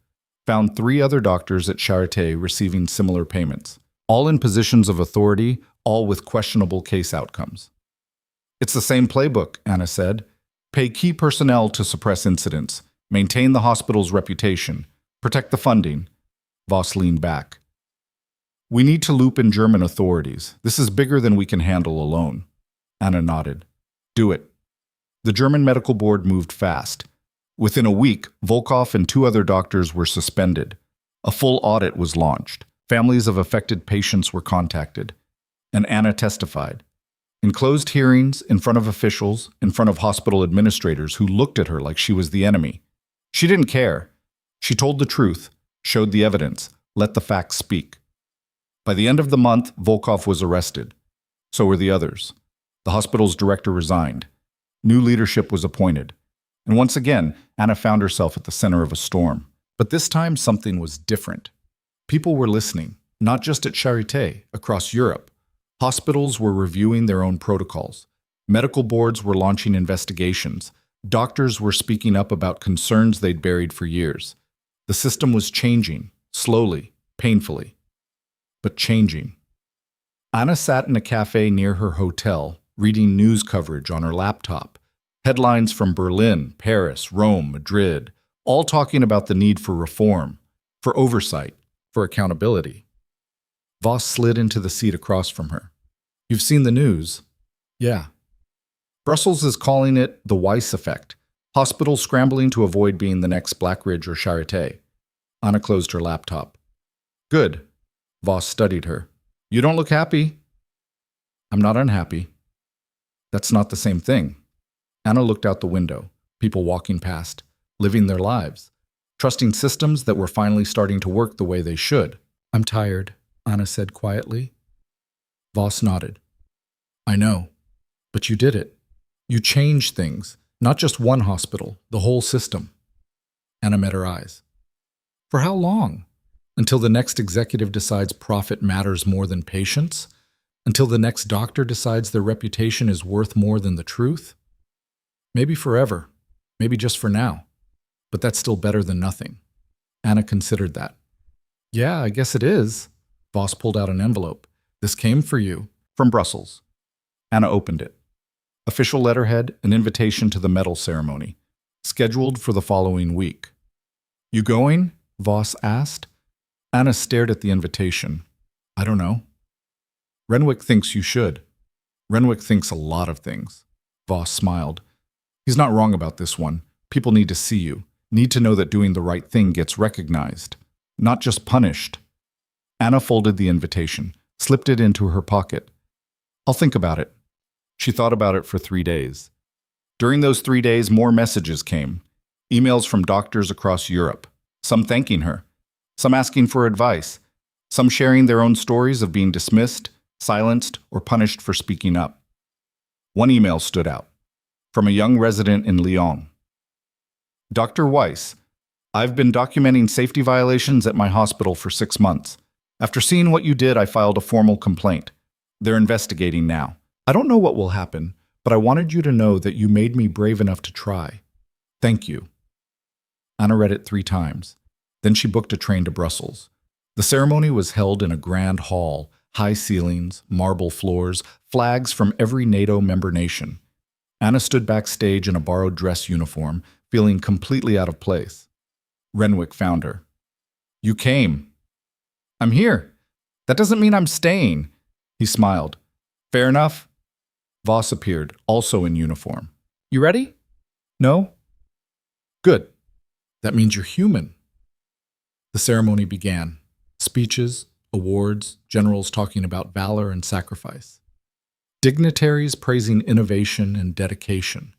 found 3 other doctors at Charité receiving similar payments, all in positions of authority, all with questionable case outcomes. It's the same playbook, Anna said. Pay key personnel to suppress incidents, maintain the hospital's reputation, protect the funding. Voss leaned back. We need to loop in German authorities. This is bigger than we can handle alone. Anna nodded. Do it. The German medical board moved fast. Within a week, Volkov and 2 other doctors were suspended. A full audit was launched. Families of affected patients were contacted. And Anna testified. In closed hearings, in front of officials, in front of hospital administrators who looked at her like she was the enemy. She didn't care. She told the truth, showed the evidence, let the facts speak. By the end of the month, Volkov was arrested. So were the others. The hospital's director resigned. New leadership was appointed. And once again, Anna found herself at the center of a storm. But this time, something was different. People were listening, not just at Charité, across Europe. Hospitals were reviewing their own protocols. Medical boards were launching investigations. Doctors were speaking up about concerns they'd buried for years. The system was changing, slowly, painfully, but changing. Anna sat in a cafe near her hotel, reading news coverage on her laptop. Headlines from Berlin, Paris, Rome, Madrid, all talking about the need for reform, for oversight, for accountability. Voss slid into the seat across from her. You've seen the news? Yeah. Brussels is calling it the Weiss effect. Hospitals scrambling to avoid being the next Blackridge or Charité. Anna closed her laptop. Good. Voss studied her. You don't look happy. I'm not unhappy. That's not the same thing. Anna looked out the window, people walking past, living their lives, trusting systems that were finally starting to work the way they should. I'm tired, Anna said quietly. Voss nodded. I know, but you did it. You changed things, not just one hospital, the whole system. Anna met her eyes. For how long? Until the next executive decides profit matters more than patients? Until the next doctor decides their reputation is worth more than the truth? Maybe forever, maybe just for now. But that's still better than nothing. Anna considered that. Yeah, I guess it is. Voss pulled out an envelope. This came for you, from Brussels. Anna opened it. Official letterhead, an invitation to the medal ceremony, scheduled for the following week. You going? Voss asked. Anna stared at the invitation. I don't know. Renwick thinks you should. Renwick thinks a lot of things. Voss smiled. He's not wrong about this one. People need to see you, need to know that doing the right thing gets recognized, not just punished. Anna folded the invitation, slipped it into her pocket. I'll think about it. She thought about it for 3 days. During those 3 days, more messages came. Emails from doctors across Europe, some thanking her, some asking for advice, some sharing their own stories of being dismissed, silenced, or punished for speaking up. One email stood out, from a young resident in Lyon. Dr. Weiss, I've been documenting safety violations at my hospital for 6 months. After seeing what you did, I filed a formal complaint. They're investigating now. I don't know what will happen, but I wanted you to know that you made me brave enough to try. Thank you. Anna read it 3 times. Then she booked a train to Brussels. The ceremony was held in a grand hall, high ceilings, marble floors, flags from every NATO member nation. Anna stood backstage in a borrowed dress uniform, feeling completely out of place. Renwick found her. You came. I'm here. That doesn't mean I'm staying. He smiled. Fair enough. Voss appeared, also in uniform. You ready? No? Good. That means you're human. The ceremony began. Speeches, awards, generals talking about valor and sacrifice. Dignitaries praising innovation and dedication.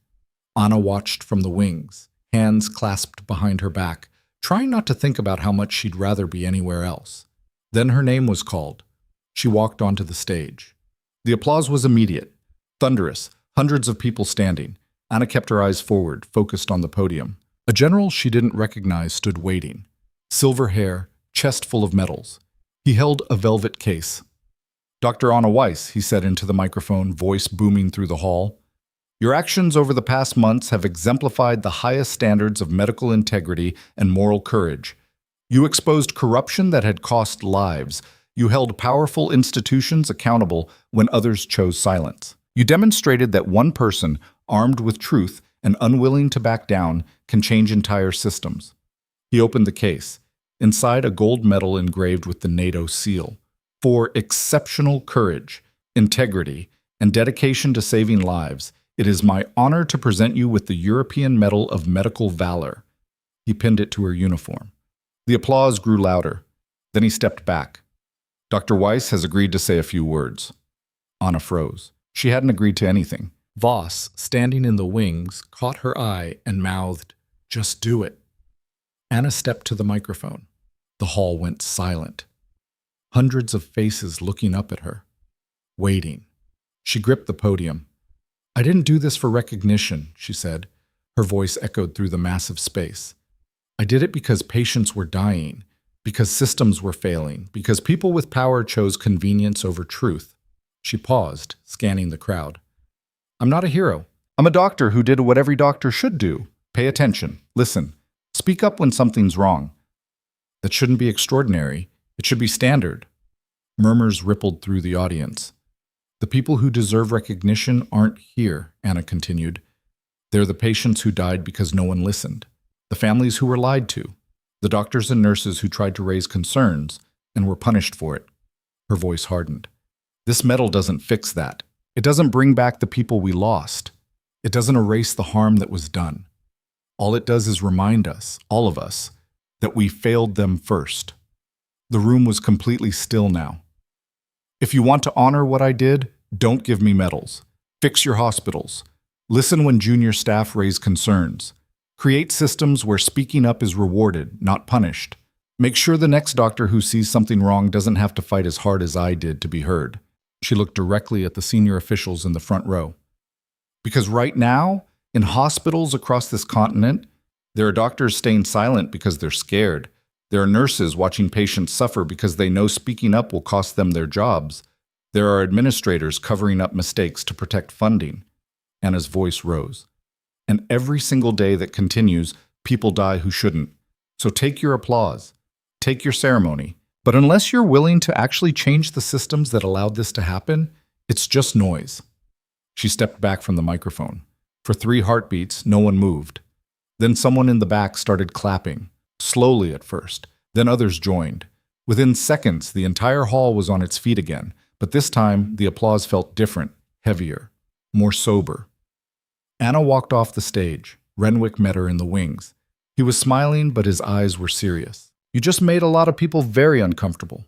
Anna watched from the wings, hands clasped behind her back, trying not to think about how much she'd rather be anywhere else. Then her name was called. She walked onto the stage. The applause was immediate, thunderous, hundreds of people standing. Anna kept her eyes forward, focused on the podium. A general she didn't recognize stood waiting. Silver hair, chest full of medals. He held a velvet case. Dr. Anna Weiss, he said into the microphone, voice booming through the hall. Your actions over the past months have exemplified the highest standards of medical integrity and moral courage. You exposed corruption that had cost lives. You held powerful institutions accountable when others chose silence. You demonstrated that one person, armed with truth and unwilling to back down, can change entire systems. He opened the case. Inside, a gold medal engraved with the NATO seal. For exceptional courage, integrity, and dedication to saving lives, it is my honor to present you with the European Medal of Medical Valor. He pinned it to her uniform. The applause grew louder. Then he stepped back. Dr. Weiss has agreed to say a few words. Anna froze. She hadn't agreed to anything. Voss, standing in the wings, caught her eye and mouthed, "Just do it." Anna stepped to the microphone. The hall went silent. Hundreds of faces looking up at her, waiting. She gripped the podium. "I didn't do this for recognition," she said. Her voice echoed through the massive space. "I did it because patients were dying, because systems were failing, because people with power chose convenience over truth." She paused, scanning the crowd. "I'm not a hero. I'm a doctor who did what every doctor should do. Pay attention. Listen. Speak up when something's wrong. That shouldn't be extraordinary. It should be standard." Murmurs rippled through the audience. "The people who deserve recognition aren't here," Anna continued. "They're the patients who died because no one listened, the families who were lied to, the doctors and nurses who tried to raise concerns and were punished for it." Her voice hardened. "This medal doesn't fix that. It doesn't bring back the people we lost. It doesn't erase the harm that was done. All it does is remind us, all of us, that we failed them first." The room was completely still now. "If you want to honor what I did, don't give me medals. Fix your hospitals. Listen when junior staff raise concerns. Create systems where speaking up is rewarded, not punished. Make sure the next doctor who sees something wrong doesn't have to fight as hard as I did to be heard." She looked directly at the senior officials in the front row. "Because right now, in hospitals across this continent, there are doctors staying silent because they're scared. There are nurses watching patients suffer because they know speaking up will cost them their jobs. There are administrators covering up mistakes to protect funding." Anna's voice rose. "And every single day that continues, people die who shouldn't. So take your applause. Take your ceremony. But unless you're willing to actually change the systems that allowed this to happen, it's just noise." She stepped back from the microphone. For 3 heartbeats, no one moved. Then someone in the back started clapping, slowly at first. Then others joined. Within seconds, the entire hall was on its feet again, but this time the applause felt different, heavier, more sober. Anna walked off the stage. Renwick met her in the wings. He was smiling, but his eyes were serious. "You just made a lot of people very uncomfortable."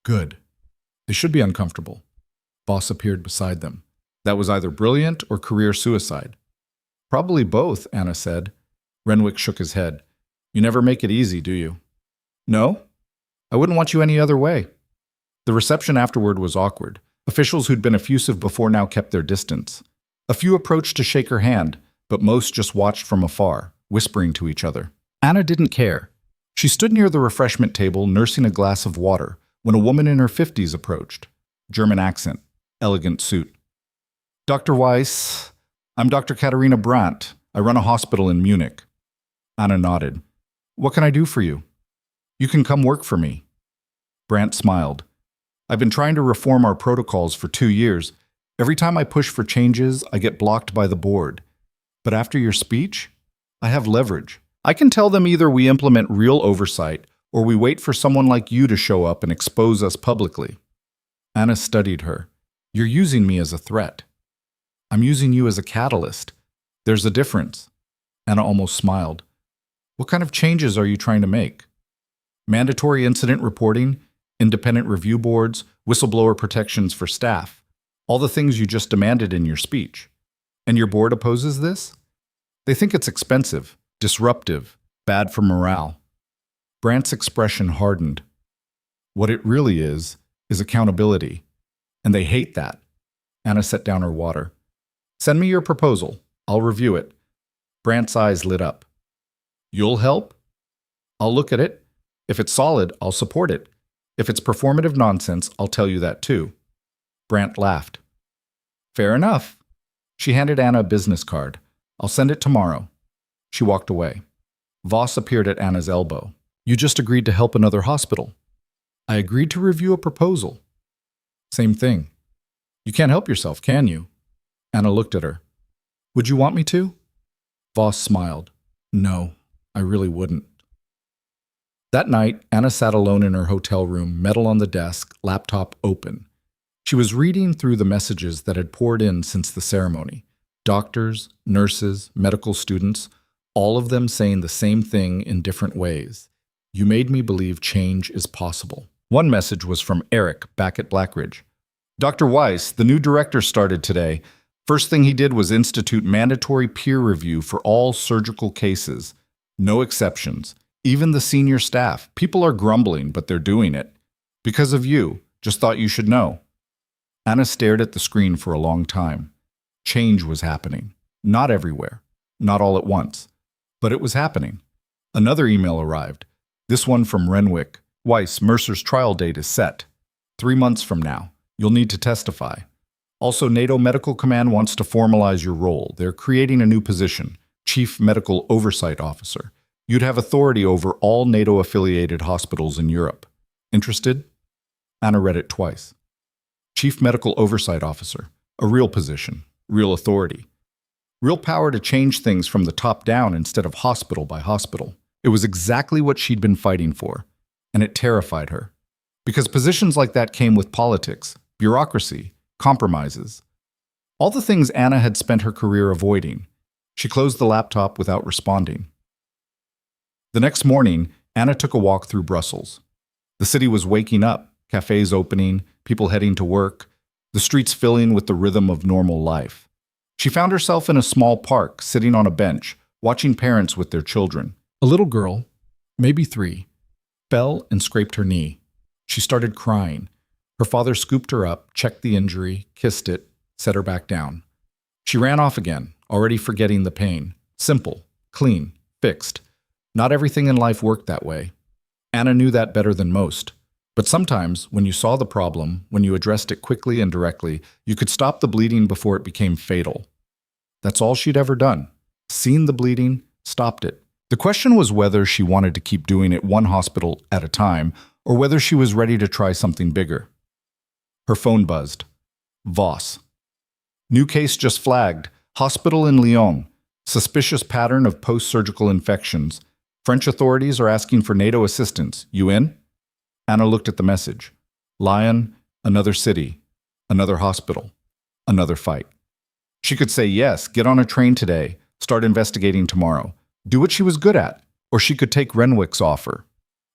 "Good. They should be uncomfortable." Voss appeared beside them. "That was either brilliant or career suicide." "Probably both," Anna said. Renwick shook his head. "You never make it easy, do you?" "No. I wouldn't want you any other way." The reception afterward was awkward. Officials who'd been effusive before now kept their distance. A few approached to shake her hand, but most just watched from afar, whispering to each other. Anna didn't care. She stood near the refreshment table, nursing a glass of water, when a woman in her 50s approached. German accent, elegant suit. "Dr. Weiss, I'm Dr. Katharina Brandt. I run a hospital in Munich." Anna nodded. "What can I do for you?" "You can come work for me." Brandt smiled. "I've been trying to reform our protocols for 2 years. Every time I push for changes, I get blocked by the board. But after your speech, I have leverage. I can tell them either we implement real oversight or we wait for someone like you to show up and expose us publicly." Anna studied her. "You're using me as a threat. I'm using you as a catalyst. There's a difference." Anna almost smiled. "What kind of changes are you trying to make?" "Mandatory incident reporting, independent review boards, whistleblower protections for staff. All the things you just demanded in your speech. And your board opposes this? They think it's expensive, disruptive, bad for morale." Brandt's expression hardened. "What it really is accountability. And they hate that." Anna set down her water. "Send me your proposal. I'll review it." Brandt's eyes lit up. "You'll help?" "I'll look at it. If it's solid, I'll support it. If it's performative nonsense, I'll tell you that too." Brandt laughed. "Fair enough." She handed Anna a business card. "I'll send it tomorrow." She walked away. Voss appeared at Anna's elbow. You just agreed to help another hospital. I agreed to review a proposal. Same thing. You can't help yourself, can you? Anna looked at her. Would you want me to? Voss smiled. No, I really wouldn't. That night, Anna sat alone in her hotel room, metal on the desk, laptop open. She was reading through the messages that had poured in since the ceremony. Doctors, nurses, medical students, all of them saying the same thing in different ways. You made me believe change is possible. One message was from Eric back at Blackridge. Dr. Weiss, the new director, started today. First thing he did was institute mandatory peer review for all surgical cases. No exceptions. Even the senior staff. People are grumbling, but they're doing it. Because of you. Just thought you should know. Anna stared at the screen for a long time. Change was happening. Not everywhere. Not all at once. But it was happening. Another email arrived. This one from Renwick. Weiss, Mercer's trial date is set. 3 months from now. You'll need to testify. Also, NATO Medical Command wants to formalize your role. They're creating a new position, Chief Medical Oversight Officer. You'd have authority over all NATO-affiliated hospitals in Europe. Interested? Anna read it twice. Chief Medical Oversight Officer. A real position. Real authority. Real power to change things from the top down instead of hospital by hospital. It was exactly what she'd been fighting for, and it terrified her. Because positions like that came with politics, bureaucracy, compromises. All the things Anna had spent her career avoiding. She closed the laptop without responding. The next morning, Anna took a walk through Brussels. The city was waking up, cafes opening, people heading to work, the streets filling with the rhythm of normal life. She found herself in a small park, sitting on a bench, watching parents with their children. A little girl, maybe 3, fell and scraped her knee. She started crying. Her father scooped her up, checked the injury, kissed it, set her back down. She ran off again, already forgetting the pain. Simple, clean, fixed. Not everything in life worked that way. Anna knew that better than most. But sometimes, when you saw the problem, when you addressed it quickly and directly, you could stop the bleeding before it became fatal. That's all she'd ever done. Seen the bleeding, stopped it. The question was whether she wanted to keep doing it one hospital at a time, or whether she was ready to try something bigger. Her phone buzzed. Voss. New case just flagged. Hospital in Lyon. Suspicious pattern of post-surgical infections. French authorities are asking for NATO assistance. You in? Anna looked at the message. Lyon, another city, another hospital, another fight. She could say yes, get on a train today, start investigating tomorrow, do what she was good at, or she could take Renwick's offer.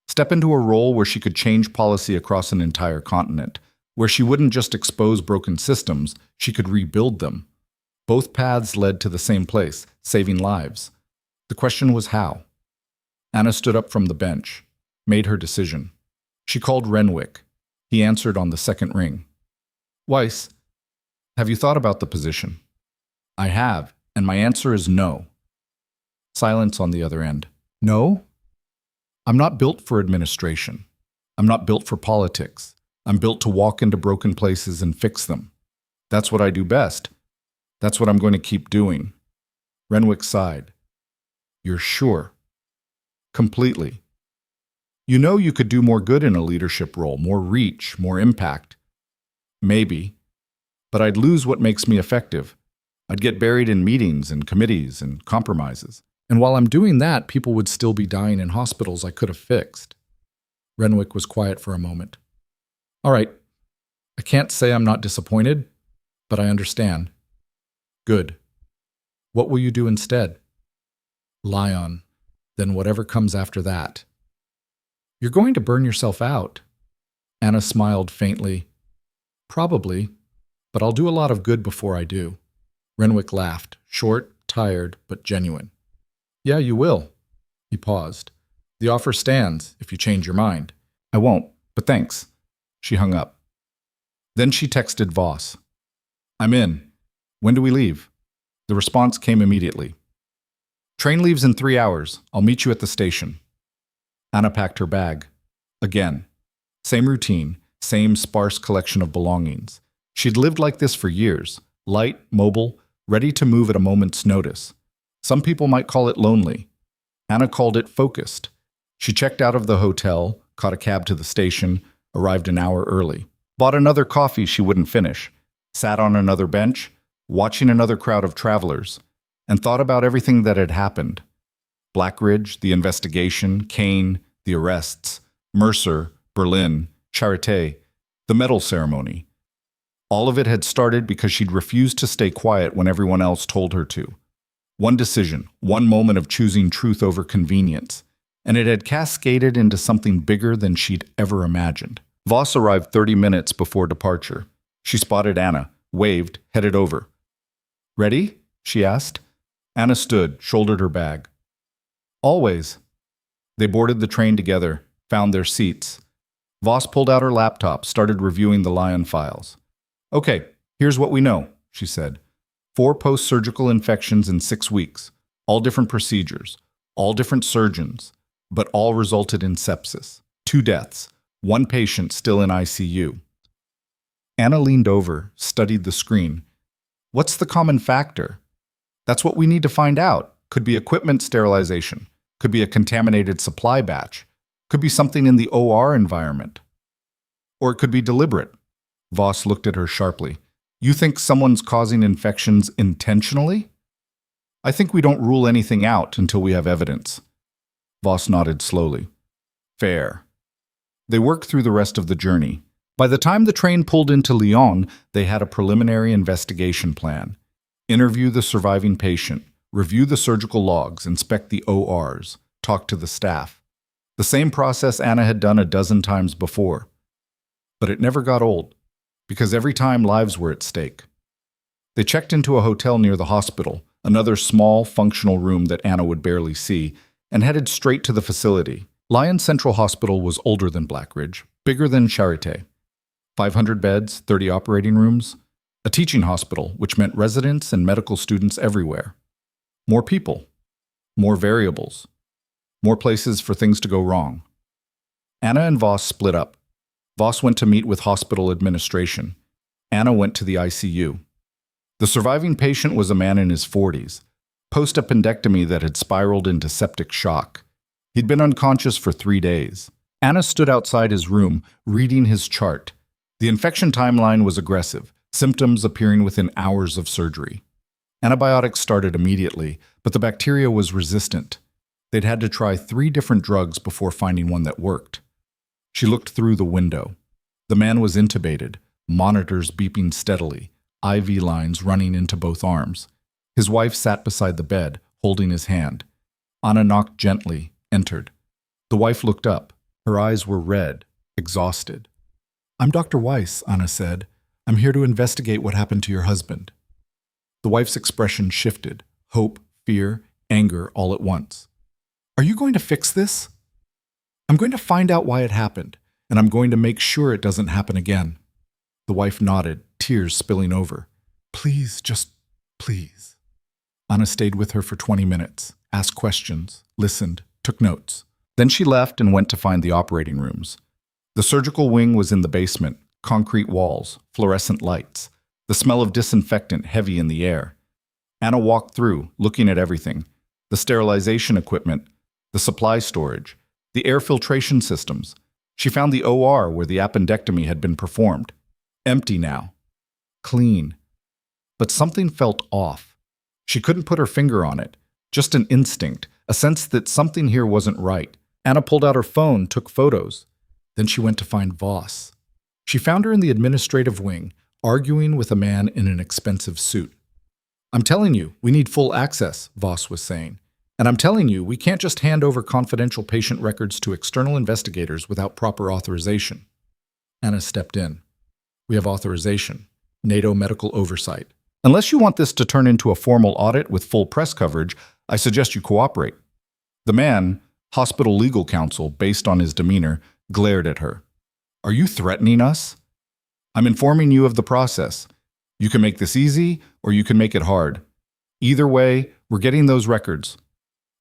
Step into a role where she could change policy across an entire continent, where she wouldn't just expose broken systems, she could rebuild them. Both paths led to the same place, saving lives. The question was how. Anna stood up from the bench, made her decision. She called Renwick. He answered on the second ring. Weiss, have you thought about the position? I have, and my answer is no. Silence on the other end. No? I'm not built for administration. I'm not built for politics. I'm built to walk into broken places and fix them. That's what I do best. That's what I'm going to keep doing. Renwick sighed. You're sure? Completely. You know you could do more good in a leadership role, more reach, more impact. Maybe. But I'd lose what makes me effective. I'd get buried in meetings and committees and compromises. And while I'm doing that, people would still be dying in hospitals I could have fixed. Renwick was quiet for a moment. All right. I can't say I'm not disappointed, but I understand. Good. What will you do instead? Lyon. Then whatever comes after that. You're going to burn yourself out. Anna smiled faintly. Probably, but I'll do a lot of good before I do. Renwick laughed, short, tired, but genuine. Yeah, you will. He paused. The offer stands if you change your mind. I won't, but thanks. She hung up. Then she texted Voss. I'm in. When do we leave? The response came immediately. Train leaves in 3 hours. I'll meet you at the station. Anna packed her bag. Again. Same routine, same sparse collection of belongings. She'd lived like this for years, light, mobile, ready to move at a moment's notice. Some people might call it lonely. Anna called it focused. She checked out of the hotel, caught a cab to the station, arrived an hour early, bought another coffee she wouldn't finish, sat on another bench, watching another crowd of travelers, and thought about everything that had happened. Blackridge, the investigation, Kane, the arrests, Mercer, Berlin, Charité, the medal ceremony. All of it had started because she'd refused to stay quiet when everyone else told her to. One decision, one moment of choosing truth over convenience, and it had cascaded into something bigger than she'd ever imagined. Voss arrived 30 minutes before departure. She spotted Anna, waved, headed over. "Ready?" she asked. Anna stood, shouldered her bag. "Always." They boarded the train together, found their seats. Voss pulled out her laptop, started reviewing the Lion files. "Okay, here's what we know," she said. 4 post-surgical infections in 6 weeks, all different procedures, all different surgeons, but all resulted in sepsis. 2 deaths, 1 patient still in ICU. Anna leaned over, studied the screen. "What's the common factor?" "That's what we need to find out. Could be equipment sterilization, could be a contaminated supply batch, could be something in the OR environment. Or it could be deliberate." Voss looked at her sharply. "You think someone's causing infections intentionally?" "I think we don't rule anything out until we have evidence." Voss nodded slowly. "Fair." They worked through the rest of the journey. By the time the train pulled into Lyon, they had a preliminary investigation plan. Interview the surviving patient, review the surgical logs, inspect the ORs, talk to the staff. The same process Anna had done a dozen times before. But it never got old, because every time lives were at stake. They checked into a hotel near the hospital, another small, functional room that Anna would barely see, and headed straight to the facility. Lyon Central Hospital was older than Blackridge, bigger than Charité. 500 beds, 30 operating rooms. A teaching hospital, which meant residents and medical students everywhere. More people. More variables. More places for things to go wrong. Anna and Voss split up. Voss went to meet with hospital administration. Anna went to the ICU. The surviving patient was a man in his 40s, post-appendectomy that had spiraled into septic shock. He'd been unconscious for 3 days. Anna stood outside his room, reading his chart. The infection timeline was aggressive, symptoms appearing within hours of surgery. Antibiotics started immediately, but the bacteria was resistant. They'd had to try 3 different drugs before finding one that worked. She looked through the window. The man was intubated, monitors beeping steadily, IV lines running into both arms. His wife sat beside the bed, holding his hand. Anna knocked gently, entered. The wife looked up. Her eyes were red, exhausted. "I'm Dr. Weiss," Anna said. "I'm here to investigate what happened to your husband." The wife's expression shifted, hope, fear, anger all at once. "Are you going to fix this?" "I'm going to find out why it happened, and I'm going to make sure it doesn't happen again." The wife nodded, tears spilling over. "Please, just please." Anna stayed with her for 20 minutes, asked questions, listened, took notes. Then she left and went to find the operating rooms. The surgical wing was in the basement, concrete walls, fluorescent lights, the smell of disinfectant heavy in the air. Anna walked through, looking at everything: the sterilization equipment, the supply storage, the air filtration systems. She found the OR where the appendectomy had been performed. Empty now. Clean. But something felt off. She couldn't put her finger on it. Just an instinct, a sense that something here wasn't right. Anna pulled out her phone, took photos. Then she went to find Voss. She found her in the administrative wing, arguing with a man in an expensive suit. "I'm telling you, we need full access," Voss was saying. "And I'm telling you, we can't just hand over confidential patient records to external investigators without proper authorization." Anna stepped in. "We have authorization. NATO medical oversight. Unless you want this to turn into a formal audit with full press coverage, I suggest you cooperate." The man, hospital legal counsel, based on his demeanor, glared at her. "Are you threatening us?" "I'm informing you of the process. You can make this easy, or you can make it hard. Either way, we're getting those records."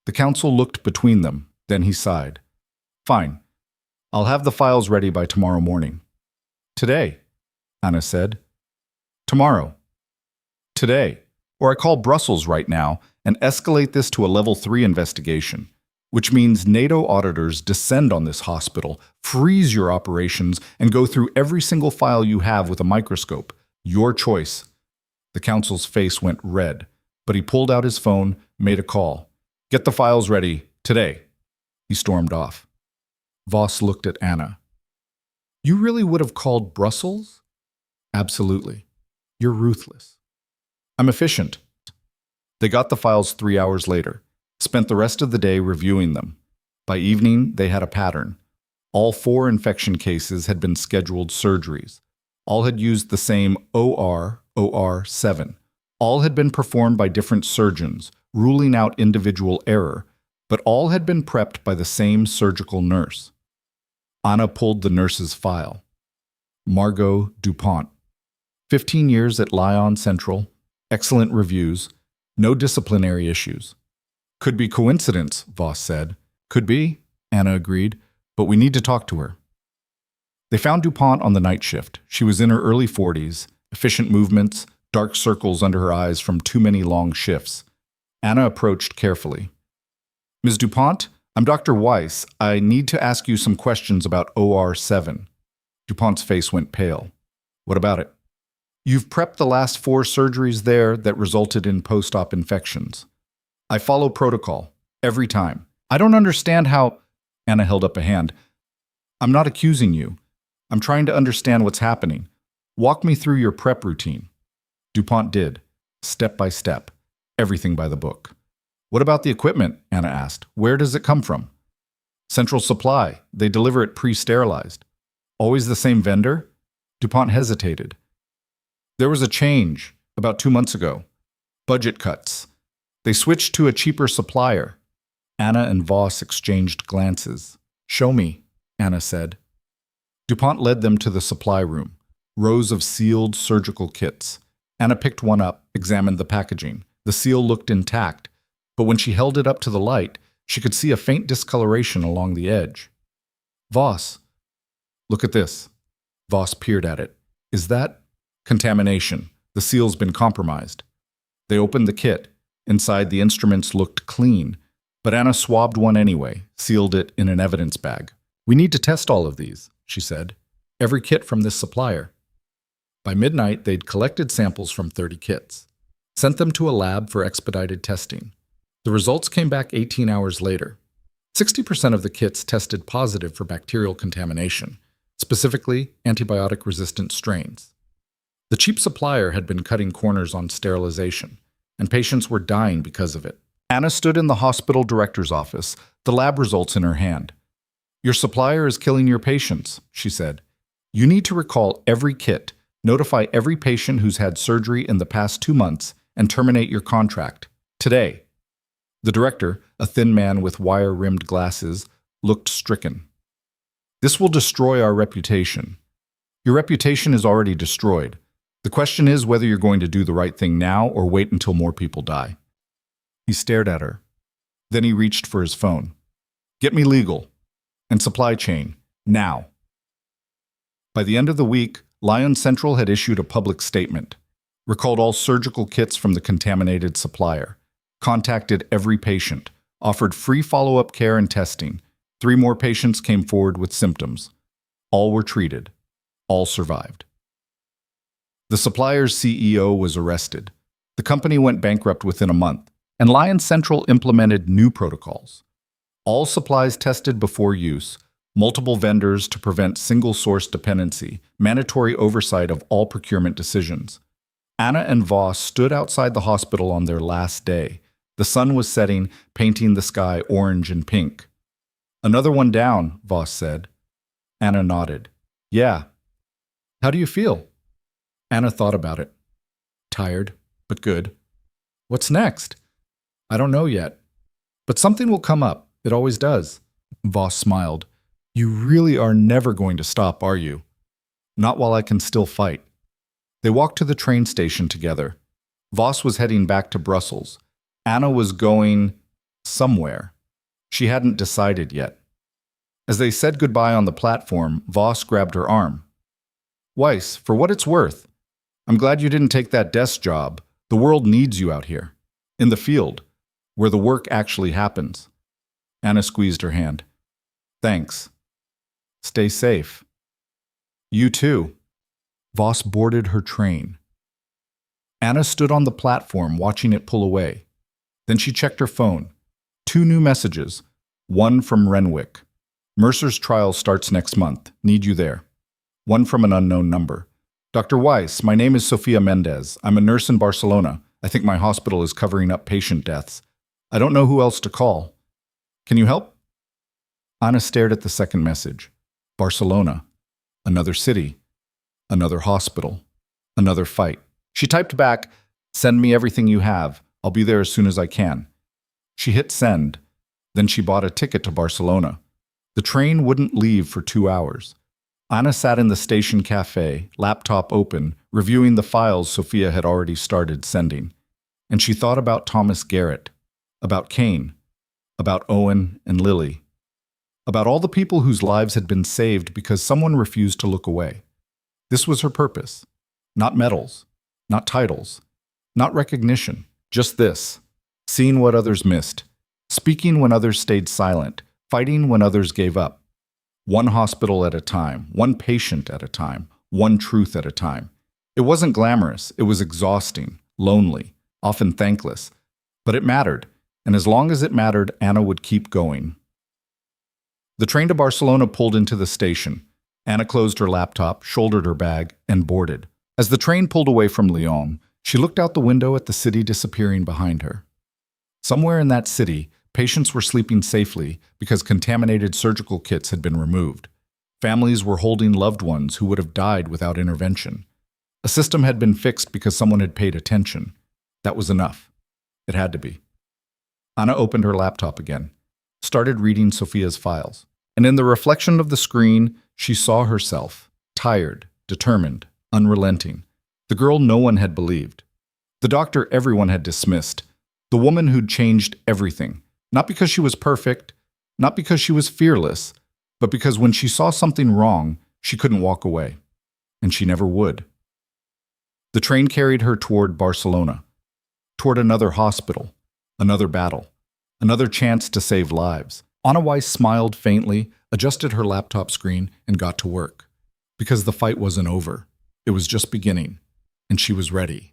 The counsel looked between them, then he sighed. "Fine. I'll have the files ready by tomorrow morning." "Today," Anna said. "Tomorrow." "Today. Or I call Brussels right now and escalate this to a level 3 investigation. which means NATO auditors descend on this hospital, freeze your operations, and go through every single file you have with a microscope. Your choice. The counsel's face went red, but he pulled out his phone, made a call. Get the files ready, today. He stormed off. Voss looked at Anna. You really would have called Brussels? Absolutely. You're ruthless. I'm efficient. They got the files 3 hours later, spent the rest of the day reviewing them. By evening, they had a pattern. All 4 infection cases had been scheduled surgeries. All had used the same OR7. All had been performed by different surgeons, ruling out individual error, but all had been prepped by the same surgical nurse. Anna pulled the nurse's file. Margot Dupont. 15 years at Lyon Central, excellent reviews, no disciplinary issues. Could be coincidence, Voss said. Could be, Anna agreed, but we need to talk to her. They found Dupont on the night shift. She was in her early 40s, efficient movements, dark circles under her eyes from too many long shifts. Anna approached carefully. Ms. Dupont, I'm Dr. Weiss. I need to ask you some questions about OR7. Dupont's face went pale. What about it? You've prepped the last 4 surgeries there that resulted in post-op infections. I follow protocol, every time. I don't understand how… Anna held up a hand. I'm not accusing you. I'm trying to understand what's happening. Walk me through your prep routine. Dupont did, step by step, everything by the book. What about the equipment? Anna asked. Where does it come from? Central Supply. They deliver it pre-sterilized. Always the same vendor? Dupont hesitated. There was a change about 2 months ago. Budget cuts. They switched to a cheaper supplier. Anna and Voss exchanged glances. Show me, Anna said. Dupont led them to the supply room. Rows of sealed surgical kits. Anna picked one up, examined the packaging. The seal looked intact, but when she held it up to the light, she could see a faint discoloration along the edge. Voss, look at this. Voss peered at it. Is that… Contamination. The seal's been compromised. They opened the kit. Inside, the instruments looked clean, but Anna swabbed one anyway, sealed it in an evidence bag. We need to test all of these, she said. Every kit from this supplier. By midnight, they'd collected samples from 30 kits, sent them to a lab for expedited testing. The results came back 18 hours later. 60% of the kits tested positive for bacterial contamination, specifically antibiotic-resistant strains. The cheap supplier had been cutting corners on sterilization, and patients were dying because of it. Anna stood in the hospital director's office, the lab results in her hand. Your supplier is killing your patients, she said. You need to recall every kit, notify every patient who's had surgery in the past 2 months, and terminate your contract. Today. The director, a thin man with wire-rimmed glasses, looked stricken. This will destroy our reputation. Your reputation is already destroyed. The question is whether you're going to do the right thing now or wait until more people die. He stared at her. Then he reached for his phone. Get me legal and supply chain, now. By the end of the week, Lyon Central had issued a public statement, recalled all surgical kits from the contaminated supplier, contacted every patient, offered free follow-up care and testing. 3 more patients came forward with symptoms. All were treated. All survived. The supplier's CEO was arrested. The company went bankrupt within a month, and Lyon Central implemented new protocols. All supplies tested before use, multiple vendors to prevent single-source dependency, mandatory oversight of all procurement decisions. Anna and Voss stood outside the hospital on their last day. The sun was setting, painting the sky orange and pink. Another one down, Voss said. Anna nodded. Yeah. How do you feel? Anna thought about it. Tired, but good. What's next? I don't know yet. But something will come up. It always does. Voss smiled. You really are never going to stop, are you? Not while I can still fight. They walked to the train station together. Voss was heading back to Brussels. Anna was going somewhere. She hadn't decided yet. As they said goodbye on the platform, Voss grabbed her arm. Weiss, for what it's worth, I'm glad you didn't take that desk job. The world needs you out here, in the field, where the work actually happens. Anna squeezed her hand. Thanks. Stay safe. You too. Voss boarded her train. Anna stood on the platform watching it pull away. Then she checked her phone. 2 new messages. One from Renwick. Mercer's trial starts next month. Need you there. One from an unknown number. Dr. Weiss, my name is Sofia Mendez. I'm a nurse in Barcelona. I think my hospital is covering up patient deaths. I don't know who else to call. Can you help? Anna stared at the second message. Barcelona. Another city. Another hospital. Another fight. She typed back, "Send me everything you have. I'll be there as soon as I can." She hit send. Then she bought a ticket to Barcelona. The train wouldn't leave for 2 hours. Anna sat in the station cafe, laptop open, reviewing the files Sophia had already started sending. And she thought about Thomas Garrett, about Kane, about Owen and Lily, about all the people whose lives had been saved because someone refused to look away. This was her purpose. Not medals, not titles, not recognition, just this. Seeing what others missed, speaking when others stayed silent, fighting when others gave up. One hospital at a time, one patient at a time, one truth at a time. It wasn't glamorous, it was exhausting, lonely, often thankless. But it mattered, and as long as it mattered, Anna would keep going. The train to Barcelona pulled into the station. Anna closed her laptop, shouldered her bag, and boarded. As the train pulled away from Lyon, she looked out the window at the city disappearing behind her. Somewhere in that city, patients were sleeping safely because contaminated surgical kits had been removed. Families were holding loved ones who would have died without intervention. A system had been fixed because someone had paid attention. That was enough. It had to be. Anna opened her laptop again, started reading Sophia's files. And in the reflection of the screen, she saw herself, tired, determined, unrelenting. The girl no one had believed. The doctor everyone had dismissed. The woman who'd changed everything. Not because she was perfect, not because she was fearless, but because when she saw something wrong, she couldn't walk away. And she never would. The train carried her toward Barcelona, toward another hospital, another battle, another chance to save lives. Anna Weiss smiled faintly, adjusted her laptop screen, and got to work. Because the fight wasn't over. It was just beginning, and she was ready.